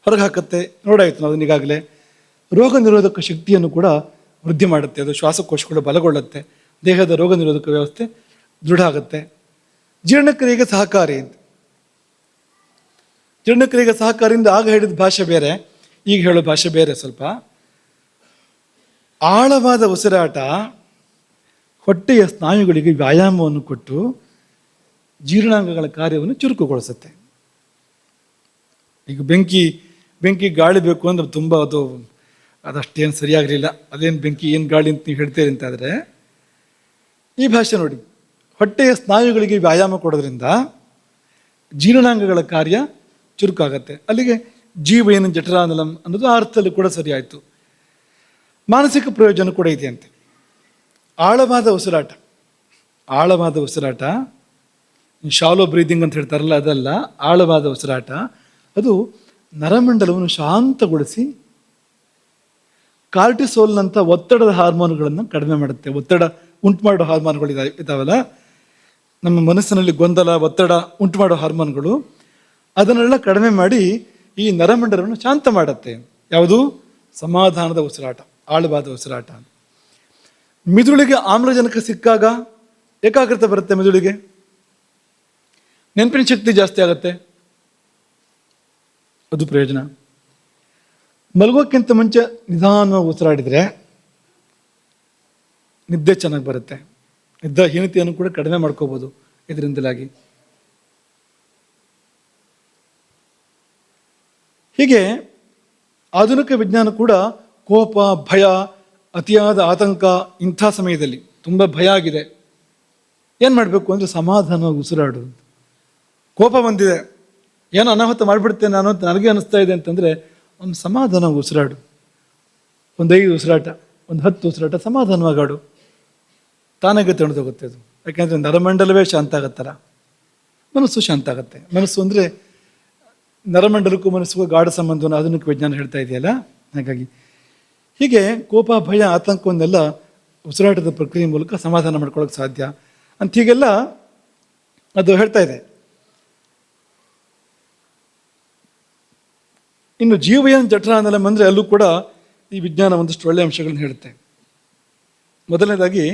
ಹೊರಗೆ ಹಾಕತ್ತೆ. ನೋಡಾಯಿತು ನಾವು ಅದನ್ನೀಗಾಗಲೇ. ರೋಗ ನಿರೋಧಕ ಶಕ್ತಿಯನ್ನು ಕೂಡ ವೃದ್ಧಿ ಮಾಡುತ್ತೆ. ಅದು ಶ್ವಾಸಕೋಶಗಳು ಬಲಗೊಳ್ಳುತ್ತೆ, ದೇಹದ ರೋಗ ನಿರೋಧಕ ವ್ಯವಸ್ಥೆ ದೃಢ ಆಗುತ್ತೆ. ಜೀರ್ಣಕ್ರಿಯೆಗೆ ಸಹಕಾರಿ ಅಂತ. ಜೀರ್ಣಕ್ರಿಯೆಗೆ ಸಹಕಾರಿಯಿಂದ ಆಗ ಹೇಳಿದ ಭಾಷೆ ಬೇರೆ, ಈಗ ಹೇಳೋ ಭಾಷೆ ಬೇರೆ ಸ್ವಲ್ಪ. ಆಳವಾದ ಉಸಿರಾಟ ಹೊಟ್ಟೆಯ ಸ್ನಾಯುಗಳಿಗೆ ವ್ಯಾಯಾಮವನ್ನು ಕೊಟ್ಟು ಜೀರ್ಣಾಂಗಗಳ ಕಾರ್ಯವನ್ನು ಚುರುಕುಗೊಳಿಸುತ್ತೆ. ಈಗ ಬೆಂಕಿ ಗಾಳಿ ಬೇಕು ಅಂದ್ರೆ ತುಂಬ ಅದಷ್ಟೇನು ಸರಿಯಾಗಲಿಲ್ಲ. ಅದೇನು ಬೆಂಕಿ ಏನು ಗಾಳಿ ಅಂತ ನೀವು ಹೇಳ್ತೀರಿ ಅಂತಾದರೆ, ಈ ಭಾಷೆ ನೋಡಿ, ಹೊಟ್ಟೆಯ ಸ್ನಾಯುಗಳಿಗೆ ವ್ಯಾಯಾಮ ಕೊಡೋದ್ರಿಂದ ಜೀರ್ಣಾಂಗಗಳ ಕಾರ್ಯ ಚುರುಕಾಗತ್ತೆ. ಅಲ್ಲಿಗೆ ಜೀವಯನ್ ಜಠರಾನಲಂ ಅನ್ನೋದು ಆ ಅರ್ಥದಲ್ಲಿ ಕೂಡ ಸರಿಯಾಯಿತು. ಮಾನಸಿಕ ಪ್ರಯೋಜನ ಕೂಡ ಇದೆಯಂತೆ. ಆಳವಾದ ಉಸಿರಾಟ ಶಾಲೋ ಬ್ರೀದಿಂಗ್ ಅಂತ ಹೇಳ್ತಾರಲ್ಲ, ಅದಲ್ಲ. ಆಳವಾದ ಉಸಿರಾಟ ಅದು ನರಮಂಡಲವನ್ನು ಶಾಂತಗೊಳಿಸಿ ಕಾರ್ಟಿಸೋಲ್ನಂಥ ಒತ್ತಡದ ಹಾರ್ಮೋನ್ಗಳನ್ನು ಕಡಿಮೆ ಮಾಡುತ್ತೆ. ಒತ್ತಡ ಉಂಟು ಮಾಡೋ ಹಾರ್ಮೋನ್ಗಳು ಇದಾವಲ್ಲ, ನಮ್ಮ ಮನಸ್ಸಿನಲ್ಲಿ ಗೊಂದಲ, ಒತ್ತಡ ಉಂಟು ಮಾಡೋ ಹಾರ್ಮೋನ್ಗಳು, ಅದನ್ನೆಲ್ಲ ಕಡಿಮೆ ಮಾಡಿ ಈ ನರಮಂಡಲವನ್ನು ಶಾಂತ ಮಾಡುತ್ತೆ. ಯಾವುದು? ಸಮಾಧಾನದ ಉಸಿರಾಟ, ಆಳವಾದ ಉಸಿರಾಟ. ಮಿದುಳಿಗೆ ಆಮ್ಲಜನಕ ಸಿಕ್ಕಾಗ ಏಕಾಗ್ರತೆ ಬರುತ್ತೆ, ಮಿದುಳಿಗೆ ನೆನಪಿನ ಶಕ್ತಿ ಜಾಸ್ತಿ ಆಗುತ್ತೆ, ಅದು ಪ್ರಯೋಜನ. ಮಲಗೋಕ್ಕಿಂತ ಮುಂಚೆ ನಿಧಾನವಾಗಿ ಉಸಿರಾಡಿದರೆ ನಿದ್ದೆ ಚೆನ್ನಾಗಿ ಬರುತ್ತೆ. ನಿದ್ರಾಹೀನತೆಯನ್ನು ಕೂಡ ಕಡಿಮೆ ಮಾಡ್ಕೋಬೋದು ಇದರಿಂದಲಾಗಿ. ಹೀಗೆ ಆಧುನಿಕ ವಿಜ್ಞಾನ ಕೂಡ ಕೋಪ, ಭಯ, ಅತಿಯಾದ ಆತಂಕ, ಇಂಥ ಸಮಯದಲ್ಲಿ ತುಂಬ ಭಯ ಆಗಿದೆ, ಏನು ಮಾಡಬೇಕು ಅಂದರೆ ಸಮಾಧಾನವಾಗಿ ಉಸಿರಾಡು. ಕೋಪ ಬಂದಿದೆ, ಏನೋ ಅನಾಹುತ ಮಾಡಿಬಿಡ್ತೇನೆ ನಾನು ಅಂತ ನನಗೆ ಅನಿಸ್ತಾ ಇದೆ ಅಂತಂದರೆ ಒಂದು ಸಮಾಧಾನವಾಗಿ ಉಸಿರಾಡು. ಒಂದು 5 ಉಸಿರಾಟ, ಒಂದು 10 ಉಸಿರಾಟ ಸಮಾಧಾನವಾಗಿ ಆಡು. ತಾನಾಗೆ ತಣ್ಣದೋಗುತ್ತೆ ಅದು. ಯಾಕೆಂದರೆ ನರಮಂಡಲವೇ ಶಾಂತ ಆಗತ್ತಲ್ಲ, ಮನಸ್ಸು ಶಾಂತ ಆಗುತ್ತೆ. ಮನಸ್ಸು ಅಂದರೆ ನರಮಂಡಲಕ್ಕೂ ಮನಸ್ಸಿಗೂ ಗಾಢ ಸಂಬಂಧವನ್ನು ಆಧುನಿಕ ವಿಜ್ಞಾನ ಹೇಳ್ತಾ ಇದೆಯಲ್ಲ. ಹಾಗಾಗಿ ಹೀಗೆ ಕೋಪ, ಭಯ, ಆತಂಕವನ್ನೆಲ್ಲ ಉಸಿರಾಟದ ಪ್ರಕ್ರಿಯೆ ಮೂಲಕ ಸಮಾಧಾನ ಮಾಡ್ಕೊಳ್ಳೋಕೆ ಸಾಧ್ಯ ಅಂತ ಹೀಗೆಲ್ಲ ಅದು ಹೇಳ್ತಾ ಇದೆ. ಇನ್ನು ಜೀವಯನ್ ಜಠರಾನಲಂ ಅಂದರೆ ಅಲ್ಲೂ ಕೂಡ ಈ ವಿಜ್ಞಾನ ಒಂದಷ್ಟು ಒಳ್ಳೆಯ ಅಂಶಗಳನ್ನ ಹೇಳುತ್ತೆ. ಮೊದಲನೇದಾಗಿ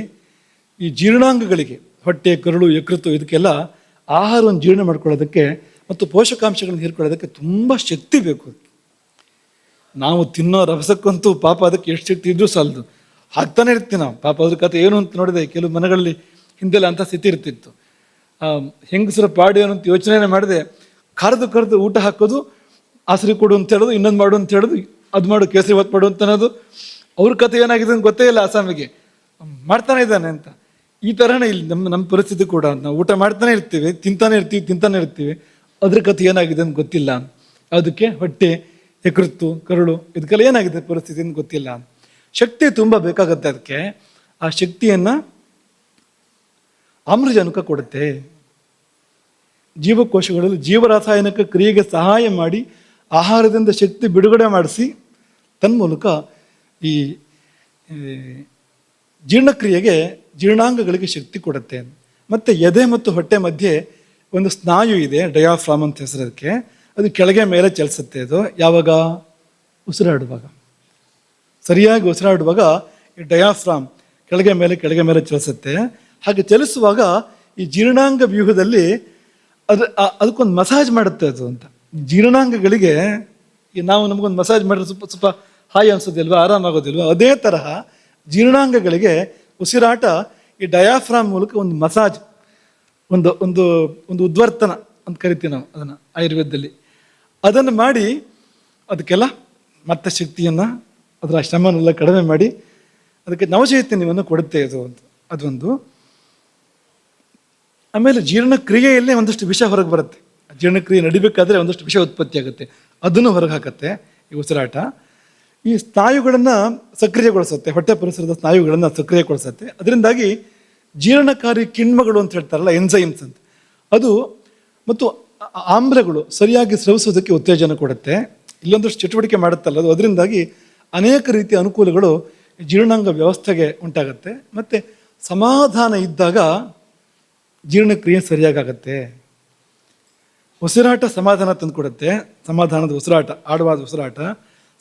ಈ ಜೀರ್ಣಾಂಗಗಳಿಗೆ, ಹೊಟ್ಟೆ, ಕರುಳು, ಯಕೃತ್ತು, ಇದಕ್ಕೆಲ್ಲ ಆಹಾರವನ್ನು ಜೀರ್ಣ ಮಾಡ್ಕೊಳ್ಳೋದಕ್ಕೆ ಮತ್ತು ಪೋಷಕಾಂಶಗಳನ್ನು ಹೀರ್ಕೊಳ್ಳೋದಕ್ಕೆ ತುಂಬ ಶಕ್ತಿ ಬೇಕು. ನಾವು ತಿನ್ನೋ ರಭಸಕ್ಕಂತೂ ಪಾಪ ಅದಕ್ಕೆ ಎಷ್ಟು ಶಕ್ತಿ ಇದ್ರೂ ಸಾಲದು, ಹಾಕ್ತಾನೆ ಇರ್ತೀವಿ ನಾವು. ಪಾಪ ಅದ್ರ ಕತೆ ಏನು ಅಂತ ನೋಡಿದೆ, ಕೆಲವು ಮನೆಗಳಲ್ಲಿ ಹಿಂದೆಲ್ಲ ಅಂಥ ಸ್ಥಿತಿ ಇರ್ತಿತ್ತು. ಹೆಂಗಸರ ಪಾಡು ಏನು ಅಂತ ಯೋಚನೆ ಮಾಡಿದೆ, ಕರೆದು ಊಟ ಹಾಕೋದು, ಆಸರಿ ಕೊಡು ಅಂತ ಹೇಳೋದು, ಇನ್ನೊಂದು ಮಾಡು ಅಂತ ಹೇಳೋದು, ಅದು ಮಾಡು ಕೇಸರಿ ಹೊತ್ತು ಮಾಡು ಅಂತ ಅನ್ನೋದು. ಅವ್ರ ಕಥೆ ಏನಾಗಿದೆ ಅಂತ ಗೊತ್ತೇ ಇಲ್ಲ ಆಸಾಮಿಗೆ, ಮಾಡ್ತಾನೆ ಇದ್ದಾನೆ ಅಂತ. ಈ ಥರನೇ ಇಲ್ಲಿ ನಮ್ಮ ಪರಿಸ್ಥಿತಿ ಕೂಡ. ನಾವು ಊಟ ಮಾಡ್ತಾನೆ ಇರ್ತೀವಿ, ತಿಂತಾನೆ ಇರ್ತೀವಿ, ಅದ್ರ ಕಥೆ ಏನಾಗಿದೆ ಅಂತ ಗೊತ್ತಿಲ್ಲ. ಅದಕ್ಕೆ ಹೊಟ್ಟೆ, ಯಕೃತ್ತು, ಕರುಳು ಇದಕ್ಕೆಲ್ಲ ಏನಾಗಿದೆ ಪರಿಸ್ಥಿತಿ ಅಂತ ಗೊತ್ತಿಲ್ಲ. ಶಕ್ತಿ ತುಂಬ ಬೇಕಾಗತ್ತೆ ಅದಕ್ಕೆ. ಆ ಶಕ್ತಿಯನ್ನು ಆಮ್ಲಜನಕ ಕೊಡುತ್ತೆ. ಜೀವಕೋಶಗಳಲ್ಲಿ ಜೀವರಾಸಾಯನಿಕ ಕ್ರಿಯೆಗೆ ಸಹಾಯ ಮಾಡಿ ಆಹಾರದಿಂದ ಶಕ್ತಿ ಬಿಡುಗಡೆ ಮಾಡಿಸಿ ತನ್ಮೂಲಕ ಈ ಜೀರ್ಣಕ್ರಿಯೆಗೆ, ಜೀರ್ಣಾಂಗಗಳಿಗೆ ಶಕ್ತಿ ಕೊಡುತ್ತೆ. ಮತ್ತು ಎದೆ ಮತ್ತು ಹೊಟ್ಟೆ ಮಧ್ಯೆ ಒಂದು ಸ್ನಾಯು ಇದೆ, ಡಯಾಫ್ರಾಮ್ ಅಂತ ಹೆಸರು ಅದಕ್ಕೆ. ಅದು ಕೆಳಗೆ ಮೇಲೆ ಚಲಿಸುತ್ತೆ. ಅದು ಯಾವಾಗ? ಉಸಿರಾಡುವಾಗ. ಸರಿಯಾಗಿ ಉಸಿರಾಡುವಾಗ ಈ ಡಯಾಫ್ರಾಮ್ ಕೆಳಗೆ ಮೇಲೆ ಚಲಿಸುತ್ತೆ. ಹಾಗೆ ಚಲಿಸುವಾಗ ಈ ಜೀರ್ಣಾಂಗ ವ್ಯೂಹದಲ್ಲಿ ಅದಕ್ಕೊಂದು ಮಸಾಜ್ ಮಾಡುತ್ತೆ ಅದು ಅಂತ. ಜೀರ್ಣಾಂಗಗಳಿಗೆ ನಮಗೊಂದು ಮಸಾಜ್ ಮಾಡಿದ್ರೆ ಸ್ವಲ್ಪ ಹಾಯ್ ಅನ್ಸೋದಿಲ್ವ, ಆರಾಮಾಗೋದಿಲ್ವ? ಅದೇ ತರಹ ಜೀರ್ಣಾಂಗಗಳಿಗೆ ಉಸಿರಾಟ ಈ ಡಯಾಫ್ರಾಮ್ ಮೂಲಕ ಒಂದು ಮಸಾಜ್, ಒಂದು ಉದ್ವರ್ತನ ಅಂತ ಕರಿತೀವಿ ನಾವು ಅದನ್ನು ಆಯುರ್ವೇದದಲ್ಲಿ. ಅದನ್ನು ಮಾಡಿ ಅದಕ್ಕೆಲ್ಲ ಮತ್ತೆ ಶಕ್ತಿಯನ್ನು, ಅದರ ಶ್ರಮನೆಲ್ಲ ಕಡಿಮೆ ಮಾಡಿ ಅದಕ್ಕೆ ನವಚೈತನ್ಯವನ್ನು ಕೊಡುತ್ತೆ ಅದು ಅಂತ. ಅದೊಂದು. ಆಮೇಲೆ ಜೀರ್ಣಕ್ರಿಯೆಯಲ್ಲೇ ಒಂದಷ್ಟು ವಿಷ ಹೊರಗೆ ಬರುತ್ತೆ. ಜೀರ್ಣಕ್ರಿಯೆ ನಡಿಬೇಕಾದ್ರೆ ಒಂದಷ್ಟು ವಿಷ ಉತ್ಪತ್ತಿ ಆಗುತ್ತೆ, ಅದನ್ನು ಹೊರಗೆ ಹಾಕತ್ತೆ ಈ ಉಸಿರಾಟ. ಈ ಸ್ನಾಯುಗಳನ್ನು ಸಕ್ರಿಯಗೊಳಿಸುತ್ತೆ, ಹೊಟ್ಟೆ ಪರಿಸರದ ಸ್ನಾಯುಗಳನ್ನು ಸಕ್ರಿಯಗೊಳಿಸುತ್ತೆ. ಅದರಿಂದಾಗಿ ಜೀರ್ಣಕಾರಿ ಕಿಣ್ವಗಳು ಅಂತ ಹೇಳ್ತಾರಲ್ಲ, ಎನ್ಸೈಮ್ಸ್ ಅಂತ, ಅದು ಮತ್ತು ಆಮ್ಲಗಳು ಸರಿಯಾಗಿ ಸ್ರವಿಸೋದಕ್ಕೆ ಉತ್ತೇಜನ ಕೊಡುತ್ತೆ. ಇಲ್ಲೊಂದಷ್ಟು ಚಟುವಟಿಕೆ ಮಾಡುತ್ತಲ್ಲ ಅದು. ಅದರಿಂದಾಗಿ ಅನೇಕ ರೀತಿಯ ಅನುಕೂಲಗಳು ಜೀರ್ಣಾಂಗ ವ್ಯವಸ್ಥೆಗೆ ಉಂಟಾಗುತ್ತೆ. ಮತ್ತು ಸಮಾಧಾನ ಇದ್ದಾಗ ಜೀರ್ಣಕ್ರಿಯೆ ಸರಿಯಾಗತ್ತೆ. ಉಸಿರಾಟ ಸಮಾಧಾನ ತಂದು ಕೊಡುತ್ತೆ. ಸಮಾಧಾನದ ಉಸಿರಾಟ, ಆಳವಾದ ಉಸಿರಾಟ.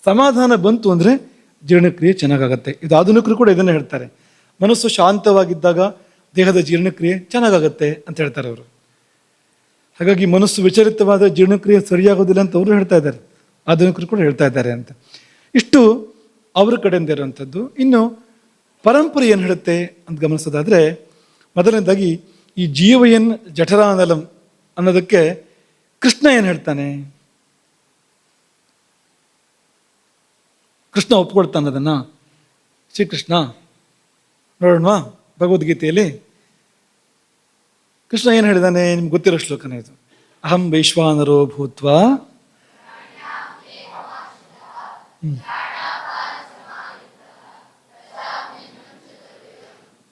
ಸಮಾಧಾನ ಬಂತು ಅಂದರೆ ಜೀರ್ಣಕ್ರಿಯೆ ಚೆನ್ನಾಗಾಗತ್ತೆ. ಇದು ಆಧುನಿಕರು ಕೂಡ ಇದನ್ನೇ ಹೇಳ್ತಾರೆ. ಮನಸ್ಸು ಶಾಂತವಾಗಿದ್ದಾಗ ದೇಹದ ಜೀರ್ಣಕ್ರಿಯೆ ಚೆನ್ನಾಗಾಗತ್ತೆ ಅಂತ ಹೇಳ್ತಾರೆ ಅವರು. ಹಾಗಾಗಿ ಮನಸ್ಸು ವಿಚಲಿತವಾದ ಜೀರ್ಣಕ್ರಿಯೆ ಸರಿಯಾಗೋದಿಲ್ಲ ಅಂತ ಅವರು ಹೇಳ್ತಾ ಇದ್ದಾರೆ, ಆಧುನಿಕರು ಕೂಡ ಹೇಳ್ತಾ ಇದ್ದಾರೆ ಅಂತ. ಇಷ್ಟು ಅವ್ರ ಕಡೆಯಿಂದ ಇರುವಂಥದ್ದು. ಇನ್ನು ಪರಂಪರೆ ಏನು ಹೇಳುತ್ತೆ ಅಂತ ಗಮನಿಸೋದಾದರೆ, ಮೊದಲನೇದಾಗಿ ಈ ಜೀವಯನ್ ಜಠರಾನಲಂ ಅನ್ನೋದಕ್ಕೆ ಕೃಷ್ಣ ಏನು ಹೇಳ್ತಾನೆ? ಕೃಷ್ಣ ಒಪ್ಕೊಳ್ತಾನೆ ಅದನ್ನು. ಶ್ರೀಕೃಷ್ಣ ನೋಡೋಣವಾ ಭಗವದ್ಗೀತೆಯಲ್ಲಿ ಕೃಷ್ಣ ಏನು ಹೇಳಿದಾನೆ? ನಿಮ್ಗೆ ಗೊತ್ತಿರೋ ಶ್ಲೋಕನೇ ಇದು. ಅಹಂ ವೈಶ್ವಾನರೋ ಭೂತ್ವ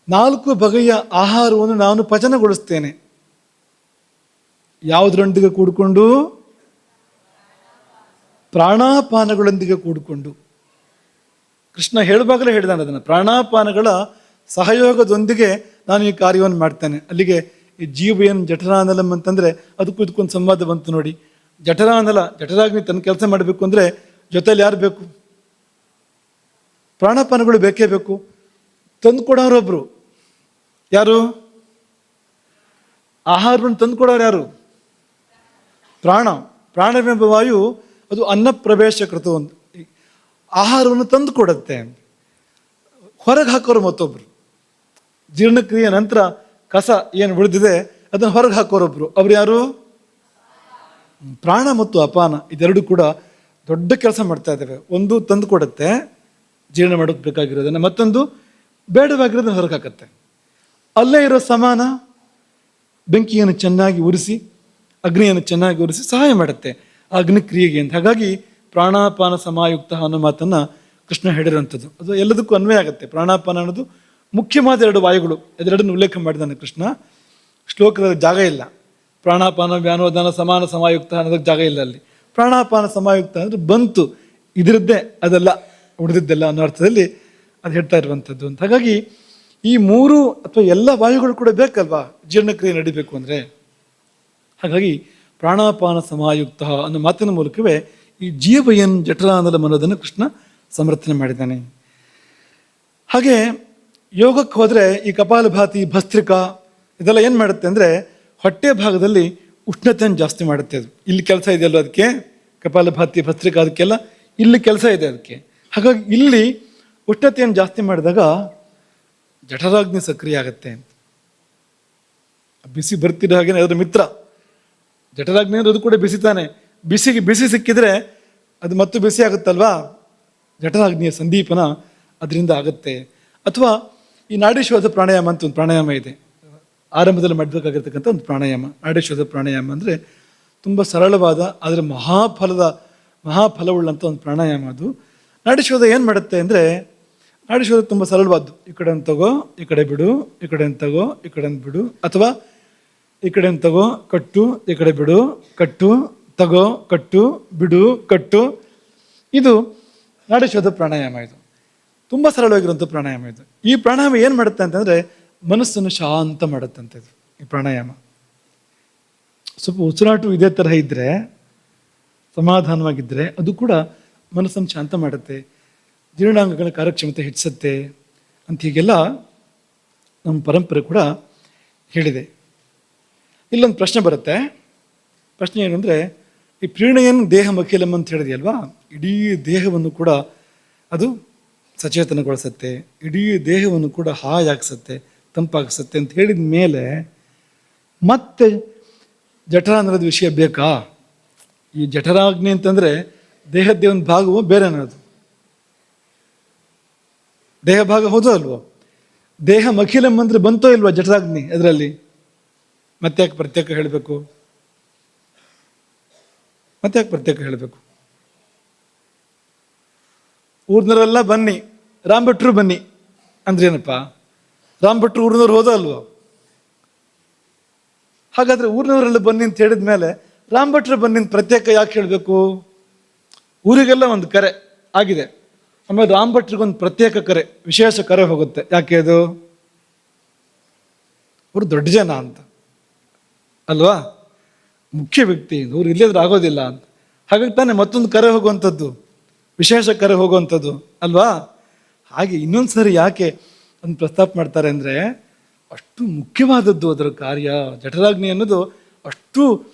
ನಾಲ್ಕು ಬಗೆಯ ಆಹಾರವನ್ನು ನಾನು ಪಚನಗೊಳಿಸ್ತೇನೆ. ಯಾವುದರೊಂದಿಗೆ ಕೂಡಿಕೊಂಡು? ಪ್ರಾಣಾಪಾನಗಳೊಂದಿಗೆ ಕೂಡಿಕೊಂಡು. ಕೃಷ್ಣ ಹೇಳುವಾಗಲೇ ಹೇಳಿದಾನೆ ಅದನ್ನು. ಪ್ರಾಣಾಪಾನಗಳ ಸಹಯೋಗದೊಂದಿಗೆ ನಾನು ಈ ಕಾರ್ಯವನ್ನು ಮಾಡ್ತೇನೆ. ಅಲ್ಲಿಗೆ ಈ ಜೀವಯನ್ ಜಠರಾನಲಂ ಅಂತಂದರೆ ಅದಕ್ಕೂ ಇದಕ್ಕೊಂದು ಸಂವಾದ ಬಂತು ನೋಡಿ. ಜಠರಾನಲ, ಜಠರಾಗ್ನಿ ತನ್ನ ಕೆಲಸ ಮಾಡಬೇಕು ಅಂದರೆ ಜೊತೆಯಲ್ಲಿ ಯಾರು ಬೇಕು? ಪ್ರಾಣಾಪಾನಗಳು ಬೇಕೇ ಬೇಕು. ತಂದು ಕೊಡೋರೊಬ್ರು ಯಾರು? ಆಹಾರವನ್ನು ತಂದು ಕೊಡೋರು ಯಾರು? ಪ್ರಾಣವೆಂಬ ವಾಯು ಅದು ಅನ್ನ ಪ್ರವೇಶಕೃತ ಒಂದು ಆಹಾರವನ್ನು ತಂದು ಕೊಡುತ್ತೆ. ಹೊರಗೆ ಹಾಕೋರು ಮತ್ತೊಬ್ರು. ಜೀರ್ಣಕ್ರಿಯೆ ನಂತರ ಕಸ ಏನು ಉಳಿದಿದೆ ಅದನ್ನು ಹೊರಗೆ ಹಾಕೋರೊಬ್ರು. ಅವ್ರು ಯಾರು? ಪ್ರಾಣ ಮತ್ತು ಅಪಾನ ಇದೆರಡು ಕೂಡ ದೊಡ್ಡ ಕೆಲಸ ಮಾಡ್ತಾ ಇದ್ದಾವೆ. ಒಂದು ತಂದು ಕೊಡುತ್ತೆ ಜೀರ್ಣ ಮಾಡೋಕ್ಕೆ ಬೇಕಾಗಿರೋದನ್ನು, ಮತ್ತೊಂದು ಬೇಡವಾಗಿರೋದನ್ನು ಹೊರಗೆ ಹಾಕತ್ತೆ. ಅಲ್ಲೇ ಇರೋ ಸಮಾನ ಬೆಂಕಿಯನ್ನು ಚೆನ್ನಾಗಿ ಉರಿಸಿ, ಅಗ್ನಿಯನ್ನು ಚೆನ್ನಾಗಿ ಉರಿಸಿ ಸಹಾಯ ಮಾಡುತ್ತೆ ಆ ಅಗ್ನಿಕ್ರಿಯೆಗೆ ಅಂತ. ಹಾಗಾಗಿ ಪ್ರಾಣಾಪಾನ ಸಮಾಯುಕ್ತ ಅನ್ನೋ ಮಾತನ್ನು ಕೃಷ್ಣ ಹೇಳಿರೋಂಥದ್ದು. ಅದು ಎಲ್ಲದಕ್ಕೂ ಅನ್ವಯ ಆಗುತ್ತೆ. ಪ್ರಾಣಾಪಾನ ಅನ್ನೋದು ಮುಖ್ಯವಾದ ಎರಡು ವಾಯುಗಳು, ಅದೆರಡನ್ನು ಉಲ್ಲೇಖ ಮಾಡಿದಾನೆ ಕೃಷ್ಣ. ಶ್ಲೋಕದಲ್ಲಿ ಜಾಗ ಇಲ್ಲ. ಪ್ರಾಣಾಪಾನ ವ್ಯಾನೋದಾನ ಸಮಾನ ಸಮಾಯುಕ್ತ ಅನ್ನೋದಕ್ಕೆ ಜಾಗ ಇಲ್ಲ ಅಲ್ಲಿ. ಪ್ರಾಣಾಪಾನ ಸಮಾಯುಕ್ತ ಅಂದರೆ ಬಂತು, ಇದರದ್ದೇ ಅದೆಲ್ಲ ಉಳಿದಿದ್ದೆಲ್ಲ ಅನ್ನೋ ಅರ್ಥದಲ್ಲಿ ಅದು ಹೇಳ್ತಾ ಇರುವಂಥದ್ದು ಅಂತ. ಹಾಗಾಗಿ ಈ ಮೂರು ಅಥವಾ ಎಲ್ಲ ವಾಯುಗಳು ಕೂಡ ಬೇಕಲ್ವಾ ಜೀರ್ಣಕ್ರಿಯೆ ನಡಿಬೇಕು ಅಂದರೆ. ಹಾಗಾಗಿ ಪ್ರಾಣಾಪಾನ ಸಮಾಯುಕ್ತ ಅನ್ನೋ ಮಾತಿನ ಮೂಲಕವೇ ಈ ಜೀವಯನ್ ಜಠರಾನಲಂ ಅನ್ನೋದನ್ನು ಕೃಷ್ಣ ಸಮರ್ಥನೆ ಮಾಡಿದ್ದಾನೆ. ಹಾಗೆ ಯೋಗಕ್ಕೆ ಹೋದರೆ ಈ ಕಪಾಲಭಾತಿ, ಭಸ್ತ್ರಿಕಾ ಇದೆಲ್ಲ ಏನು ಮಾಡುತ್ತೆ ಅಂದರೆ ಹೊಟ್ಟೆ ಭಾಗದಲ್ಲಿ ಉಷ್ಣತೆಯನ್ನು ಜಾಸ್ತಿ ಮಾಡುತ್ತೆ. ಅದು ಇಲ್ಲಿ ಕೆಲಸ ಇದೆಯಲ್ಲ ಅದಕ್ಕೆ, ಕಪಾಲಭಾತಿ ಭಸ್ತ್ರಿಕಾ ಅದಕ್ಕೆಲ್ಲ ಇಲ್ಲಿ ಕೆಲಸ ಇದೆ ಅದಕ್ಕೆ. ಹಾಗಾಗಿ ಇಲ್ಲಿ ಉಷ್ಣತೆಯನ್ನು ಜಾಸ್ತಿ ಮಾಡಿದಾಗ ಜಠರಾಗ್ನಿ ಸಕ್ರಿಯ ಆಗುತ್ತೆ. ಬಿಸಿ ಬರ್ತಿರೋ ಹಾಗೆ ಅದರ ಮಿತ್ರ ಜಠರಾಗ್ನಿ ಅದು ಕೂಡ ಬಿಸಿತಾನೆ. ಬಿಸಿ ಸಿಕ್ಕಿದ್ರೆ ಅದು ಮತ್ತು ಬಿಸಿ ಆಗುತ್ತಲ್ವಾ, ಜಠರಾಗ್ನಿಯ ಸಂದೀಪನ ಅದರಿಂದ ಆಗುತ್ತೆ. ಅಥವಾ ಈ ನಾಡೀಶ್ವಾಸ ಪ್ರಾಣಾಯಾಮ ಅಂತ ಒಂದು ಪ್ರಾಣಾಯಾಮ ಇದೆ, ಆರಂಭದಲ್ಲಿ ಮಾಡಬೇಕಾಗಿರ್ತಕ್ಕಂಥ ಒಂದು ಪ್ರಾಣಾಯಾಮ. ನಾಡೀಶ್ವಾಸ ಪ್ರಾಣಾಯಾಮ ಅಂದರೆ ತುಂಬ ಸರಳವಾದ ಆದರೆ ಮಹಾಫಲವುಳ್ಳಂಥ ಒಂದು ಪ್ರಾಣಾಯಾಮ ಅದು. ನಾಡೀಶ್ವಾಸ ಏನು ಮಾಡುತ್ತೆ ಅಂದರೆ, ನಾಡೀಶ್ವಾಸ ತುಂಬ ಸರಳವಾದ್ದು. ಈ ಕಡೆ ತಗೋ, ಈ ಕಡೆ ಬಿಡು, ಈ ಕಡೆ ತಗೋ, ಈ ಕಡೆ ಬಿಡು, ಅಥವಾ ಈ ಕಡೆ ತಗೋ ಕಟ್ಟು, ಈ ಕಡೆ ಬಿಡು ಕಟ್ಟು, ತಗೋ ಕಟ್ಟು, ಬಿಡು ಕಟ್ಟು. ಇದು ನಾಡೀಶ್ವಾಸ ಪ್ರಾಣಾಯಾಮ. ಇದು ತುಂಬ ಸರಳವಾಗಿರುವಂಥ ಪ್ರಾಣಾಯಾಮ. ಇದು ಈ ಪ್ರಾಣಾಯಾಮ ಏನು ಮಾಡುತ್ತೆ ಅಂತಂದರೆ ಮನಸ್ಸನ್ನು ಶಾಂತ ಮಾಡುತ್ತಂತೆ ಇದು ಈ ಪ್ರಾಣಾಯಾಮ. ಸ್ವಲ್ಪ ಉಸಿರಾಟ ಇದೇ ತರಹ ಇದ್ದರೆ, ಸಮಾಧಾನವಾಗಿದ್ದರೆ ಅದು ಕೂಡ ಮನಸ್ಸನ್ನು ಶಾಂತ ಮಾಡುತ್ತೆ, ಜೀರ್ಣಾಂಗಗಳ ಕಾರ್ಯಕ್ಷಮತೆ ಹೆಚ್ಚಿಸುತ್ತೆ ಅಂತ ಹೀಗೆಲ್ಲ ನಮ್ಮ ಪರಂಪರೆ ಕೂಡ ಹೇಳಿದೆ. ಇಲ್ಲೊಂದು ಪ್ರಶ್ನೆ ಬರುತ್ತೆ. ಪ್ರಶ್ನೆ ಏನು ಅಂದರೆ, ಈ ಪ್ರೀಣಯನ್ ದೇಹಮಖಿಲಂ ಅಂತ ಹೇಳಿದೆಯಲ್ವಾ, ಇಡೀ ದೇಹವನ್ನು ಕೂಡ ಅದು ಸಚೇತನಗೊಳಿಸುತ್ತೆ, ಇಡೀ ದೇಹವನ್ನು ಕೂಡ ಹಾಯಾಗಿಸುತ್ತೆ, ತಂಪಾಗಿಸುತ್ತೆ ಅಂತ ಹೇಳಿದ ಮೇಲೆ ಮತ್ತೆ ಜಠರಾಂಧ್ರದ ವಿಷಯ ಬೇಕಾ? ಈ ಜಠರಾಗ್ನಿ ಅಂತಂದರೆ ದೇಹದ್ದೇ ಒಂದು ಭಾಗವೋ ಬೇರೆ ಅನ್ನೋದು? ದೇಹ ಭಾಗ ಹೌದೋ ಅಲ್ವೋ? ದೇಹ ಮಖಿಲಂ ಅಂದರೆ ಬಂತೋ ಇಲ್ವಾ ಜಠರಾಗ್ನಿ ಅದರಲ್ಲಿ? ಮತ್ತೆ ಯಾಕೆ ಪ್ರತ್ಯೇಕ ಹೇಳಬೇಕು? ಮತ್ತೆ ಯಾಕೆ ಪ್ರತ್ಯೇಕ ಹೇಳಬೇಕು? ಊರ್ನವರೆಲ್ಲ ಬನ್ನಿ, ರಾಮಭಟ್ರು ಬನ್ನಿ ಅಂದ್ರೇನಪ್ಪ? ರಾಮಭಟ್ರು ಊರಿನವ್ರು ಹೋದ ಅಲ್ವೋ? ಹಾಗಾದ್ರೆ ಊರಿನವರೆಲ್ಲ ಬನ್ನಿ ಅಂತ ಹೇಳಿದ ಮೇಲೆ ರಾಮಭಟ್ರು ಬನ್ನಿ ಅಂತ ಪ್ರತ್ಯೇಕ ಯಾಕೆ ಹೇಳಬೇಕು? ಊರಿಗೆಲ್ಲ ಒಂದು ಕರೆ ಆಗಿದೆ, ಆಮೇಲೆ ರಾಮಭಟ್ರಿಗೊಂದು ಪ್ರತ್ಯೇಕ ಕರೆ, ವಿಶೇಷ ಕರೆ ಹೋಗುತ್ತೆ. ಯಾಕೆ ಅದು? ಅವರು ದೊಡ್ಡ ಜನ ಅಂತ ಅಲ್ವಾ, ಮುಖ್ಯ ವ್ಯಕ್ತಿ, ಇವ್ರು ಇಲ್ಲದ್ರೆ ಆಗೋದಿಲ್ಲ ಅಂತ. ಹಾಗಾಗಿ ತಾನೇ ಮತ್ತೊಂದು ಕರೆ ಹೋಗುವಂಥದ್ದು, ವಿಶೇಷ ಕರೆ ಹೋಗುವಂಥದ್ದು ಅಲ್ವಾ? ಹಾಗೆ ಇನ್ನೊಂದು ಸರಿ ಯಾಕೆ ಒಂದು ಪ್ರಸ್ತಾಪ ಮಾಡ್ತಾರೆ ಅಂದರೆ, ಅಷ್ಟು ಮುಖ್ಯವಾದದ್ದು ಅದರ ಕಾರ್ಯ. ಜಠರಾಗ್ನಿ ಅನ್ನೋದು ಅಷ್ಟು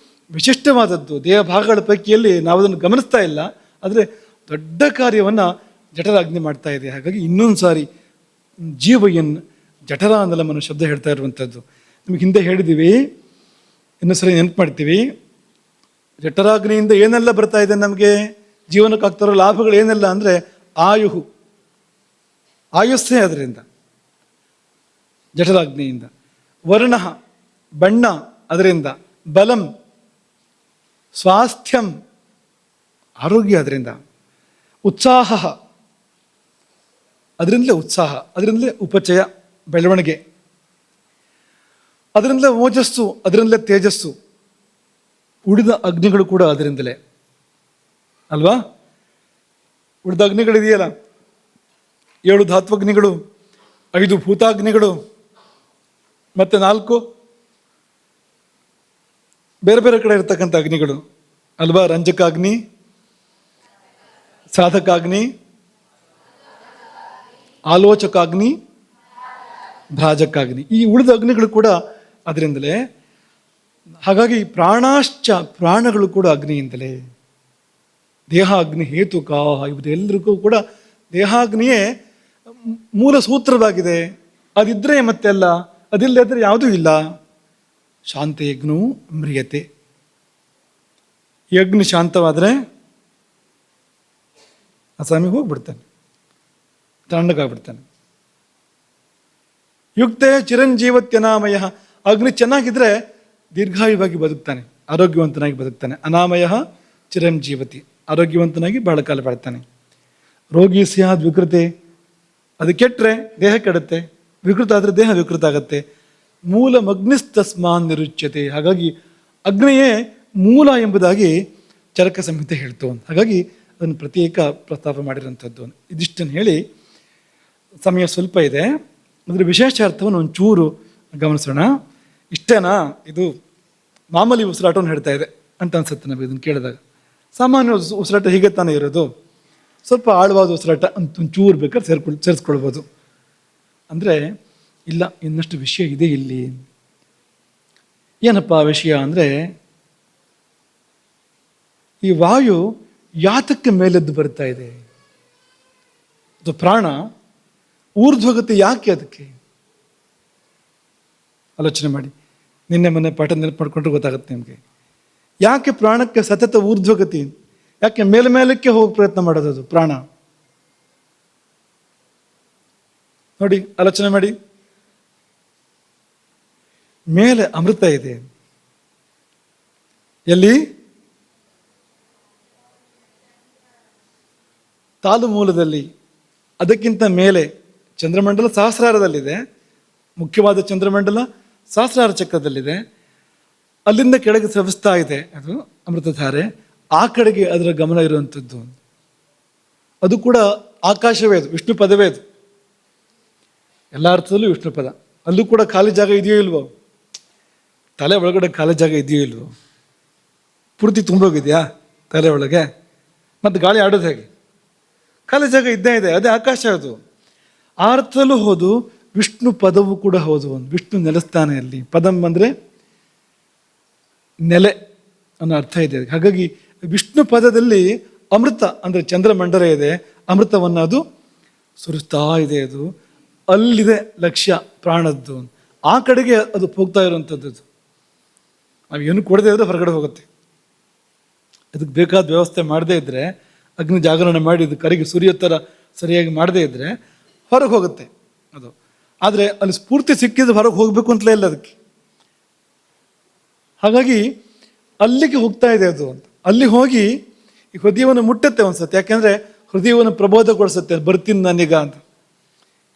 ವಿಶಿಷ್ಟವಾದದ್ದು. ದೇಹ ಭಾಗಗಳ ಪೈಕಿಯಲ್ಲಿ ನಾವು ಅದನ್ನು ಗಮನಿಸ್ತಾ ಇಲ್ಲ, ಆದರೆ ದೊಡ್ಡ ಕಾರ್ಯವನ್ನು ಜಠರಾಗ್ನಿ ಮಾಡ್ತಾ ಇದೆ. ಹಾಗಾಗಿ ಇನ್ನೊಂದು ಸಾರಿ ಜೀವಯನ್ ಜಠರಾನಲಂ ಅನ್ನೋ ಶಬ್ದ ಹೇಳ್ತಾ ಇರುವಂಥದ್ದು. ನಿಮಗೆ ಹಿಂದೆ ಹೇಳಿದ್ದೀವಿ, ಇನ್ನೊಂದು ಸರಿ ನೆನಪು ಮಾಡ್ತೀವಿ. ಜಠರಾಗ್ನಿಯಿಂದ ಏನೆಲ್ಲ ಬರ್ತಾ ಇದೆ ನಮಗೆ, ಜೀವನಕ್ಕೆ ಆಗ್ತಾರೋ ಲಾಭಗಳು ಏನೆಲ್ಲ ಅಂದರೆ, ಆಯುಸ್ಸೇ ಅದರಿಂದ, ಜಠರಾಗ್ನಿಯಿಂದ. ವರ್ಣ ಬಣ್ಣ ಅದರಿಂದ, ಬಲಂ ಸ್ವಾಸ್ಥ್ಯಂ ಆರೋಗ್ಯ ಅದರಿಂದ, ಉತ್ಸಾಹ ಅದರಿಂದಲೇ ಉತ್ಸಾಹ, ಅದರಿಂದಲೇ ಉಪಚಯ ಬೆಳವಣಿಗೆ, ಅದರಿಂದಲೇ ಓಜಸ್ಸು, ಅದರಿಂದಲೇ ತೇಜಸ್ಸು. ಉಳಿದ ಅಗ್ನಿಗಳು ಕೂಡ ಅದರಿಂದಲೇ ಅಲ್ವಾ? ಉಳಿದ ಅಗ್ನಿಗಳಿದೆಯಲ್ಲ, 7 ಧಾತ್ವಗ್ನಿಗಳು, 5 ಭೂತಾಗ್ನಿಗಳು, ಮತ್ತೆ 4 ಬೇರೆ ಬೇರೆ ಕಡೆ ಇರ್ತಕ್ಕಂಥ ಅಗ್ನಿಗಳು ಅಲ್ವಾ? ರಂಜಕಾಗ್ನಿ, ಸಾಧಕಾಗ್ನಿ, ಆಲೋಚಕಾಗ್ನಿ, ಭ್ರಾಜಕಾಗ್ನಿ. ಈ ಉಳಿದ ಅಗ್ನಿಗಳು ಕೂಡ ಅದರಿಂದಲೇ. ಹಾಗಾಗಿ ಪ್ರಾಣಗಳು ಕೂಡ ಅಗ್ನಿಯಿಂದಲೇ. ದೇಹಾಗ್ನಿ ಹೇತುಕಾ, ಇವರೆಲ್ಲರಿಗೂ ಕೂಡ ದೇಹಾಗ್ನಿಯೇ ಮೂಲ ಸೂತ್ರವಾಗಿದೆ. ಅದಿದ್ದರೆ ಮತ್ತೆಲ್ಲ, ಅದಿಲ್ಲದ್ರೆ ಯಾವುದೂ ಇಲ್ಲ. ಶಾಂತಯಜ್ಞು ಮ್ರಿಯತೆ. ಈ ಅಗ್ನಿ ಶಾಂತವಾದರೆ ಆ ಸ್ವಾಮಿ ಹೋಗ್ಬಿಡ್ತಾನೆ, ತಣ್ಣಗಾಗ್ಬಿಡ್ತಾನೆ. ಯುಕ್ತೆ ಚಿರಂಜೀವತ್ಯನಾಮಯ. ಅಗ್ನಿ ಚೆನ್ನಾಗಿದ್ರೆ ದೀರ್ಘಾಯುವಾಗಿ ಬದುಕ್ತಾನೆ, ಆರೋಗ್ಯವಂತನಾಗಿ ಬದುಕ್ತಾನೆ. ಅನಾಮಯ ಚಿರಂಜೀವತಿ, ಆರೋಗ್ಯವಂತನಾಗಿ ಬಹಳ ಕಾಲ ಬಾಳ್ತಾನೆ. ರೋಗಿ ಸ್ಯಾದ್ ವಿಕೃತೆ, ಅದು ಕೆಟ್ಟರೆ ದೇಹ ಕೆಡುತ್ತೆ, ವಿಕೃತ ಆದರೆ ದೇಹ ವಿಕೃತ ಆಗುತ್ತೆ. ಮೂಲ ಅಗ್ನಿಸ್ತಸ್ಮಾನ್ ನಿರುಚ್ಯತೆ. ಹಾಗಾಗಿ ಅಗ್ನಿಯೇ ಮೂಲ ಎಂಬುದಾಗಿ ಚರಕ ಸಂಹಿತೆ ಹೇಳ್ತು. ಹಾಗಾಗಿ ಅದನ್ನು ಪ್ರತ್ಯೇಕ ಪ್ರಸ್ತಾಪ ಮಾಡಿರೋಂಥದ್ದು. ಇದಿಷ್ಟನ್ನು ಹೇಳಿ, ಸಮಯ ಸ್ವಲ್ಪ ಇದೆ, ಅದರ ವಿಶೇಷ ಅರ್ಥವನ್ನು ಒಂಚೂರು ಗಮನಿಸೋಣ. ಇಷ್ಟೇನಾ? ಇದು ಮಾಮೂಲಿ ಉಸಿರಾಟವನ್ನು ಹೇಳ್ತಾ ಇದೆ ಅಂತ ಅನ್ಸುತ್ತೆ ನಮಗೆ ಇದನ್ನು ಕೇಳಿದಾಗ. ಸಾಮಾನ್ಯ ಉಸಿರಾಟ ಹೀಗೆ ತಾನೇ ಇರೋದು, ಸ್ವಲ್ಪ ಆಳವಾದ ಉಸಿರಾಟ ಅಂತ ಒಂಚೂರು ಬೇಕಾದ್ರೆ ಸೇರಿಸ್ಕೊಳ್ಬೋದು. ಅಂದರೆ ಇಲ್ಲ, ಇನ್ನಷ್ಟು ವಿಷಯ ಇದೆ ಇಲ್ಲಿ. ಏನಪ್ಪ ವಿಷಯ ಅಂದರೆ, ಈ ವಾಯು ಯಾತಕ್ಕೆ ಮೇಲೆದ್ದು ಬರ್ತಾ ಇದೆ? ಅದು ಪ್ರಾಣ ಊರ್ಧ್ವಗತಿ ಯಾಕೆ? ಅದಕ್ಕೆ ಆಲೋಚನೆ ಮಾಡಿ. ನಿನ್ನೆ ಮೊನ್ನೆ ಪಾಠ ನೆನಪು ಮಾಡ್ಕೊಂಡ್ರೆ ಗೊತ್ತಾಗುತ್ತೆ ನಿಮಗೆ. ಯಾಕೆ ಪ್ರಾಣಕ್ಕೆ ಸತತ ಊರ್ಧ್ವಗತಿ? ಯಾಕೆ ಮೇಲ್ಮೇಲಕ್ಕೆ ಹೋಗಿ ಪ್ರಯತ್ನ ಮಾಡೋದು ಅದು ಪ್ರಾಣ? ನೋಡಿ, ಆಲೋಚನೆ ಮಾಡಿ. ಮೇಲೆ ಅಮೃತ ಇದೆ. ಎಲ್ಲಿ? ತಾಲು ಮೂಲದಲ್ಲಿ. ಅದಕ್ಕಿಂತ ಮೇಲೆ ಚಂದ್ರಮಂಡಲ ಸಹಸ್ರಾರದಲ್ಲಿದೆ. ಮುಖ್ಯವಾದ ಚಂದ್ರಮಂಡಲ ಸಹಸ್ರಾರ ಚಕ್ರದಲ್ಲಿದೆ. ಅಲ್ಲಿಂದ ಕೆಳಗೆ ಸ್ರವಿಸ್ತಾ ಇದೆ ಅದು ಅಮೃತಧಾರೆ. ಆ ಕಡೆಗೆ ಅದರ ಗಮನ ಇರುವಂಥದ್ದು. ಅದು ಕೂಡ ಆಕಾಶವೇ, ಅದು ವಿಷ್ಣು ಪದವೇ. ಅದು ಎಲ್ಲ ಅರ್ಥದಲ್ಲೂ ವಿಷ್ಣು ಪದ. ಅಲ್ಲೂ ಕೂಡ ಖಾಲಿ ಜಾಗ ಇದೆಯೋ ಇಲ್ವೋ? ತಲೆ ಒಳಗಡೆ ಖಾಲಿ ಜಾಗ ಇದೆಯೋ ಇಲ್ವೋ? ಪೂರ್ತಿ ತುಂಬೋಗಿದೆಯಾ ತಲೆ ಒಳಗೆ? ಮತ್ತು ಗಾಳಿ ಆಡೋದು ಹೇಗೆ? ಖಾಲಿ ಜಾಗ ಇದ್ದೇ ಇದೆ. ಅದೇ ಆಕಾಶ. ಅದು ಆ ಅರ್ಥದಲ್ಲೂ ಹೌದು, ವಿಷ್ಣು ಪದವು ಕೂಡ ಹೌದು. ವಿಷ್ಣು ನೆಲೆಸ್ತಾನೆ ಅಲ್ಲಿ. ಪದಂ ಅಂದರೆ ನೆಲೆ ಅನ್ನೋ ಅರ್ಥ ಇದೆ. ಹಾಗಾಗಿ ವಿಷ್ಣು ಪದದಲ್ಲಿ ಅಮೃತ ಅಂದರೆ ಚಂದ್ರಮಂಡಲ ಇದೆ. ಅಮೃತವನ್ನು ಅದು ಸುರಿಸ್ತಾ ಇದೆ. ಅದು ಅಲ್ಲಿದೆ ಲಕ್ಷ್ಯ ಪ್ರಾಣದ್ದು. ಆ ಕಡೆಗೆ ಅದು ಹೋಗ್ತಾ ಇರುವಂಥದ್ದು. ನಾವು ಏನು ಕೊಡದೇ ಇದ್ರೆ ಹೊರಗಡೆ ಹೋಗುತ್ತೆ. ಅದಕ್ಕೆ ಬೇಕಾದ ವ್ಯವಸ್ಥೆ ಮಾಡದೇ ಇದ್ದರೆ, ಅಗ್ನಿ ಜಾಗರಣೆ ಮಾಡಿ ಇದು ಕರೆಗೆ ಸುರಿಯೋ ಥರ ಸರಿಯಾಗಿ ಮಾಡದೇ ಇದ್ದರೆ ಹೊರಗೆ ಹೋಗುತ್ತೆ ಅದು. ಆದರೆ ಅಲ್ಲಿ ಸ್ಫೂರ್ತಿ ಸಿಕ್ಕಿದ್ರೆ ಹೊರಗೆ ಹೋಗಬೇಕು ಅಂತಲೇ ಇಲ್ಲ ಅದಕ್ಕೆ. ಹಾಗಾಗಿ ಅಲ್ಲಿಗೆ ಹೋಗ್ತಾ ಇದೆ ಅದು ಅಂತ. ಅಲ್ಲಿ ಹೋಗಿ ಈ ಹೃದಯವನ್ನು ಮುಟ್ಟುತ್ತೆ ಒಂದ್ಸತಿ. ಯಾಕೆಂದರೆ ಹೃದಯವನ್ನು ಪ್ರಬೋಧಗೊಳಿಸುತ್ತೆ, ಬರ್ತೀನಿ ನಾನೀಗ ಅಂತ.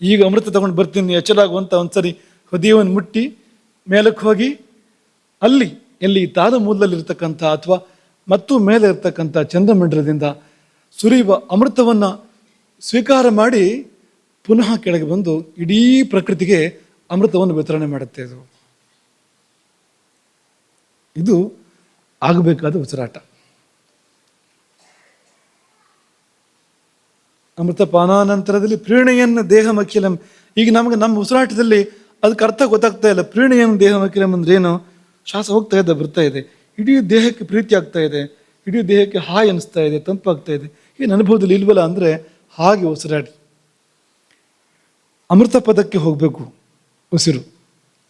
ಈಗ ಅಮೃತ ತಗೊಂಡು ಬರ್ತೀನಿ ಎಚ್ಚರಾಗುವಂತ ಒಂದ್ಸರಿ ಹೃದಯವನ್ನು ಮುಟ್ಟಿ ಮೇಲಕ್ಕೆ ಹೋಗಿ ಅಲ್ಲಿ ಎಲ್ಲಿ ತಾರು ಮೂಲದಲ್ಲಿರ್ತಕ್ಕಂಥ ಅಥವಾ ಮತ್ತು ಮೇಲೆ ಇರ್ತಕ್ಕಂಥ ಚಂದ್ರಮಂಡಲದಿಂದ ಸುರಿಯುವ ಅಮೃತವನ್ನು ಸ್ವೀಕಾರ ಮಾಡಿ ಪುನಃ ಕೆಳಗೆ ಬಂದು ಇಡೀ ಪ್ರಕೃತಿಗೆ ಅಮೃತವನ್ನು ವಿತರಣೆ ಮಾಡುತ್ತೆ. ಇದು ಆಗಬೇಕಾದ ಉಸಿರಾಟ. ಅಮೃತ ಪಾನಾನಂತರದಲ್ಲಿ ಪ್ರೀಣೆಯನ್ನು ದೇಹಮಖಿಲಂ. ಈಗ ನಮಗೆ ನಮ್ಮ ಉಸಿರಾಟದಲ್ಲಿ ಅದಕ್ಕೆ ಅರ್ಥ ಗೊತ್ತಾಗ್ತಾ ಇಲ್ಲ. ಪ್ರೀಣೆಯನ್ನು ದೇಹಮಖಿಲಂ ಅಂದ್ರೆ ಏನು? ಶ್ವಾಸ ಹೋಗ್ತಾ ಇದೆ, ಬರ್ತಾ ಇದೆ, ಇಡೀ ದೇಹಕ್ಕೆ ಪ್ರೀತಿ ಆಗ್ತಾ ಇದೆ, ಇಡೀ ದೇಹಕ್ಕೆ ಹಾಯ್ ಅನಿಸ್ತಾ ಇದೆ, ತಂಪಾಗ್ತಾ ಇದೆ. ಏನು ಅನುಭವದಲ್ಲಿ ಇಲ್ವಲ್ಲ ಅಂದರೆ ಹಾಗೆ ಉಸಿರಾಡಿ ಅಮೃತ ಪದಕ್ಕೆ ಹೋಗಬೇಕು ಉಸಿರು.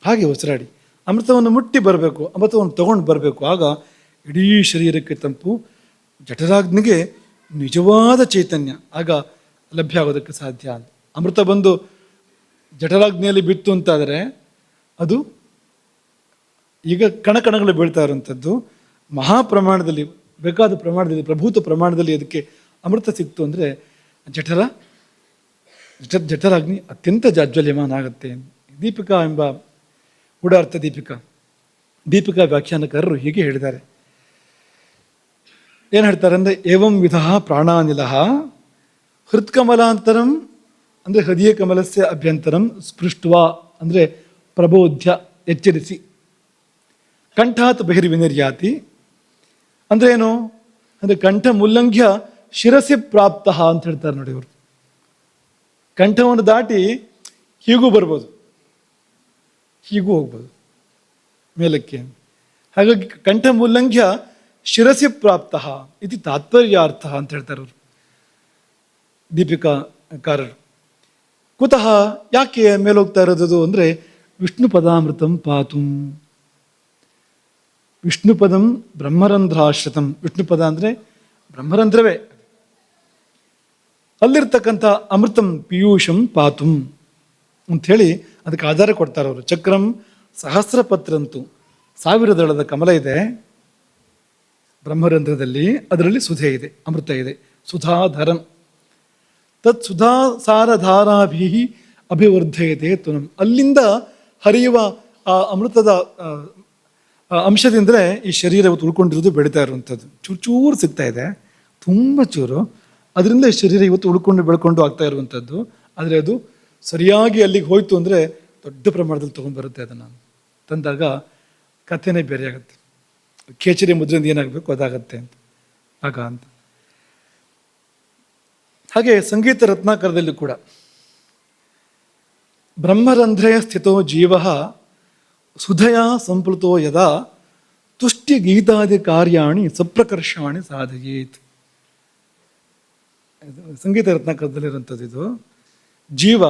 ಹಾಗೆ ಉಸಿರಾಡಿ ಅಮೃತವನ್ನು ಮುಟ್ಟಿ ಬರಬೇಕು, ಅಮೃತವನ್ನು ತಗೊಂಡು ಬರಬೇಕು. ಆಗ ಇಡೀ ಶರೀರಕ್ಕೆ ತಂಪು, ಜಠರಾಗ್ನಿಗೆ ನಿಜವಾದ ಚೈತನ್ಯ ಆಗ ಲಭ್ಯ ಆಗೋದಕ್ಕೆ ಸಾಧ್ಯ. ಅಮೃತ ಬಂದು ಜಠರಾಗ್ನಿಯಲ್ಲಿ ಬಿತ್ತು ಅಂತಾದರೆ ಅದು ಈಗ ಕಣಕಣಗಳು ಬೀಳ್ತಾ ಇರುವಂಥದ್ದು. ಮಹಾಪ್ರಮಾಣದಲ್ಲಿ, ಬೇಕಾದ ಪ್ರಮಾಣದಲ್ಲಿ, ಪ್ರಭೂತ ಪ್ರಮಾಣದಲ್ಲಿ ಅದಕ್ಕೆ ಅಮೃತ ಸಿಕ್ತು ಅಂದರೆ ಜಠರಾಗ್ನಿ ಅತ್ಯಂತ ಜಾಜ್ವಲ್ಯಮಾನ ಆಗುತ್ತೆ. ದೀಪಿಕಾ ಎಂಬ ಗೂಢಾರ್ಥ ದೀಪಿಕಾ ವ್ಯಾಖ್ಯಾನಕಾರರು ಹೀಗೆ ಹೇಳಿದ್ದಾರೆ. ಏನು ಹೇಳ್ತಾರೆ ಅಂದರೆ, ಏವಂ ವಿಧ ಪ್ರಾಣಾನಿಲ ಹೃತ್ಕಮಲಾಂತರಂ ಅಂದರೆ ಹೃದಯ ಕಮಲಸ್ಯ ಅಭ್ಯಂತರಂ ಸ್ಪೃಷ್ಟ್ವಾ ಅಂದರೆ ಪ್ರಬೋಧ್ಯ ಎಚ್ಚರಿಸಿ, ಕಂಠಾತ್ ಬಹಿರ್ವಿನಿರ್ಯಾತಿ ಅಂದರೆ ಏನು ಅಂದರೆ ಕಂಠ ಮುಲ್ಲಂಘ್ಯ ಶಿರಸಿ ಪ್ರಾಪ್ತ ಅಂತ ಹೇಳ್ತಾರೆ ನೋಡಿ. ಅವರು ಕಂಠವನ್ನು ದಾಟಿ ಹೀಗೂ ಬರ್ಬೋದು, ಹೀಗೂ ಹೋಗ್ಬೋದು ಮೇಲಕ್ಕೆ. ಹಾಗಾಗಿ ಕಂಠ ಮುಲ್ಲಂಘ್ಯ ಶಿರಸಿ ಪ್ರಾಪ್ತ ಇದು ತಾತ್ಪರ್ಯಾರ್ಥ ಅಂತ ಹೇಳ್ತಾರೆ ಅವರು ದೀಪಿಕಾಕಾರರು. ಕುತಃ ಯಾಕೆ ಮೇಲೋಗ್ತಾ ಇರೋದು ಅಂದರೆ ವಿಷ್ಣು ಪದಾಮೃತಂ ಪಾತು. ವಿಷ್ಣು ಪದಂ ಬ್ರಹ್ಮರಂಧ್ರಾಶ್ರಿತಂ. ವಿಷ್ಣು ಪದ ಅಂದರೆ ಬ್ರಹ್ಮರಂಧ್ರವೇ. ಅಲ್ಲಿರ್ತಕ್ಕಂಥ ಅಮೃತಂ ಪೀಯೂಷಂ ಪಾತುಂ ಅಂಥೇಳಿ ಅದಕ್ಕೆ ಆಧಾರ ಕೊಡ್ತಾರೆ ಅವರು. ಚಕ್ರಂ ಸಹಸ್ರಪತ್ರಂತು, 1000 ದಳದ ಕಮಲ ಇದೆ ಬ್ರಹ್ಮರಂಧ್ರದಲ್ಲಿ. ಅದರಲ್ಲಿ ಸುಧೆ ಇದೆ, ಅಮೃತ ಇದೆ. ಸುಧಾಧರಂ ತತ್ ಸುಧಾಸಾರಧಾರಾಭಿ ಅಭಿವರ್ಧಯತೆ ತುನಂ. ಅಲ್ಲಿಂದ ಹರಿಯುವ ಆ ಅಮೃತದ ಅಂಶದಿಂದಲೇ ಈ ಶರೀರ ಇವತ್ತು ಉಳ್ಕೊಂಡಿರೋದು, ಬೆಳೀತಾ ಇರುವಂಥದ್ದು. ಚೂರು ಸಿಗ್ತಾ ಇದೆ, ತುಂಬ ಚೂರು. ಅದರಿಂದ ಈ ಶರೀರ ಇವತ್ತು ಉಳ್ಕೊಂಡು ಬೆಳ್ಕೊಂಡು ಆಗ್ತಾ ಇರುವಂಥದ್ದು. ಆದರೆ ಅದು ಸರಿಯಾಗಿ ಅಲ್ಲಿಗೆ ಹೋಯ್ತು ಅಂದರೆ ದೊಡ್ಡ ಪ್ರಮಾಣದಲ್ಲಿ ತೊಗೊಂಡ್ಬರುತ್ತೆ. ಅದನ್ನು ತಂದಾಗ ಕಥೆನೇ ಬೇರೆ ಆಗುತ್ತೆ. ಕೇಚರಿ ಮುದ್ರೆಯಿಂದ ಏನಾಗಬೇಕು ಅದಾಗತ್ತೆ ಅಂತ. ಹಾಗೆ ಸಂಗೀತ ರತ್ನಾಕರದಲ್ಲಿ ಕೂಡ ಬ್ರಹ್ಮರಂಧ್ರೇ ಸ್ಥಿತೋ ಜೀವ ಸುಧಯ ಸಂಪ್ಲುತೋ ಯದಾ ತುಷ್ಟಿ ಗೀತಾದಿ ಕಾರ್ಯಾಣಿ ಸಪ್ರಕರ್ಷಾಣಿ ಸಾಧಯೇತ್. ಸಂಗೀತ ರತ್ನಾಕರದಲ್ಲಿರುವಂಥದ್ದು ಇದು. ಜೀವ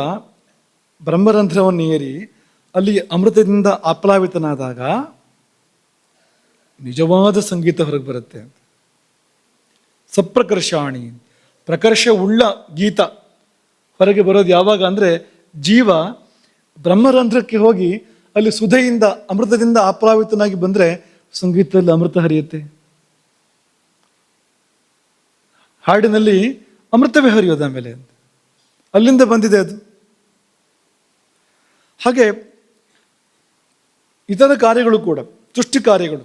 ಬ್ರಹ್ಮರಂಧ್ರವನ್ನು ಏರಿ ಅಲ್ಲಿ ಅಮೃತದಿಂದ ಆಪ್ಲಾವಿತನಾದಾಗ ನಿಜವಾದ ಸಂಗೀತ ಹೊರಗೆ ಬರುತ್ತೆ. ಸಪ್ರಕರ್ಷಾಣಿ, ಪ್ರಕರ್ಷ ಉಳ್ಳ ಗೀತ ಹೊರಗೆ ಬರೋದು ಯಾವಾಗ ಅಂದರೆ ಜೀವ ಬ್ರಹ್ಮರಂಧ್ರಕ್ಕೆ ಹೋಗಿ ಅಲ್ಲಿ ಸುಧೆಯಿಂದ ಅಮೃತದಿಂದ ಆಪ್ಲಾವಿತನಾಗಿ ಬಂದರೆ ಸಂಗೀತದಲ್ಲಿ ಅಮೃತ ಹರಿಯುತ್ತೆ. ಹಾಡಿನಲ್ಲಿ ಅಮೃತವೇ ಹರಿಯೋದು ಆಮೇಲೆ ಅಲ್ಲಿಂದ ಬಂದಿದೆ ಅದು. ಹಾಗೆ ಇತರ ಕಾರ್ಯಗಳು ಕೂಡ, ತುಷ್ಟಿ ಕಾರ್ಯಗಳು,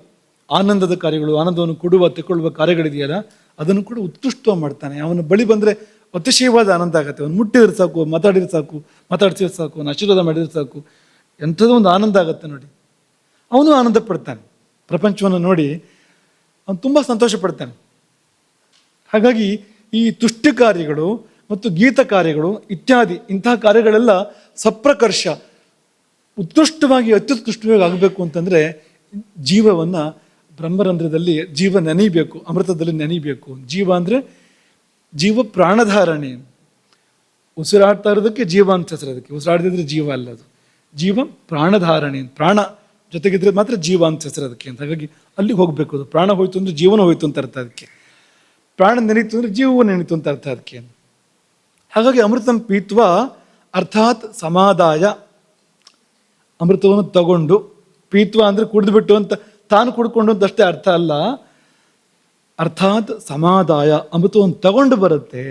ಆನಂದದ ಕಾರ್ಯಗಳು, ಆನಂದವನ್ನು ಕೊಡುವ ತೆಕ್ಕೊಳ್ಳುವ ಕಾರ್ಯಗಳಿದೆಯಲ್ಲ ಅದನ್ನು ಕೂಡ ಉತ್ಕೃಷ್ಟವಾಗಿ ಮಾಡ್ತಾನೆ. ಅವನ ಬಳಿ ಬಂದರೆ ಅತಿಶಯವಾದ ಆನಂದ ಆಗುತ್ತೆ. ಅವನು ಮುಟ್ಟಿದ್ರೆ ಸಾಕು, ಮಾತಾಡಿದ್ರೆ ಸಾಕು, ಮಾತಾಡ್ಸಿದ್ರೆ ಸಾಕು, ಅವನು ಆಶೀರ್ವಾದ ಮಾಡಿದ್ರೆ ಸಾಕು, ಎಂಥದೋ ಒಂದು ಆನಂದ ಆಗುತ್ತೆ ನೋಡಿ. ಅವನು ಆನಂದ ಪಡ್ತಾನೆ, ಪ್ರಪಂಚವನ್ನು ನೋಡಿ ಅವನು ತುಂಬ ಸಂತೋಷ ಪಡ್ತಾನೆ. ಹಾಗಾಗಿ ಈ ತುಷ್ಟಿ ಕಾರ್ಯಗಳು ಮತ್ತು ಗೀತ ಕಾರ್ಯಗಳು ಇತ್ಯಾದಿ ಇಂತಹ ಕಾರ್ಯಗಳೆಲ್ಲ ಸಪ್ರಕರ್ಷ ಉತ್ಕೃಷ್ಟವಾಗಿ ಅತ್ಯುತ್ಕೃಷ್ಟವಾಗಿ ಆಗಬೇಕು ಅಂತಂದರೆ ಜೀವವನ್ನು ಬ್ರಹ್ಮರಂಧ್ರದಲ್ಲಿ ಜೀವ ನೆನೀಬೇಕು, ಅಮೃತದಲ್ಲಿ ನೆನೀಬೇಕು. ಜೀವ ಅಂದರೆ ಜೀವ ಪ್ರಾಣಧಾರಣೆ, ಉಸಿರಾಡ್ತಾ ಇರೋದಕ್ಕೆ ಜೀವ ಅಂತ ಹೆಸರು. ಅದಕ್ಕೆ ಉಸಿರಾಡದಿದ್ರೆ ಜೀವ ಅಲ್ಲ, ಅದು ಜೀವ ಪ್ರಾಣಧಾರಣೆ, ಪ್ರಾಣ ಜೊತೆಗಿದ್ರೆ ಮಾತ್ರ ಜೀವ ಅಂತ ಹೆಸರು ಅದಕ್ಕೆ ಅಂತ. ಹಾಗಾಗಿ ಅಲ್ಲಿಗೆ ಹೋಗಬೇಕು. ಅದು ಪ್ರಾಣ ಹೋಯ್ತು ಅಂದರೆ ಜೀವನ ಹೋಯ್ತು ಅಂತ ಅರ್ಥ ಅದಕ್ಕೆ. ಪ್ರಾಣ ನೆನೀತು ಅಂದರೆ ಜೀವವು ನೆನೀತು ಅಂತ ಅರ್ಥ ಅದಕ್ಕೆ. ಹಾಗಾಗಿ ಅಮೃತಂ ಪೀತ್ವ ಅರ್ಥಾತ್ ಸಮಾದಾಯ, ಅಮೃತವನ್ನು ತಗೊಂಡು, ಪೀತ್ವ ಅಂದರೆ ಕುಡಿದ್ಬಿಟ್ಟು ಅಂತ ತಾನು ಕುಡ್ಕೊಂಡು ಅಂತ ಅಷ್ಟೇ ಅರ್ಥ ಅಲ್ಲ, ಅರ್ಥಾತ್ ಸಮಾದಾಯ, ಅಮೃತವನ್ನು ತಗೊಂಡು ಬರುತ್ತೆ.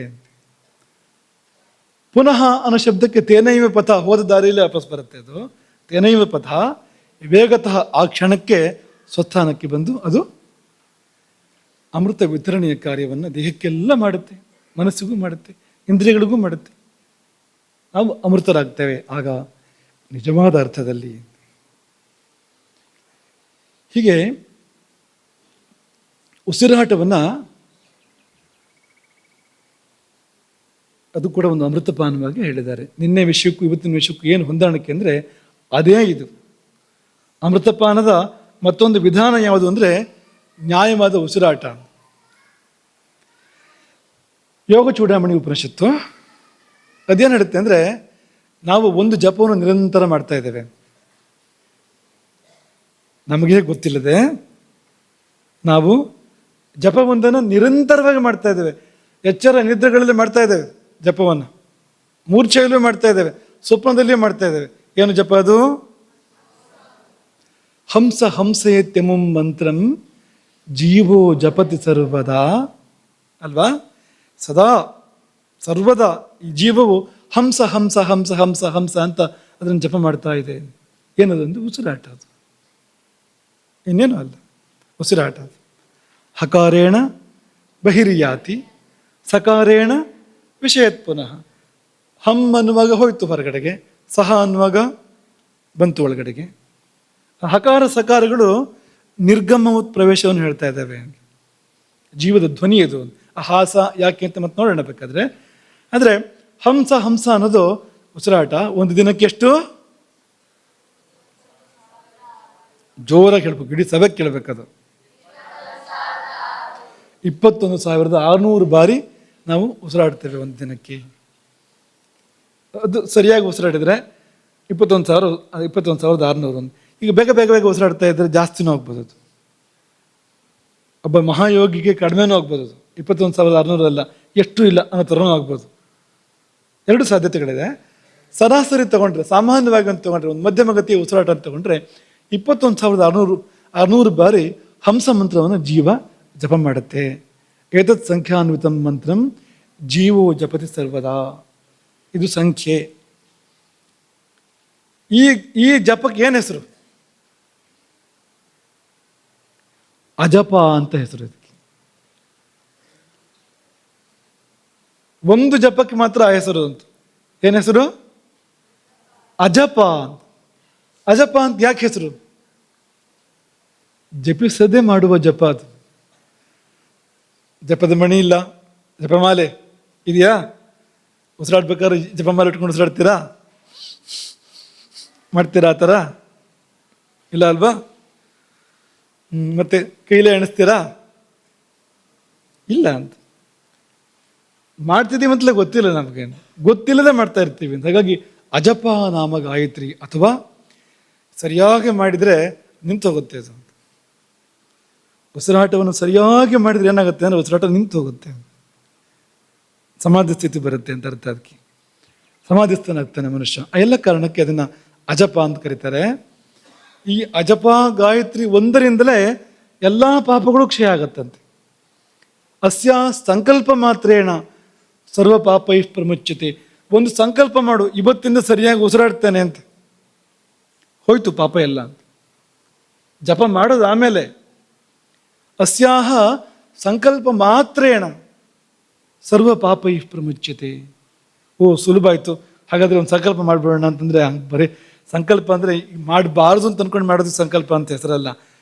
ಪುನಃ ಅನ್ನೋ ಶಬ್ದಕ್ಕೆ ತೇನೈವ ಪಥ, ಹೋದ ದಾರಿಯಲ್ಲಿ ವಾಪಸ್ ಬರುತ್ತೆ. ಅದು ತೇನೈವ ಪಥ ವೇಗತಃ ಆ ಕ್ಷಣಕ್ಕೆ ಸ್ವಸ್ಥಾನಕ್ಕೆ ಬಂದು ಅದು ಅಮೃತ ವಿತರಣೆಯ ಕಾರ್ಯವನ್ನು ದೇಹಕ್ಕೆಲ್ಲ ಮಾಡುತ್ತೆ, ಮನಸ್ಸಿಗೂ ಮಾಡುತ್ತೆ, ಇಂದ್ರಿಯಗಳಿಗೂ ಮಾಡುತ್ತೆ. ನಾವು ಅಮೃತರಾಗ್ತೇವೆ ಆಗ ನಿಜವಾದ ಅರ್ಥದಲ್ಲಿ. ಹೀಗೆ ಉಸಿರಾಟವನ್ನು ಅದು ಕೂಡ ಒಂದು ಅಮೃತಪಾನವಾಗಿ ಹೇಳಿದ್ದಾರೆ. ನಿನ್ನೆ ವಿಷಯಕ್ಕೂ ಇವತ್ತಿನ ವಿಷಯಕ್ಕೂ ಏನು ಹೊಂದಾಣಿಕೆ ಅಂದರೆ ಅದೇ ಇದು. ಅಮೃತಪಾನದ ಮತ್ತೊಂದು ವಿಧಾನ ಯಾವುದು ಅಂದರೆ ನ್ಯಾಯವಾದ ಉಸಿರಾಟ. ಯೋಗ ಚೂಡಾಮಣಿ ಉಪನಿಷತ್ತು ಅದೇನು ಹೇಳುತ್ತೆ ಅಂದರೆ, ನಾವು ಒಂದು ಜಪವನ್ನು ನಿರಂತರ ಮಾಡ್ತಾ ಇದ್ದೇವೆ, ನಮಗೆ ಗೊತ್ತಿಲ್ಲದೆ ನಾವು ಜಪವೊಂದನ್ನು ನಿರಂತರವಾಗಿ ಮಾಡ್ತಾ ಇದ್ದೇವೆ. ಎಚ್ಚರ ನಿದ್ರೆಗಳಲ್ಲಿ ಮಾಡ್ತಾ ಇದ್ದೇವೆ ಜಪವನ್ನು, ಮೂರ್ಛೆಯಲ್ಲೂ ಮಾಡ್ತಾ ಇದ್ದೇವೆ, ಸ್ವಪ್ನದಲ್ಲಿಯೂ ಮಾಡ್ತಾ ಇದ್ದೇವೆ. ಏನು ಜಪ ಅದು? ಹಂಸ ಹಂಸಯತ್ಯಮುಂ ಮಂತ್ರಂ ಜೀವೋ ಜಪತಿ ಸರ್ವದಾ ಅಲ್ವಾ? ಸದಾ ಸರ್ವದಾ ಈ ಜೀವವು ಹಂಸ ಹಂಸ ಹಂಸ ಹಂಸ ಹಂಸ ಅಂತ ಅದನ್ನು ಜಪ ಮಾಡ್ತಾ ಇದೆ. ಏನದೊಂದು ಉಸಿರಾಟ, ಅದು ಇನ್ನೇನು ಅಲ್ಲ, ಉಸಿರಾಟ. ಅದು ಹಕಾರೇಣ ಬಹಿರ್ಯಾತಿ ಸಕಾರೇಣ ವಿಷಯತ್ ಪುನಃ. ಹಮ್ ಅನ್ನುವಾಗ ಹೋಯ್ತು ಹೊರಗಡೆಗೆ, ಸಹ ಅನ್ನುವಾಗ ಬಂತು ಒಳಗಡೆಗೆ. ಹಕಾರ ಸಕಾರಗಳು ನಿರ್ಗಮ ಪ್ರವೇಶವನ್ನು ಹೇಳ್ತಾ ಇದ್ದಾವೆ. ಜೀವದ ಧ್ವನಿ ಅದು. ಆ ಹಾಸ ಯಾಕೆ ಅಂತ ಮತ್ತೆ ನೋಡೋಣ ಬೇಕಾದ್ರೆ. ಅಂದರೆ ಹಂಸ ಹಂಸ ಅನ್ನೋದು ಉಸಿರಾಟ. ಒಂದು ದಿನಕ್ಕೆ ಎಷ್ಟು? ಜೋರಾಗಿ ಹೇಳ್ಬೇಕು, ಇಡೀ ಸಭೆಗೆ ಕೇಳಬೇಕದು. 21,600 ಬಾರಿ ನಾವು ಉಸಿರಾಡ್ತೇವೆ ಒಂದು ದಿನಕ್ಕೆ. ಅದು ಸರಿಯಾಗಿ ಉಸಿರಾಡಿದರೆ 21,600. ಈಗ ಬೇಗ ಬೇಗ ಬೇಗ ಉಸಿರಾಡ್ತಾ ಇದ್ದರೆ ಜಾಸ್ತಿನೂ ಆಗ್ಬೋದು. ಅದು ಒಬ್ಬ ಮಹಾಯೋಗಿಗೆ ಕಡಿಮೆನೂ ಆಗ್ಬೋದು. ಅದು 21,600 ಅಲ್ಲ, ಎಷ್ಟು ಇಲ್ಲ ಅನ್ನೋ ಥರನೂ ಆಗ್ಬೋದು. ಎರಡು ಸಾಧ್ಯತೆಗಳಿದೆ. ಸರಾಸರಿ ತಗೊಂಡ್ರೆ, ಸಾಮಾನ್ಯವಾಗಿ ಅಂತ ತಗೊಂಡ್ರೆ, ಒಂದು ಮಧ್ಯಮಗತಿಯ ಉಸಿರಾಟ ಅಂತ ತಗೊಂಡ್ರೆ 21,600 ಬಾರಿ ಹಂಸ ಮಂತ್ರವನ್ನು ಜೀವ ಜಪ ಮಾಡುತ್ತೆ. ಏತತ್ ಸಂಖ್ಯಾನ್ವಿತಂ ಮಂತ್ರಂ ಜೀವೋ ಜಪತಿ ಸರ್ವದಾ. ಇದು ಸಂಖ್ಯೆ. ಈ ಜಪಕ್ಕೆ ಏನು ಹೆಸರು? ಅಜಪ ಅಂತ ಹೆಸರು ಇದಕ್ಕೆ. ಒಂದು ಜಪಕ್ಕೆ ಮಾತ್ರ ಆ ಹೆಸರು ಅಂತ. ಏನು ಹೆಸರು? ಅಜಪ ಅಂತ. ಅಜಪ ಅಂತ ಯಾಕೆ ಹೆಸರು? ಜಪಿಸದೆ ಮಾಡುವ ಜಪ ಅದು. ಜಪದ ಮಣಿ ಇಲ್ಲ, ಜಪಮಾಲೆ ಇದೆಯಾ? ಉಸಿರಾಡ್ಬೇಕಾದ್ರೆ ಜಪಮಾಲೆ ಇಟ್ಕೊಂಡು ಉಸಿರಾಡ್ತೀರಾ? ಮಾಡ್ತೀರಾ ಆ ಥರ? ಇಲ್ಲ ಅಲ್ವಾ? ಮತ್ತೆ ಕೈಲೇ ಎಣಿಸ್ತೀರಾ? ಇಲ್ಲ ಅಂತ. ಮಾಡ್ತಿದ್ದೀವಿ ಅಂತಲೇ ಗೊತ್ತಿಲ್ಲ ನಮಗೇನು, ಗೊತ್ತಿಲ್ಲದೆ ಮಾಡ್ತಾ ಇರ್ತೀವಿ ಅಂತ. ಹಾಗಾಗಿ ಅಜಪ ನಾಮ ಗಾಯತ್ರಿ, ಅಥವಾ ಸರಿಯಾಗಿ ಮಾಡಿದರೆ ನಿಂತು ಹೋಗುತ್ತೆ ಅದು. ಉಸಿರಾಟವನ್ನು ಸರಿಯಾಗಿ ಮಾಡಿದರೆ ಏನಾಗುತ್ತೆ ಅಂದರೆ ಉಸಿರಾಟ ನಿಂತು ಹೋಗುತ್ತೆ, ಸಮಾಧಿ ಸ್ಥಿತಿ ಬರುತ್ತೆ ಅಂತ ಅರ್ಥ. ಅದಕ್ಕೆ ಸಮಾಧಿಸ್ಥನಾಗ್ತಾನೆ ಮನುಷ್ಯ. ಆ ಎಲ್ಲ ಕಾರಣಕ್ಕೆ ಅದನ್ನು ಅಜಪ ಅಂತ ಕರೀತಾರೆ. ಈ ಅಜಪ ಗಾಯತ್ರಿ ಒಂದರಿಂದಲೇ ಎಲ್ಲ ಪಾಪಗಳು ಕ್ಷಯ ಆಗತ್ತಂತೆ. ಅಸ್ಯ ಸಂಕಲ್ಪ ಮಾತ್ರೇಣ ಸರ್ವ ಪಾಪೈ ಪ್ರಮುಚ್ಯತೆ. ಒಂದು ಸಂಕಲ್ಪ ಮಾಡು, ಇವತ್ತಿಂದ ಸರಿಯಾಗಿ ಉಸಿರಾಡ್ತೇನೆ ಅಂತ, ಹೋಯ್ತು ಪಾಪ ಎಲ್ಲ ಅಂತ. ಜಪ ಮಾಡೋದು ಆಮೇಲೆ. ಅಸ್ಯಾಹ ಸಂಕಲ್ಪ ಮಾತ್ರೇಣ ಸರ್ವ ಪಾಪೈ ಪ್ರಮುಚ್ಯತೆ. ಓ ಸುಲಭ ಆಯಿತು, ಹಾಗಾದರೆ ಒಂದು ಸಂಕಲ್ಪ ಮಾಡಿಬಿಡೋಣ ಅಂತಂದರೆ ಬರೀ ಸಂಕಲ್ಪ ಅಂದರೆ ಮಾಡಬಾರ್ದು ಅಂತ ಅಂದ್ಕೊಂಡು ಮಾಡೋದು ಸಂಕಲ್ಪ ಅಂತ ಹೆಸರಲ್ಲ.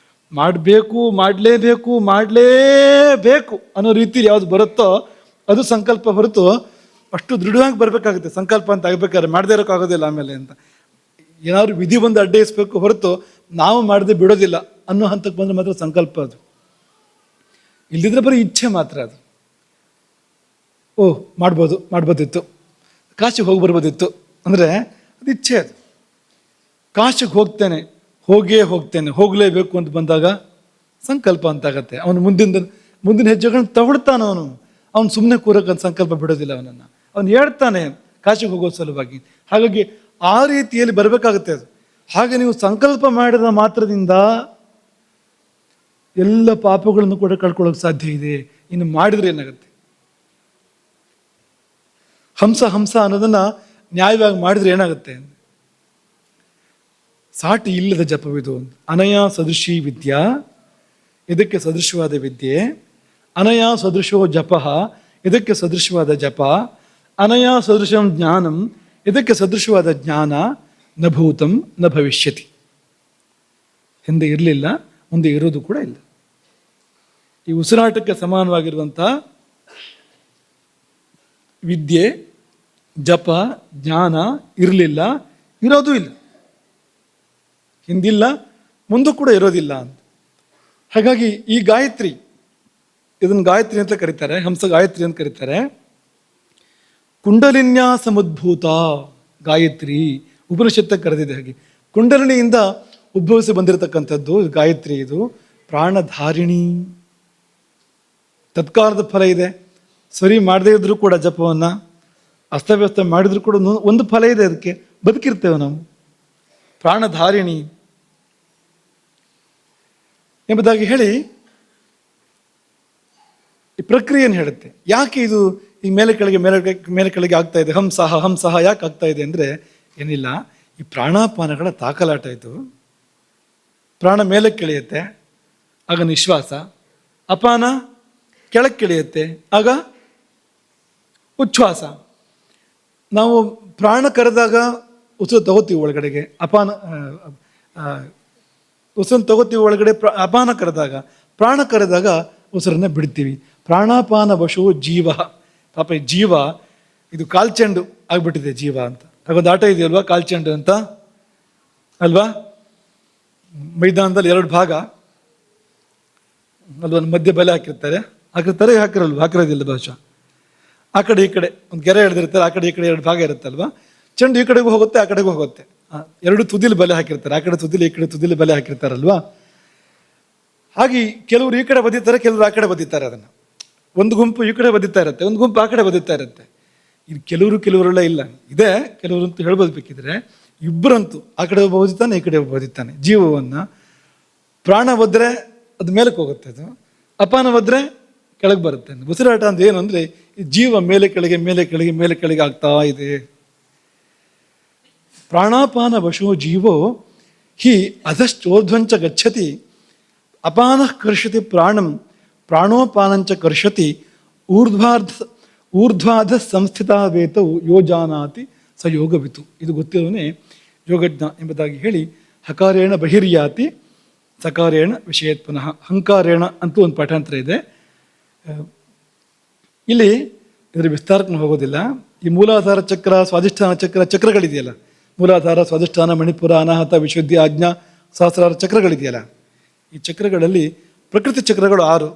ಮಾಡಬೇಕು, ಮಾಡಲೇಬೇಕು ಅನ್ನೋ ರೀತಿಲಿ ಯಾವುದು ಬರುತ್ತೋ ಅದು ಸಂಕಲ್ಪ ಹೊರತು ಅಷ್ಟು ದೃಢವಾಗಿ ಬರಬೇಕಾಗುತ್ತೆ. ಸಂಕಲ್ಪ ಅಂತ ಆಗಬೇಕಾದ್ರೆ ಮಾಡದೇ ಇರೋಕ್ಕಾಗೋದಿಲ್ಲ ಆಮೇಲೆ ಅಂತ. ಏನಾದ್ರು ವಿಧಿ ಬಂದು ಅಡ್ಡಯಿಸ್ಬೇಕು ಹೊರತು ನಾವು ಮಾಡದೆ ಬಿಡೋದಿಲ್ಲ ಅನ್ನೋ ಹಂತಕ್ಕೆ ಬಂದರೆ ಮಾತ್ರ ಸಂಕಲ್ಪ ಅದು. ಇಲ್ಲದಿದ್ರೆ ಬರೀ ಇಚ್ಛೆ ಮಾತ್ರ ಅದು. ಓಹ್ ಮಾಡ್ಬೋದಿತ್ತು, ಕಾಶಿಗೆ ಹೋಗಿ ಬರ್ಬೋದಿತ್ತು ಅಂದರೆ ಅದು ಇಚ್ಛೆ. ಅದು ಕಾಶಿಗೆ ಹೋಗ್ತೇನೆ ಹೋಗಲೇಬೇಕು ಅಂತ ಬಂದಾಗ ಸಂಕಲ್ಪ ಅಂತಾಗತ್ತೆ. ಅವನು ಮುಂದಿನ ಹೆಜ್ಜೆಗಳನ್ನ ತಗೊಳ್ತಾನೆ. ಅವನು ಸುಮ್ಮನೆ ಕೂರಕ್ಕಂತ ಸಂಕಲ್ಪ ಬಿಡೋದಿಲ್ಲ ಅವನನ್ನು. ಅವನು ಹೇಳ್ತಾನೆ ಕಾಶಿಗೆ ಹೋಗೋ ಸಲುವಾಗಿ. ಹಾಗಾಗಿ ಆ ರೀತಿಯಲ್ಲಿ ಬರಬೇಕಾಗುತ್ತೆ ಅದು. ಹಾಗೆ ನೀವು ಸಂಕಲ್ಪ ಮಾಡಿದ ಮಾತ್ರದಿಂದ ಎಲ್ಲ ಪಾಪಗಳನ್ನು ಕೂಡ ಕಳ್ಕೊಳ್ಳೋಕೆ ಸಾಧ್ಯ ಇದೆ. ಇನ್ನು ಮಾಡಿದ್ರೆ ಏನಾಗುತ್ತೆ? ಹಂಸ ಅನ್ನೋದನ್ನ ನ್ಯಾಯವಾಗಿ ಮಾಡಿದ್ರೆ ಏನಾಗುತ್ತೆ? ಸಾಟಿ ಇಲ್ಲದ ಜಪವಿದು. ಅನಯಾ ಸದೃಶಿ ವಿದ್ಯಾ, ಇದಕ್ಕೆ ಸದೃಶವಾದ ವಿದ್ಯೆ. ಅನಯಾ ಸದೃಶೋ ಜಪ, ಇದಕ್ಕೆ ಸದೃಶವಾದ ಜಪ. ಅನಯಾ ಸದೃಶಂ ಜ್ಞಾನಂ, ಇದಕ್ಕೆ ಸದೃಶವಾದ ಜ್ಞಾನ. ನ ಭೂತಂ ನ ಭವಿಷ್ಯತಿ. ಹಿಂದೆ ಇರಲಿಲ್ಲ, ಮುಂದೆ ಇರೋದು ಕೂಡ ಇಲ್ಲ. ಈ ಉಸಿರಾಟಕ್ಕೆ ಸಮಾನವಾಗಿರುವಂಥ ವಿದ್ಯೆ, ಜಪ, ಜ್ಞಾನ ಇರಲಿಲ್ಲ, ಇರೋದು ಇಲ್ಲ. ಹಿಂದಿಲ್ಲ, ಮುಂದೂ ಕೂಡ ಇರೋದಿಲ್ಲ ಅಂತ. ಹಾಗಾಗಿ ಈ ಗಾಯತ್ರಿ, ಇದನ್ನು ಗಾಯತ್ರಿ ಅಂತ ಕರೀತಾರೆ, ಹಂಸ ಗಾಯತ್ರಿ ಅಂತ ಕರೀತಾರೆ. ಕುಂಡಲಿನ್ಯಾಸಮುದ್ಭೂತ ಗಾಯತ್ರಿ ಉಪನಿಷತ್ತ ಕರೆದಿದೆ. ಹಾಗೆ ಕುಂಡಲಿನಿಯಿಂದ ಉದ್ಭವಿಸಿ ಬಂದಿರತಕ್ಕಂಥದ್ದು ಗಾಯತ್ರಿ. ಇದು ಪ್ರಾಣಧಾರಿಣಿ. ತತ್ಕಾಲದ ಫಲ ಇದೆ. ಸರಿ ಮಾಡದೇ ಇದ್ರೂ ಕೂಡ ಜಪವನ್ನು ಅಸ್ತವ್ಯಸ್ತ ಮಾಡಿದ್ರು ಕೂಡ ಒಂದು ಫಲ ಇದೆ, ಅದಕ್ಕೆ ಬದುಕಿರ್ತೇವೆ ನಾವು. ಪ್ರಾಣಧಾರಿಣಿ ಎಂಬುದಾಗಿ ಹೇಳಿ ಈ ಪ್ರಕ್ರಿಯೆಯನ್ನು ಹೇಳುತ್ತೆ. ಯಾಕೆ ಇದು ಈ ಮೇಲೆ ಕೆಳಗೆ ಆಗ್ತಾ ಇದೆ? ಹಂಸಹ ಯಾಕೆ ಆಗ್ತಾ ಇದೆ ಅಂದರೆ ಏನಿಲ್ಲ, ಈ ಪ್ರಾಣಾಪಾನಗಳ ತಾಕಲಾಟ ಇದು. ಪ್ರಾಣ ಮೇಲಕ್ಕೆ ಇಳಿಯುತ್ತೆ, ಆಗ ನಿಶ್ವಾಸ. ಅಪಾನ ಕೆಳಕ್ಕೆ ಇಳಿಯುತ್ತೆ, ಆಗ ಉಚ್ಛ್ವಾಸ. ನಾವು ಪ್ರಾಣ ಕರೆದಾಗ ಉಸಿರು ತಗೋತೀವಿ ಒಳಗಡೆಗೆ, ಉಸಿರನ್ನು ತಗೋತೀವಿ ಒಳಗಡೆ. ಅಪಾನ ಕರೆದಾಗ, ಪ್ರಾಣ ಕರೆದಾಗ ಉಸಿರನ್ನ ಬಿಡ್ತೀವಿ. ಪ್ರಾಣಾಪಾನ ವಶೋ ಜೀವ. ಪಾಪ ಈ ಜೀವ ಇದು ಕಾಲ್ಚೆಂಡು ಆಗ್ಬಿಟ್ಟಿದೆ ಜೀವ ಅಂತ. ಹಾಗೊಂದು ಆಟ ಇದೆಯಲ್ವಾ ಕಾಲ್ಚೆಂಡು ಅಂತ ಅಲ್ವಾ? ಮೈದಾನದಲ್ಲಿ 2 ಭಾಗ ಅಲ್ವಾ, ಮಧ್ಯೆ ಬಲೆ ಹಾಕಿರ್ತಾರೆ, ಹಾಕಿರೋದಿಲ್ಲ ಬಹುಶಃ. ಆ ಕಡೆ ಈ ಕಡೆ ಒಂದು ಗೆರೆ ಹಿಡಿದಿರ್ತಾರೆ, ಆ ಕಡೆ ಈ ಕಡೆ 2 ಭಾಗ ಇರುತ್ತಲ್ವಾ. ಚೆಂಡು ಈ ಕಡೆಗೂ ಹೋಗುತ್ತೆ, ಆ ಕಡೆಗೂ ಹೋಗುತ್ತೆ. 2 ತುದಿಲಿ ಬಲೆ ಹಾಕಿರ್ತಾರೆ, ಆ ಕಡೆ ತುದಿಲಿ ಈ ಕಡೆ ತುದಿಲಿ ಬಲೆ ಹಾಕಿರ್ತಾರಲ್ವಾ. ಹಾಗೆ ಕೆಲವರು ಈ ಕಡೆ ಬದಿತಾರೆ, ಕೆಲವರು ಆ ಕಡೆ ಬದಿತಾರೆ. ಅದನ್ನು ಒಂದು ಗುಂಪು ಈ ಕಡೆ ಬದಿತಾ ಇರುತ್ತೆ, ಒಂದು ಗುಂಪು ಆ ಕಡೆ ಬದಿತಾ ಇರುತ್ತೆ. ಇದು ಕೆಲವರೆಲ್ಲ ಇಲ್ಲ, ಇದೆ ಕೆಲವರು ಅಂತ ಹೇಳ್ಬೋದು ಬೇಕಿದ್ರೆ. ಇಬ್ಬರಂತೂ ಆ ಕಡೆ ಒಬ್ಬ ಬದಿತಾನೆ, ಈ ಕಡೆ ಒಬ್ಬ ಬದಿತಾನೆ ಜೀವವನ್ನು. ಪ್ರಾಣ ಒದ್ರೆ ಅದು ಮೇಲಕ್ಕೆ ಹೋಗುತ್ತೆ, ಅದು ಅಪಾನ ಒದ್ರೆ ಕೆಳಗೆ ಬರುತ್ತೆ. ಉಸಿರಾಟ ಅಂದ್ರೆ ಏನು ಅಂದರೆ ಈ ಜೀವ ಮೇಲೆ ಕೆಳಗೆ ಆಗ್ತಾ ಇದೆ. ಪ್ರಾಣಾಪಾನ ವಶೋ ಜೀವೋ ಹಿ ಅಧಶ್ಚೋರ್ಧ್ವಂಚ ಗಚ್ಚತಿ. ಅಪಾನ ಕರ್ಷತಿ ಪ್ರಾಣಂ, ಪ್ರಾಣೋಪಾನಂಚ ಕರ್ಷತಿ. ಊರ್ಧ್ವಾಧ ಸಂಸ್ಥಿತ ವೇತವು ಯೋಜಾನಾತಿ ಸ ಯೋಗವಿತು. ಇದು ಗೊತ್ತಿರೋನೇ ಯೋಗಜ್ಞ ಎಂಬುದಾಗಿ ಹೇಳಿ, ಹಕಾರೇಣ ಬಹಿರ್ಯಾತಿ ಸಕಾರೇಣ ವಿಷಯತ್ ಪುನಃ. ಹಂಕಾರೇಣ ಅಂತೂ ಒಂದು ಪಾಠಾಂತರ ಇದೆ. ಇಲ್ಲಿ ಇದರ ವಿಸ್ತಾರಕ್ಕೆ ಹೋಗೋದಿಲ್ಲ. ಈ ಮೂಲಾಧಾರ ಚಕ್ರ, ಸ್ವಾಧಿಷ್ಠಾನ ಚಕ್ರಗಳಿದೆಯಲ್ಲ, ಮೂಲಾಧಾರ, ಸ್ವಾಧಿಷ್ಠಾನ, ಮಣಿಪುರ, ಅನಾಹತ, ವಿಶುದ್ಧಿ, ಆಜ್ಞಾ, ಸಹಸ್ರಾರ ಚಕ್ರಗಳಿದೆಯಲ್ಲ. ಈ ಚಕ್ರಗಳಲ್ಲಿ ಪ್ರಕೃತಿ ಚಕ್ರಗಳು 6,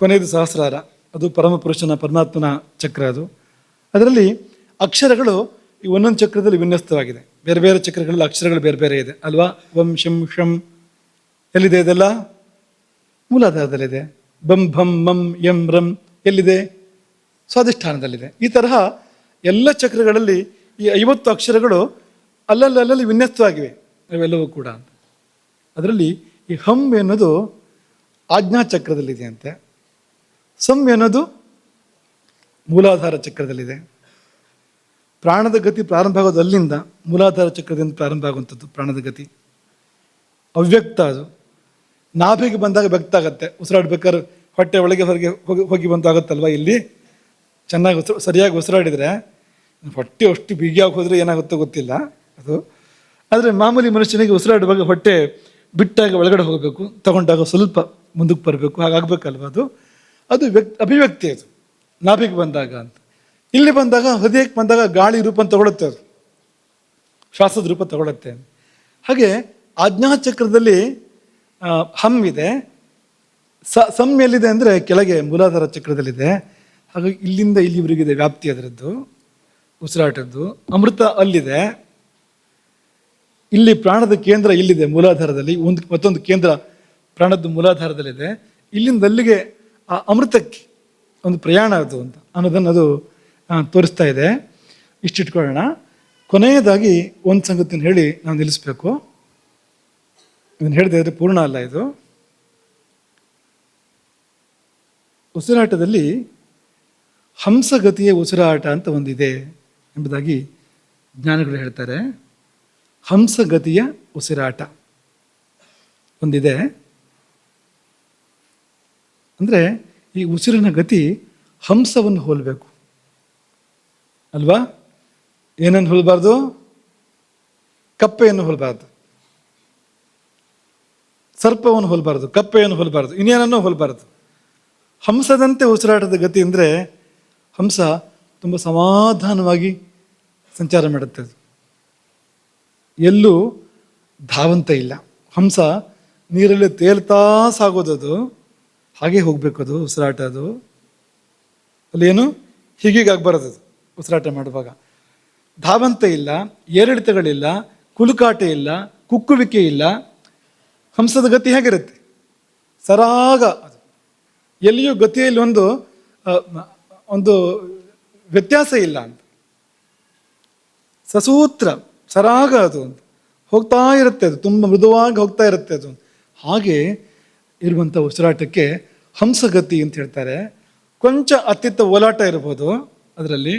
ಕೊನೆಯದು ಸಹಸ್ರಾರ, ಅದು ಪರಮಪುರುಷನ ಪರಮಾತ್ಮನ ಚಕ್ರ. ಅದರಲ್ಲಿ ಅಕ್ಷರಗಳು ಈ ಒಂದೊಂದು ಚಕ್ರದಲ್ಲಿ ವಿನ್ಯಸ್ತವಾಗಿದೆ. ಬೇರೆ ಬೇರೆ ಚಕ್ರಗಳಲ್ಲಿ ಅಕ್ಷರಗಳು ಬೇರೆ ಬೇರೆ ಇದೆ ಅಲ್ವಾ. ಓಂ ಶಂ ಶಂ ಎಲ್ಲಿದೆ ಇದೆಲ್ಲ? ಮೂಲಾಧಾರದಲ್ಲಿದೆ. ಬಂ ಭಂ ಮಂ ಯಂ ರಂ ಎಲ್ಲಿದೆ? ಸ್ವಾಧಿಷ್ಠಾನದಲ್ಲಿದೆ. ಈ ತರಹ ಎಲ್ಲ ಚಕ್ರಗಳಲ್ಲಿ ಈ 50 ಅಕ್ಷರಗಳು ಅಲ್ಲಲ್ಲಿ ವಿನ್ಯಸ್ತವಾಗಿವೆ ಅವೆಲ್ಲವೂ ಕೂಡ. ಅದರಲ್ಲಿ ಈ ಹಂ ಎನ್ನುವುದು ಆಜ್ಞಾ ಚಕ್ರದಲ್ಲಿದೆ ಅಂತೆ. ಸಂ ಎನ್ನುವುದು ಮೂಲಾಧಾರ ಚಕ್ರದಲ್ಲಿದೆ. ಪ್ರಾಣದ ಗತಿ ಪ್ರಾರಂಭ ಆಗೋದು ಅಲ್ಲಿಂದ, ಮೂಲಾಧಾರ ಚಕ್ರದಿಂದ ಪ್ರಾರಂಭ ಆಗುವಂಥದ್ದು ಪ್ರಾಣದ ಗತಿ. ಅವ್ಯಕ್ತ ಅದು. ನಾಭಿಗೆ ಬಂದಾಗ ವ್ಯಕ್ತ ಆಗತ್ತೆ. ಉಸಿರಾಡ್ಬೇಕಾದ್ರೆ ಹೊಟ್ಟೆ ಒಳಗೆ ಹೊರಗೆ ಹೋಗಿ ಬಂದಾಗತ್ತಲ್ವ, ಇಲ್ಲಿ ಚೆನ್ನಾಗಿ ಸರಿಯಾಗಿ ಉಸಿರಾಡಿದರೆ ಹೊಟ್ಟೆ ಅಷ್ಟು ಬಿಗಿಯಾಗಿ ಹೋದರೆ ಏನಾಗುತ್ತೋ ಗೊತ್ತಿಲ್ಲ ಅದು. ಆದರೆ ಮಾಮೂಲಿ ಮನುಷ್ಯನಿಗೆ ಉಸಿರಾಡುವಾಗ ಹೊಟ್ಟೆ ಬಿಟ್ಟಾಗ ಒಳಗಡೆ ಹೋಗಬೇಕು, ತಗೊಂಡಾಗ ಸ್ವಲ್ಪ ಮುಂದಕ್ಕೆ ಬರಬೇಕು, ಹಾಗಾಗಬೇಕಲ್ವ ಅದು. ಅದು ಅಭಿವ್ಯಕ್ತಿ ಅದು ನಾಭಿಗೆ ಬಂದಾಗ ಅಂತ. ಇಲ್ಲಿ ಬಂದಾಗ ಹೃದಯಕ್ಕೆ ಬಂದಾಗ ಗಾಳಿ ರೂಪ ತಗೊಳುತ್ತೆ, ಅದು ಶ್ವಾಸದ ರೂಪ ತಗೊಳುತ್ತೆ. ಹಾಗೆ ಆಜ್ಞಾಚಕ್ರದಲ್ಲಿ ಹಂ ಇದೆ. ಸಂ ಎಲ್ಲಿದೆ ಅಂದರೆ ಕೆಳಗೆ ಮೂಲಾಧಾರ ಚಕ್ರದಲ್ಲಿದೆ. ಹಾಗಾಗಿ ಇಲ್ಲಿಂದ ಇಲ್ಲಿವರೆಗಿದೆ ವ್ಯಾಪ್ತಿ ಅದರದ್ದು, ಉಸಿರಾಟದ್ದು. ಅಮೃತ ಅಲ್ಲಿದೆ. ಇಲ್ಲಿ ಪ್ರಾಣದ ಕೇಂದ್ರ ಇಲ್ಲಿದೆ ಮೂಲಾಧಾರದಲ್ಲಿ, ಮತ್ತೊಂದು ಕೇಂದ್ರ ಪ್ರಾಣದ್ದು ಮೂಲಾಧಾರದಲ್ಲಿದೆ. ಇಲ್ಲಿಂದ ಅಲ್ಲಿಗೆ ಆ ಅಮೃತಕ್ಕೆ ಒಂದು ಪ್ರಯಾಣ ಅದು ಅಂತ ಅನ್ನೋದನ್ನು ಅದು ತೋರಿಸ್ತಾ ಇದೆ. ಇಷ್ಟಿಟ್ಕೊಳ್ಳೋಣ. ಕೊನೆಯದಾಗಿ ಒಂದು ಸಂಗತಿನ ಹೇಳಿ ನಾವು ನಿಲ್ಲಿಸ್ಬೇಕು. ಇದನ್ನು ಹೇಳಿದೆ ಆದರೆ ಪೂರ್ಣ ಅಲ್ಲ ಇದು. ಉಸಿರಾಟದಲ್ಲಿ ಹಂಸಗತಿಯ ಉಸಿರಾಟ ಅಂತ ಒಂದಿದೆ ಎಂಬುದಾಗಿ ಜ್ಞಾನಿಗಳು ಹೇಳ್ತಾರೆ. ಹಂಸಗತಿಯ ಉಸಿರಾಟ ಒಂದಿದೆ. ಅಂದರೆ ಈ ಉಸಿರಿನ ಗತಿ ಹಂಸವನ್ನು ಹೋಲಬೇಕು ಅಲ್ವಾ? ಏನನ್ನು ಹೋಲಬಾರ್ದು? ಕಪ್ಪೆಯನ್ನು ಹೋಲಬಾರ್ದು, ಸರ್ಪವನ್ನು ಹೋಲಬಾರ್ದು, ಕಪ್ಪೆಯನ್ನು ಹೋಲಬಾರ್ದು, ಇನ್ನೇನನ್ನೂ ಹೋಲಬಾರ್ದು. ಹಂಸದಂತೆ ಉಸಿರಾಟದ ಗತಿ ಅಂದರೆ ಹಂಸ ತುಂಬ ಸಮಾಧಾನವಾಗಿ ಸಂಚಾರ ಮಾಡುತ್ತೆ. ಅದು ಎಲ್ಲೂ ಧಾವಂತ ಇಲ್ಲ. ಹಂಸ ನೀರಲ್ಲಿ ತೇಲ್ತಾ ಸಾಗೋದದು, ಹಾಗೆ ಹೋಗ್ಬೇಕು ಅದು ಉಸಿರಾಟ. ಅದು ಅಲ್ಲೇನು ಹೀಗೀಗಾಗಬಾರದು ಅದು ಉಸಿರಾಟ ಮಾಡುವಾಗ. ಧಾವಂತ ಇಲ್ಲ, ಏರಿಳಿತಗಳಿಲ್ಲ, ಕುಲುಕಾಟ ಇಲ್ಲ, ಕುಕ್ಕುವಿಕೆ ಇಲ್ಲ. ಹಂಸದ ಗತಿ ಹೇಗಿರುತ್ತೆ? ಸರಾಗ ಅದು. ಎಲ್ಲಿಯೂ ಗತಿಯಲ್ಲಿ ಒಂದು ವ್ಯತ್ಯಾಸ ಇಲ್ಲ ಅಂತ. ಸಸೂತ್ರ ಸರಾಗ ಅದು ಅಂತ ಹೋಗ್ತಾ ಇರುತ್ತೆ. ಅದು ತುಂಬ ಮೃದುವಾಗಿ ಹೋಗ್ತಾ ಇರುತ್ತೆ ಅದು. ಹಾಗೆ ಇರುವಂಥ ಉಸಿರಾಟಕ್ಕೆ ಹಂಸಗತಿ ಅಂತ ಹೇಳ್ತಾರೆ. ಕೊಂಚ ಅತ್ತಿತ್ತ ಓಲಾಟ ಇರ್ಬೋದು ಅದರಲ್ಲಿ.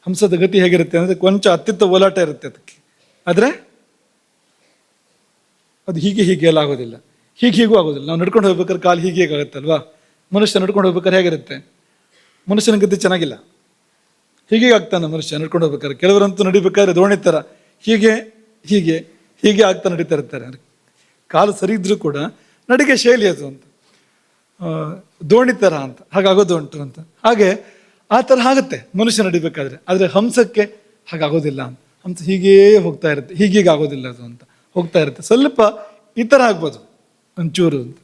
ಹಂಸದ ಗತಿ ಹೇಗಿರುತ್ತೆ ಅಂದರೆ ಕೊಂಚ ಅತ್ತಿತ್ತ ಓಲಾಟ ಇರುತ್ತೆ ಅದಕ್ಕೆ. ಆದರೆ ಅದು ಹೀಗೆ ಎಲ್ಲ ಆಗೋದಿಲ್ಲ, ಹೀಗೂ ಆಗೋದಿಲ್ಲ. ನಾವು ನಡ್ಕೊಂಡು ಹೋಗ್ಬೇಕಾದ್ರೆ ಕಾಲು ಹೀಗೆ ಆಗುತ್ತಲ್ವಾ? ಮನುಷ್ಯ ನಡ್ಕೊಂಡು ಹೋಗ್ಬೇಕಾದ್ರೆ ಹೇಗಿರುತ್ತೆ? ಮನುಷ್ಯನ ಗತಿ ಚೆನ್ನಾಗಿಲ್ಲ, ಹೀಗೆ ಆಗ್ತಾನೆ ಮನುಷ್ಯ ನಡ್ಕೊಂಡು ಹೋಗ್ಬೇಕಾದ್ರೆ. ಕೆಲವರಂತೂ ನಡಿಬೇಕಾದ್ರೆ ದೋಣಿ ಥರ ಹೀಗೆ ಆಗ್ತಾ ನಡೀತಾ ಇರ್ತಾರೆ. ಕಾಲು ಸರಿ ಇದ್ರೂ ಕೂಡ ನಡಿಗೆ ಶೈಲಿ ಅದು ಅಂತ, ದೋಣಿ ಥರ ಅಂತ, ಹಾಗಾಗೋದು ಉಂಟು ಅಂತ. ಹಾಗೆ ಆ ಥರ ಆಗುತ್ತೆ ಮನುಷ್ಯ ನಡಿಬೇಕಾದ್ರೆ. ಆದರೆ ಹಂಸಕ್ಕೆ ಹಾಗಾಗೋದಿಲ್ಲ ಅಂತ. ಹಂಸ ಹೀಗೇ ಹೋಗ್ತಾ ಇರುತ್ತೆ, ಹೀಗೀಗೆ ಆಗೋದಿಲ್ಲ ಅದು ಅಂತ ಹೋಗ್ತಾ ಇರುತ್ತೆ. ಸ್ವಲ್ಪ ಈ ಥರ ಆಗ್ಬೋದು ಒಂಚೂರು ಅಂತ.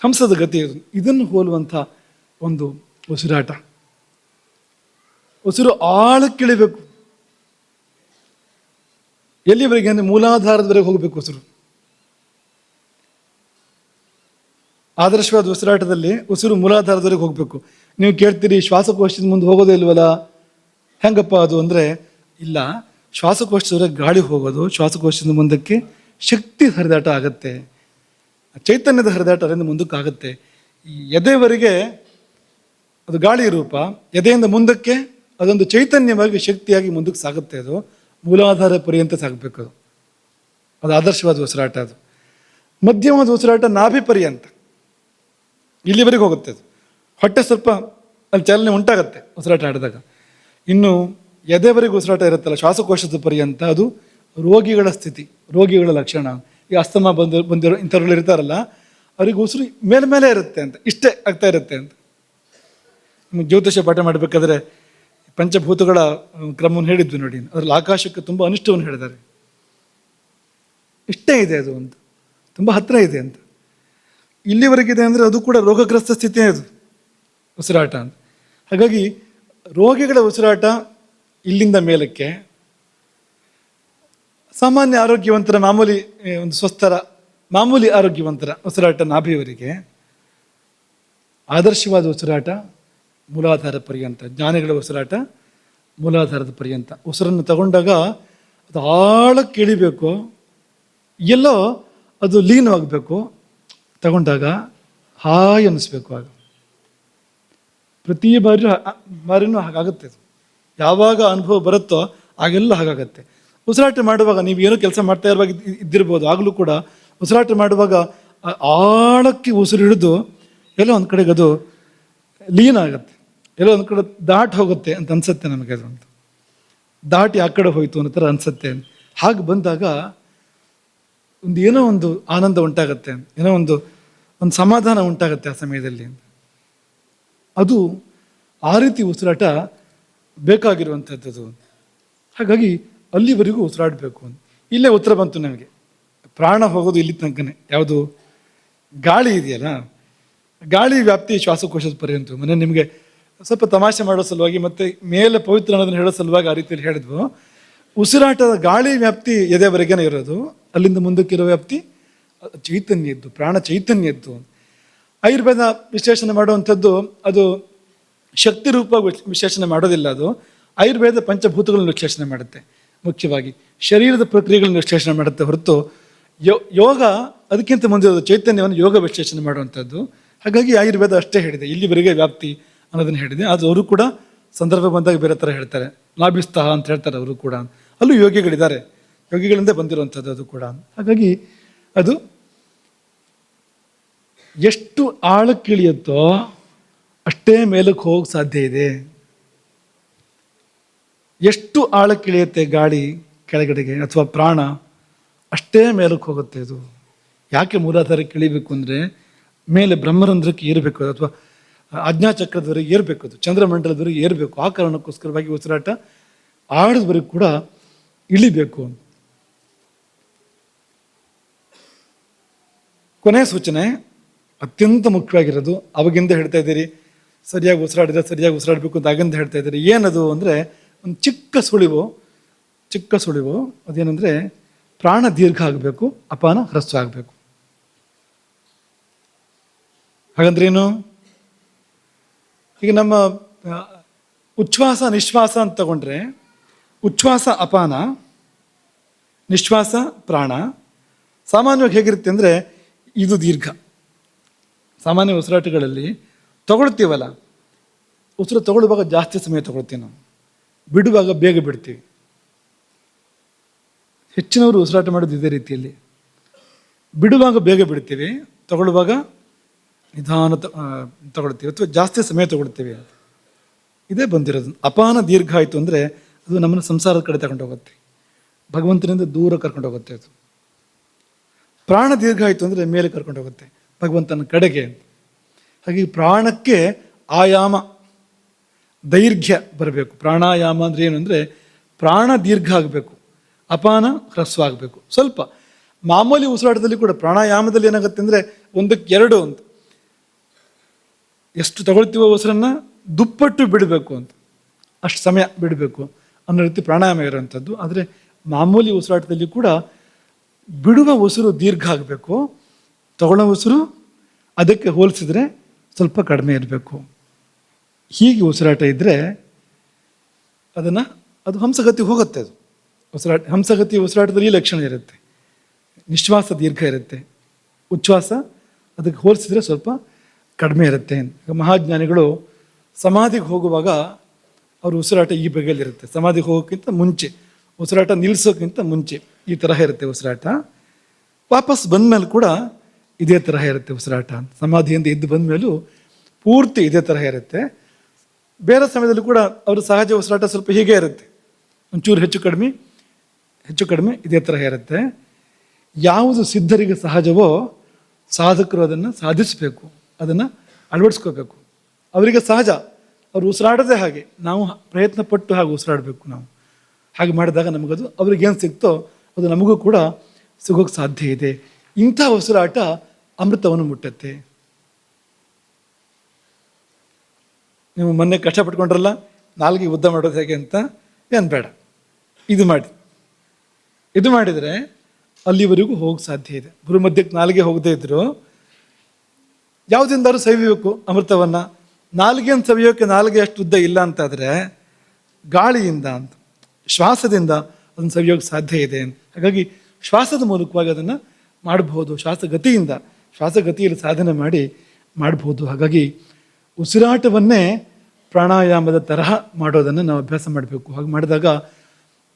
ಹಂಸದ ಗತಿ ಇದನ್ನು ಹೋಲುವಂಥ ಒಂದು ಉಸಿರಾಟ. ಉಸಿರು ಆಳಕ್ಕಿಳಿಬೇಕು. ಎಲ್ಲಿವರೆಗೆ ಅಂದರೆ ಮೂಲಾಧಾರದವರೆಗೆ ಹೋಗಬೇಕು ಉಸಿರು. ಆದರ್ಶವಾದ ಉಸಿರಾಟದಲ್ಲಿ ಉಸಿರು ಮೂಲಾಧಾರದವರೆಗೆ ಹೋಗಬೇಕು. ನೀವು ಕೇಳ್ತೀರಿ ಶ್ವಾಸಕೋಶದ ಮುಂದೆ ಹೋಗೋದೇ ಇಲ್ವಲ್ಲ, ಹೆಂಗಪ್ಪ ಅದು ಅಂದರೆ, ಇಲ್ಲ, ಶ್ವಾಸಕೋಶದವರೆಗೆ ಗಾಳಿ ಹೋಗೋದು, ಶ್ವಾಸಕೋಶದ ಮುಂದಕ್ಕೆ ಶಕ್ತಿ ಹರಿದಾಟ ಆಗತ್ತೆ, ಚೈತನ್ಯದ ಹರಿದಾಟ ಅದರಿಂದ ಮುಂದಕ್ಕೆ ಆಗುತ್ತೆ. ಈ ಎದೆವರೆಗೆ ಅದು ಗಾಳಿ ರೂಪ, ಎದೆಯಿಂದ ಮುಂದಕ್ಕೆ ಅದೊಂದು ಚೈತನ್ಯವಾಗಿ ಶಕ್ತಿಯಾಗಿ ಮುಂದಕ್ಕೆ ಸಾಗುತ್ತೆ. ಅದು ಮೂಲಾಧಾರ ಪರ್ಯಂತ ಸಾಗಬೇಕು. ಅದು ಆದರ್ಶವಾದ ಉಸಿರಾಟ. ಅದು ಮಧ್ಯಮವಾದ ಉಸಿರಾಟ ನಾಭಿ ಪರ್ಯಂತ ಇಲ್ಲಿವರೆಗೆ ಹೋಗುತ್ತೆ. ಅದು ಹೊಟ್ಟೆ ಸ್ವಲ್ಪ ಅಲ್ಲಿ ಚಾಲನೆ ಉಂಟಾಗತ್ತೆ ಉಸಿರಾಟ ಆಡಿದಾಗ. ಇನ್ನು ಎದೆವರೆಗೆ ಉಸಿರಾಟ ಇರುತ್ತಲ್ಲ ಶ್ವಾಸಕೋಶದ ಪರ್ಯಂತ, ಅದು ರೋಗಿಗಳ ಸ್ಥಿತಿ, ರೋಗಿಗಳ ಲಕ್ಷಣ. ಈ ಅಸ್ತಮ ಬಂದಿರೋ ಇಂಥವ್ರುಗಳು ಇರ್ತಾರಲ್ಲ, ಅವ್ರಿಗೆ ಉಸಿರು ಮೇಲೆ ಇರುತ್ತೆ ಅಂತ, ಇಷ್ಟೇ ಆಗ್ತಾ ಇರುತ್ತೆ ಅಂತ. ನಿಮಗೆ ಜ್ಯೋತಿಷ ಪಾಠ ಮಾಡಬೇಕಾದ್ರೆ ಪಂಚಭೂತಗಳ ಕ್ರಮವನ್ನು ಹೇಳಿದ್ವಿ ನೋಡಿ. ಅದರಲ್ಲಿ ಆಕಾಶಕ್ಕೆ ತುಂಬ ಅನಿಷ್ಟವನ್ನು ಹೇಳಿದ್ದಾರೆ. ಇಷ್ಟೇ ಇದೆ ಅದು ಅಂತ, ತುಂಬ ಹತ್ತಿರ ಇದೆ ಅಂತ. ಇಲ್ಲಿವರೆಗಿದೆ ಅಂದರೆ ಅದು ಕೂಡ ರೋಗಗ್ರಸ್ತ ಸ್ಥಿತಿಯೇ ಅದು ಉಸಿರಾಟ ಅಂತ. ಹಾಗಾಗಿ ರೋಗಿಗಳ ಉಸಿರಾಟ ಇಲ್ಲಿಂದ ಮೇಲಕ್ಕೆ, ಸಾಮಾನ್ಯ ಆರೋಗ್ಯವಂತರ ಮಾಮೂಲಿ ಒಂದು ಸ್ವಸ್ಥರ ಮಾಮೂಲಿ ಆರೋಗ್ಯವಂತರ ಉಸಿರಾಟ ನಾಭಿಯವರಿಗೆ, ಆದರ್ಶವಾದ ಉಸಿರಾಟ ಮೂಲಾಧಾರ ಪರ್ಯಂತ, ಜ್ಞಾನಿಗಳ ಉಸಿರಾಟ ಮೂಲಾಧಾರದ ಪರ್ಯಂತ. ಉಸಿರನ್ನು ತಗೊಂಡಾಗ ಅದು ಆಳಕ್ಕೆ ಇಳಿಬೇಕು, ಎಲ್ಲೋ ಅದು ಲೀನವಾಗಬೇಕು, ತಗೊಂಡಾಗ ಹಾಯ್ ಅನ್ನಿಸ್ಬೇಕು. ಆಗ ಪ್ರತಿ ಬಾರಿನೂ ಹಾಗಾಗುತ್ತೆ. ಅದು ಯಾವಾಗ ಅನುಭವ ಬರುತ್ತೋ ಆಗೆಲ್ಲ ಹಾಗಾಗತ್ತೆ. ಉಸಿರಾಟ ಮಾಡುವಾಗ ನೀವು ಏನೋ ಕೆಲಸ ಮಾಡ್ತಾ ಇರುವಾಗ ಇದ್ದಿರ್ಬೋದು, ಆಗಲೂ ಕೂಡ ಉಸಿರಾಟ ಮಾಡುವಾಗ ಆಳಕ್ಕೆ ಉಸಿರು ಹಿಡಿದು ಎಲ್ಲೋ ಒಂದು ಕಡೆಗೆ ಅದು ಲೀನ ಆಗುತ್ತೆ, ಎಲ್ಲೋ ಒಂದು ಕಡೆ ದಾಟಿ ಹೋಗುತ್ತೆ ಅಂತ ಅನ್ಸುತ್ತೆ ನಮಗೆ. ಅದು ಅಂತ ದಾಟಿ ಆ ಕಡೆ ಹೋಯ್ತು ಅನ್ನೋ ಥರ ಅನ್ಸುತ್ತೆ. ಹಾಗೆ ಬಂದಾಗ ಏನೋ ಒಂದು ಆನಂದ ಉಂಟಾಗತ್ತೆ, ಏನೋ ಒಂದು ಸಮಾಧಾನ ಉಂಟಾಗತ್ತೆ ಆ ಸಮಯದಲ್ಲಿ. ಅದು ಆ ರೀತಿ ಉಸಿರಾಟ ಬೇಕಾಗಿರುವಂಥದ್ದು. ಹಾಗಾಗಿ ಅಲ್ಲಿವರೆಗೂ ಉಸಿರಾಡಬೇಕು. ಇಲ್ಲೇ ಉತ್ತರ ಬಂತು ನಮಗೆ. ಪ್ರಾಣ ಹೋಗೋದು ಇಲ್ಲಿ ತನಕನೇ. ಯಾವುದು? ಗಾಳಿ ಇದೆಯಲ್ಲ, ಗಾಳಿ ವ್ಯಾಪ್ತಿ ಶ್ವಾಸಕೋಶದ ಪರ್ಯಂತ. ಮನೆ ನಿಮಗೆ ಸ್ವಲ್ಪ ತಮಾಷೆ ಮಾಡೋ ಸಲುವಾಗಿ ಮತ್ತೆ ಮೇಲೆ ಪವಿತ್ರ ಅನ್ನೋದನ್ನ ಹೇಳೋ ಸಲುವಾಗಿ ಆ ರೀತಿಯಲ್ಲಿ ಹೇಳಿದ್ವು. ಉಸಿರಾಟದ ಗಾಳಿ ವ್ಯಾಪ್ತಿ ಎದೆವರೆಗೇನೆ ಇರೋದು, ಅಲ್ಲಿಂದ ಮುಂದಕ್ಕಿರೋ ವ್ಯಾಪ್ತಿ ಚೈತನ್ಯದ್ದು, ಪ್ರಾಣ ಚೈತನ್ಯದ್ದು. ಆಯುರ್ವೇದ ವಿಶ್ಲೇಷಣೆ ಮಾಡುವಂಥದ್ದು ಅದು ಶಕ್ತಿ ರೂಪ ವಿಶ್ಲೇಷಣೆ ಮಾಡೋದಿಲ್ಲ. ಅದು ಆಯುರ್ವೇದ ಪಂಚಭೂತಗಳನ್ನು ವಿಶ್ಲೇಷಣೆ ಮಾಡುತ್ತೆ, ಮುಖ್ಯವಾಗಿ ಶರೀರದ ಪ್ರಕ್ರಿಯೆಗಳನ್ನು ವಿಶ್ಲೇಷಣೆ ಮಾಡುತ್ತೆ ಹೊರತು ಯೋಗ ಅದಕ್ಕಿಂತ ಮುಂದೆ ಚೈತನ್ಯವನ್ನು ಯೋಗ ವಿಶ್ಲೇಷಣೆ ಮಾಡುವಂಥದ್ದು. ಹಾಗಾಗಿ ಆಯುರ್ವೇದ ಅಷ್ಟೇ ಹೇಳಿದೆ, ಇಲ್ಲಿವರೆಗೆ ವ್ಯಾಪ್ತಿ ಅನ್ನೋದನ್ನು ಹೇಳಿದೆ. ಅದು ಅವರು ಕೂಡ ಸಂದರ್ಭ ಬಂದಾಗ ಬೇರೆ ಥರ ಹೇಳ್ತಾರೆ, ಲಾಭಿಸ್ತಃ ಅಂತ ಹೇಳ್ತಾರೆ ಅವರು ಕೂಡ. ಅಲ್ಲೂ ಯೋಗಿಗಳಿದ್ದಾರೆ, ಯೋಗಿಗಳಿಂದ ಬಂದಿರುವಂಥದ್ದು ಅದು ಕೂಡ. ಹಾಗಾಗಿ ಅದು ಎಷ್ಟು ಆಳಕ್ಕಿಳಿಯುತ್ತೋ ಅಷ್ಟೇ ಮೇಲಕ್ಕೆ ಹೋಗಕ್ಕೆ ಸಾಧ್ಯ ಇದೆ. ಎಷ್ಟು ಆಳಕ್ಕಿಳಿಯುತ್ತೆ ಗಾಳಿ ಕೆಳಗಡೆಗೆ ಅಥವಾ ಪ್ರಾಣ, ಅಷ್ಟೇ ಮೇಲಕ್ಕೆ ಹೋಗುತ್ತೆ. ಅದು ಯಾಕೆ ಮೂಲಾಧಾರಕ್ಕೆ ಇಳಿಬೇಕು ಅಂದರೆ ಮೇಲೆ ಬ್ರಹ್ಮರಂಧ್ರಕ್ಕೆ ಏರಬೇಕು, ಅಥವಾ ಆಜ್ಞಾಚಕ್ರದವರೆಗೆ ಏರಬೇಕು, ಅದು ಚಂದ್ರಮಂಡಲದವರೆಗೆ ಏರಬೇಕು. ಆ ಕಾರಣಕ್ಕೋಸ್ಕರವಾಗಿ ಉಸಿರಾಟ ಆಳದವರೆಗೂ ಕೂಡ ಇಳಿಬೇಕು. ಕೊನೆಯ ಸೂಚನೆ ಅತ್ಯಂತ ಮುಖ್ಯವಾಗಿರೋದು. ಅವಾಗಿಂದ ಹೇಳ್ತಾ ಇದ್ದೀರಿ ಸರಿಯಾಗಿ ಉಸಿರಾಡಬೇಕು ಅಂತ ಆಗಿಂದ ಹೇಳ್ತಾ ಇದ್ದೀರಿ. ಏನದು ಅಂದರೆ ಒಂದು ಚಿಕ್ಕ ಸುಳಿವು ಅದೇನೆಂದರೆ ಪ್ರಾಣ ದೀರ್ಘ ಆಗಬೇಕು, ಅಪಾನ ಹ್ರಸ್ವ ಆಗಬೇಕು. ಹಾಗಂದ್ರೆ ಏನು? ಈಗ ನಮ್ಮ ಉಚ್ಛ್ವಾಸ ನಿಶ್ವಾಸ ಅಂತ ತಗೊಂಡ್ರೆ, ಉಚ್ಛ್ವಾಸ ಅಪಾನ, ನಿಶ್ವಾಸ ಪ್ರಾಣ. ಸಾಮಾನ್ಯವಾಗಿ ಹೇಗಿರುತ್ತೆ ಅಂದರೆ ಇದು ದೀರ್ಘ. ಸಾಮಾನ್ಯ ಉಸಿರಾಟಗಳಲ್ಲಿ ತಗೊಳ್ತೀವಲ್ಲ, ಉಸಿರು ತಗೊಳ್ಳುವಾಗ ಜಾಸ್ತಿ ಸಮಯ ತಗೊಳ್ತೀವಿ ನಾವು, ಬಿಡುವಾಗ ಬೇಗ ಬಿಡ್ತೀವಿ. ಹೆಚ್ಚಿನವರು ಉಸಿರಾಟ ಮಾಡೋದು ಇದೇ ರೀತಿಯಲ್ಲಿ, ಬಿಡುವಾಗ ಬೇಗ ಬಿಡ್ತೀವಿ, ತಗೊಳ್ಳುವಾಗ ನಿಧಾನ ತಗೊಳ್ತೀವಿ ಅಥವಾ ಜಾಸ್ತಿ ಸಮಯ ತಗೊಳ್ತೀವಿ. ಇದೇ ಬಂದಿರೋದು. ಅಪಾನ ದೀರ್ಘ ಆಯಿತು ಅಂದರೆ ಅದು ನಮ್ಮನ್ನು ಸಂಸಾರದ ಕಡೆ ತಗೊಂಡು ಹೋಗುತ್ತೆ, ಭಗವಂತನಿಂದ ದೂರ ಕರ್ಕೊಂಡು ಹೋಗುತ್ತೆ. ಅದು ಪ್ರಾಣ ದೀರ್ಘ ಆಯಿತು ಅಂದರೆ ಮೇಲೆ ಕರ್ಕೊಂಡು ಹೋಗುತ್ತೆ, ಭಗವಂತನ ಕಡೆಗೆ. ಹಾಗೆ ಪ್ರಾಣಕ್ಕೆ ಆಯಾಮ ದೈರ್ಘ್ಯ ಬರಬೇಕು. ಪ್ರಾಣಾಯಾಮ ಅಂದರೆ ಏನು ಅಂದರೆ ಪ್ರಾಣ ದೀರ್ಘ ಆಗಬೇಕು, ಅಪಾನ ಹ್ರಸ್ವ ಆಗಬೇಕು. ಸ್ವಲ್ಪ ಮಾಮೂಲಿ ಉಸಿರಾಟದಲ್ಲಿ ಕೂಡ ಪ್ರಾಣಾಯಾಮದಲ್ಲಿ ಏನಾಗುತ್ತೆ ಅಂದರೆ 1:2 ಅಂತ, ಎಷ್ಟು ತಗೊಳ್ತೀವೋ ಉಸಿರನ್ನು ದುಪ್ಪಟ್ಟು ಬಿಡಬೇಕು ಅಂತ, ಅಷ್ಟು ಸಮಯ ಬಿಡಬೇಕು ಅನ್ನೋ ರೀತಿ ಪ್ರಾಣಾಯಾಮ ಇರೋವಂಥದ್ದು. ಆದರೆ ಮಾಮೂಲಿ ಉಸಿರಾಟದಲ್ಲಿ ಕೂಡ ಬಿಡುವ ಉಸಿರು ದೀರ್ಘ ಆಗಬೇಕು, ತಗೊಳ್ಳೋ ಉಸಿರು ಅದಕ್ಕೆ ಹೋಲಿಸಿದ್ರೆ ಸ್ವಲ್ಪ ಕಡಿಮೆ ಇರಬೇಕು. ಹೀಗೆ ಉಸಿರಾಟ ಇದ್ದರೆ ಅದು ಹಂಸಗತಿ ಹೋಗುತ್ತೆ. ಅದು ಹಂಸಗತಿ ಉಸಿರಾಟದಲ್ಲಿ ಈ ಲಕ್ಷಣ ಇರುತ್ತೆ. ನಿಶ್ವಾಸ ದೀರ್ಘ ಇರುತ್ತೆ, ಉಚ್ಛ್ವಾಸ ಅದಕ್ಕೆ ಹೋಲಿಸಿದ್ರೆ ಸ್ವಲ್ಪ ಕಡಿಮೆ ಇರುತ್ತೆ. ಮಹಾಜ್ಞಾನಿಗಳು ಸಮಾಧಿಗೆ ಹೋಗುವಾಗ ಅವ್ರ ಉಸಿರಾಟ ಈ ಬಗೆಯಲ್ಲಿರುತ್ತೆ. ಸಮಾಧಿಗೆ ಹೋಗೋಕ್ಕಿಂತ ಮುಂಚೆ, ಉಸಿರಾಟ ನಿಲ್ಲಿಸೋಕ್ಕಿಂತ ಮುಂಚೆ ಈ ತರಹ ಇರುತ್ತೆ ಉಸಿರಾಟ. ವಾಪಸ್ ಬಂದಮೇಲೆ ಕೂಡ ಇದೇ ತರಹ ಇರುತ್ತೆ ಉಸಿರಾಟ. ಸಮಾಧಿಯಿಂದ ಎದ್ದು ಬಂದಮೇಲೂ ಪೂರ್ತಿ ಇದೇ ತರಹ ಇರುತ್ತೆ. ಬೇರೆ ಸಮಯದಲ್ಲೂ ಕೂಡ ಅವರು ಸಹಜ ಉಸಿರಾಟ ಸ್ವಲ್ಪ ಹೀಗೆ ಇರುತ್ತೆ, ಒಂಚೂರು ಹೆಚ್ಚು ಕಡಿಮೆ ಇದೇ ತರಹ ಇರುತ್ತೆ. ಯಾವುದು ಸಿದ್ಧರಿಗೆ ಸಹಜವೋ ಸಾಧಕರು ಅದನ್ನು ಸಾಧಿಸಬೇಕು, ಅದನ್ನು ಅಳವಡಿಸ್ಕೋಬೇಕು. ಅವರಿಗೆ ಸಹಜ, ಅವರು ಉಸಿರಾಡೋದೇ ಹಾಗೆ, ನಾವು ಪ್ರಯತ್ನ ಪಟ್ಟು ಹಾಗೆ ಉಸಿರಾಡಬೇಕು. ನಾವು ಹಾಗೆ ಮಾಡಿದಾಗ ನಮಗದು ಅವ್ರಿಗೇನು ಸಿಗ್ತೋ ಅದು ನಮಗೂ ಕೂಡ ಸಿಗೋಕ್ಕೆ ಸಾಧ್ಯ ಇದೆ. ಇಂಥ ಉಸಿರಾಟ ಅಮೃತವನ್ನು ಮುಟ್ಟತ್ತೆ. ನೀವು ಮೊನ್ನೆ ಕಷ್ಟಪಟ್ಕೊಂಡ್ರಲ್ಲ ನಾಲ್ಗೆ ಉದ್ದ ಮಾಡೋದು ಹೇಗೆ ಅಂತ, ಏನು ಬೇಡ, ಇದು ಮಾಡಿದರೆ ಅಲ್ಲಿವರೆಗೂ ಹೋಗಕ್ಕೆ ಸಾಧ್ಯ ಇದೆ. ಭೂಮಧ್ಯಕ್ಕೆ ನಾಲಿಗೆ ಹೋಗದೇ ಇದ್ರು ಯಾವುದಿಂದಾದ್ರೂ ಸವಿಬೇಕು ಅಮೃತವನ್ನು. ನಾಲಿಗೆಯನ್ನು ಸವಿಯೋಕ್ಕೆ ನಾಲಿಗೆ ಅಷ್ಟು ಉದ್ದ ಇಲ್ಲ ಅಂತಾದರೆ ಗಾಳಿಯಿಂದ ಅಂತ ಶ್ವಾಸದಿಂದ ಅದನ್ನು ಸವಿಯೋಕ್ಕೆ ಸಾಧ್ಯ ಇದೆ ಅಂತ. ಹಾಗಾಗಿ ಶ್ವಾಸದ ಮೂಲಕವಾಗಿ ಅದನ್ನು ಮಾಡಬಹುದು. ಶ್ವಾಸಗತಿಯಲ್ಲಿ ಸಾಧನೆ ಮಾಡಬಹುದು. ಹಾಗಾಗಿ ಉಸಿರಾಟವನ್ನೇ ಪ್ರಾಣಾಯಾಮದ ತರಹ ಮಾಡೋದನ್ನು ನಾವು ಅಭ್ಯಾಸ ಮಾಡಬೇಕು. ಹಾಗೆ ಮಾಡಿದಾಗ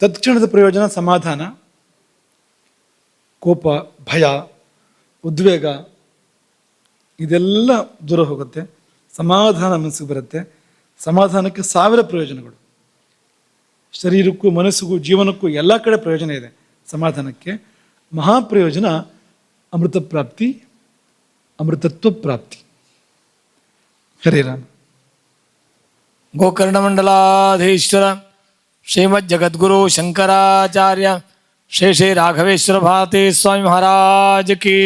ತತ್ಕ್ಷಣದ ಪ್ರಯೋಜನ ಸಮಾಧಾನ, ಕೋಪ, ಭಯ, ಉದ್ವೇಗ ಇದೆಲ್ಲ ದೂರ ಹೋಗುತ್ತೆ. ಸಮಾಧಾನ ಮನಸ್ಸಿಗೆ ಬರುತ್ತೆ. ಸಮಾಧಾನಕ್ಕೆ 1000 ಪ್ರಯೋಜನಗಳು. ಶರೀರಕ್ಕೂ ಮನಸ್ಸಿಗೂ ಜೀವನಕ್ಕೂ ಎಲ್ಲ ಕಡೆ ಪ್ರಯೋಜನ ಇದೆ ಸಮಾಧಾನಕ್ಕೆ. ಮಹಾಪ್ರಯೋಜನ ಅಮೃತ ಪ್ರಾಪ್ತಿ, ಅಮೃತತ್ವ ಪ್ರಾಪ್ತಿ. ಹರೇ ರಾಮ. ಗೋಕರ್ಣಮಂಡಲಾಧೀಶ್ವರ ಶ್ರೀಮಜ್ಜಗದ್ಗುರು ಶಂಕರಾಚಾರ್ಯ ಶ್ರೀ ಶ್ರೀ ರಾಘವೇಶ್ವರ ಭಾರತೀ ಸ್ವಾಮಿ ಮಹಾರಾಜ್ ಕಿ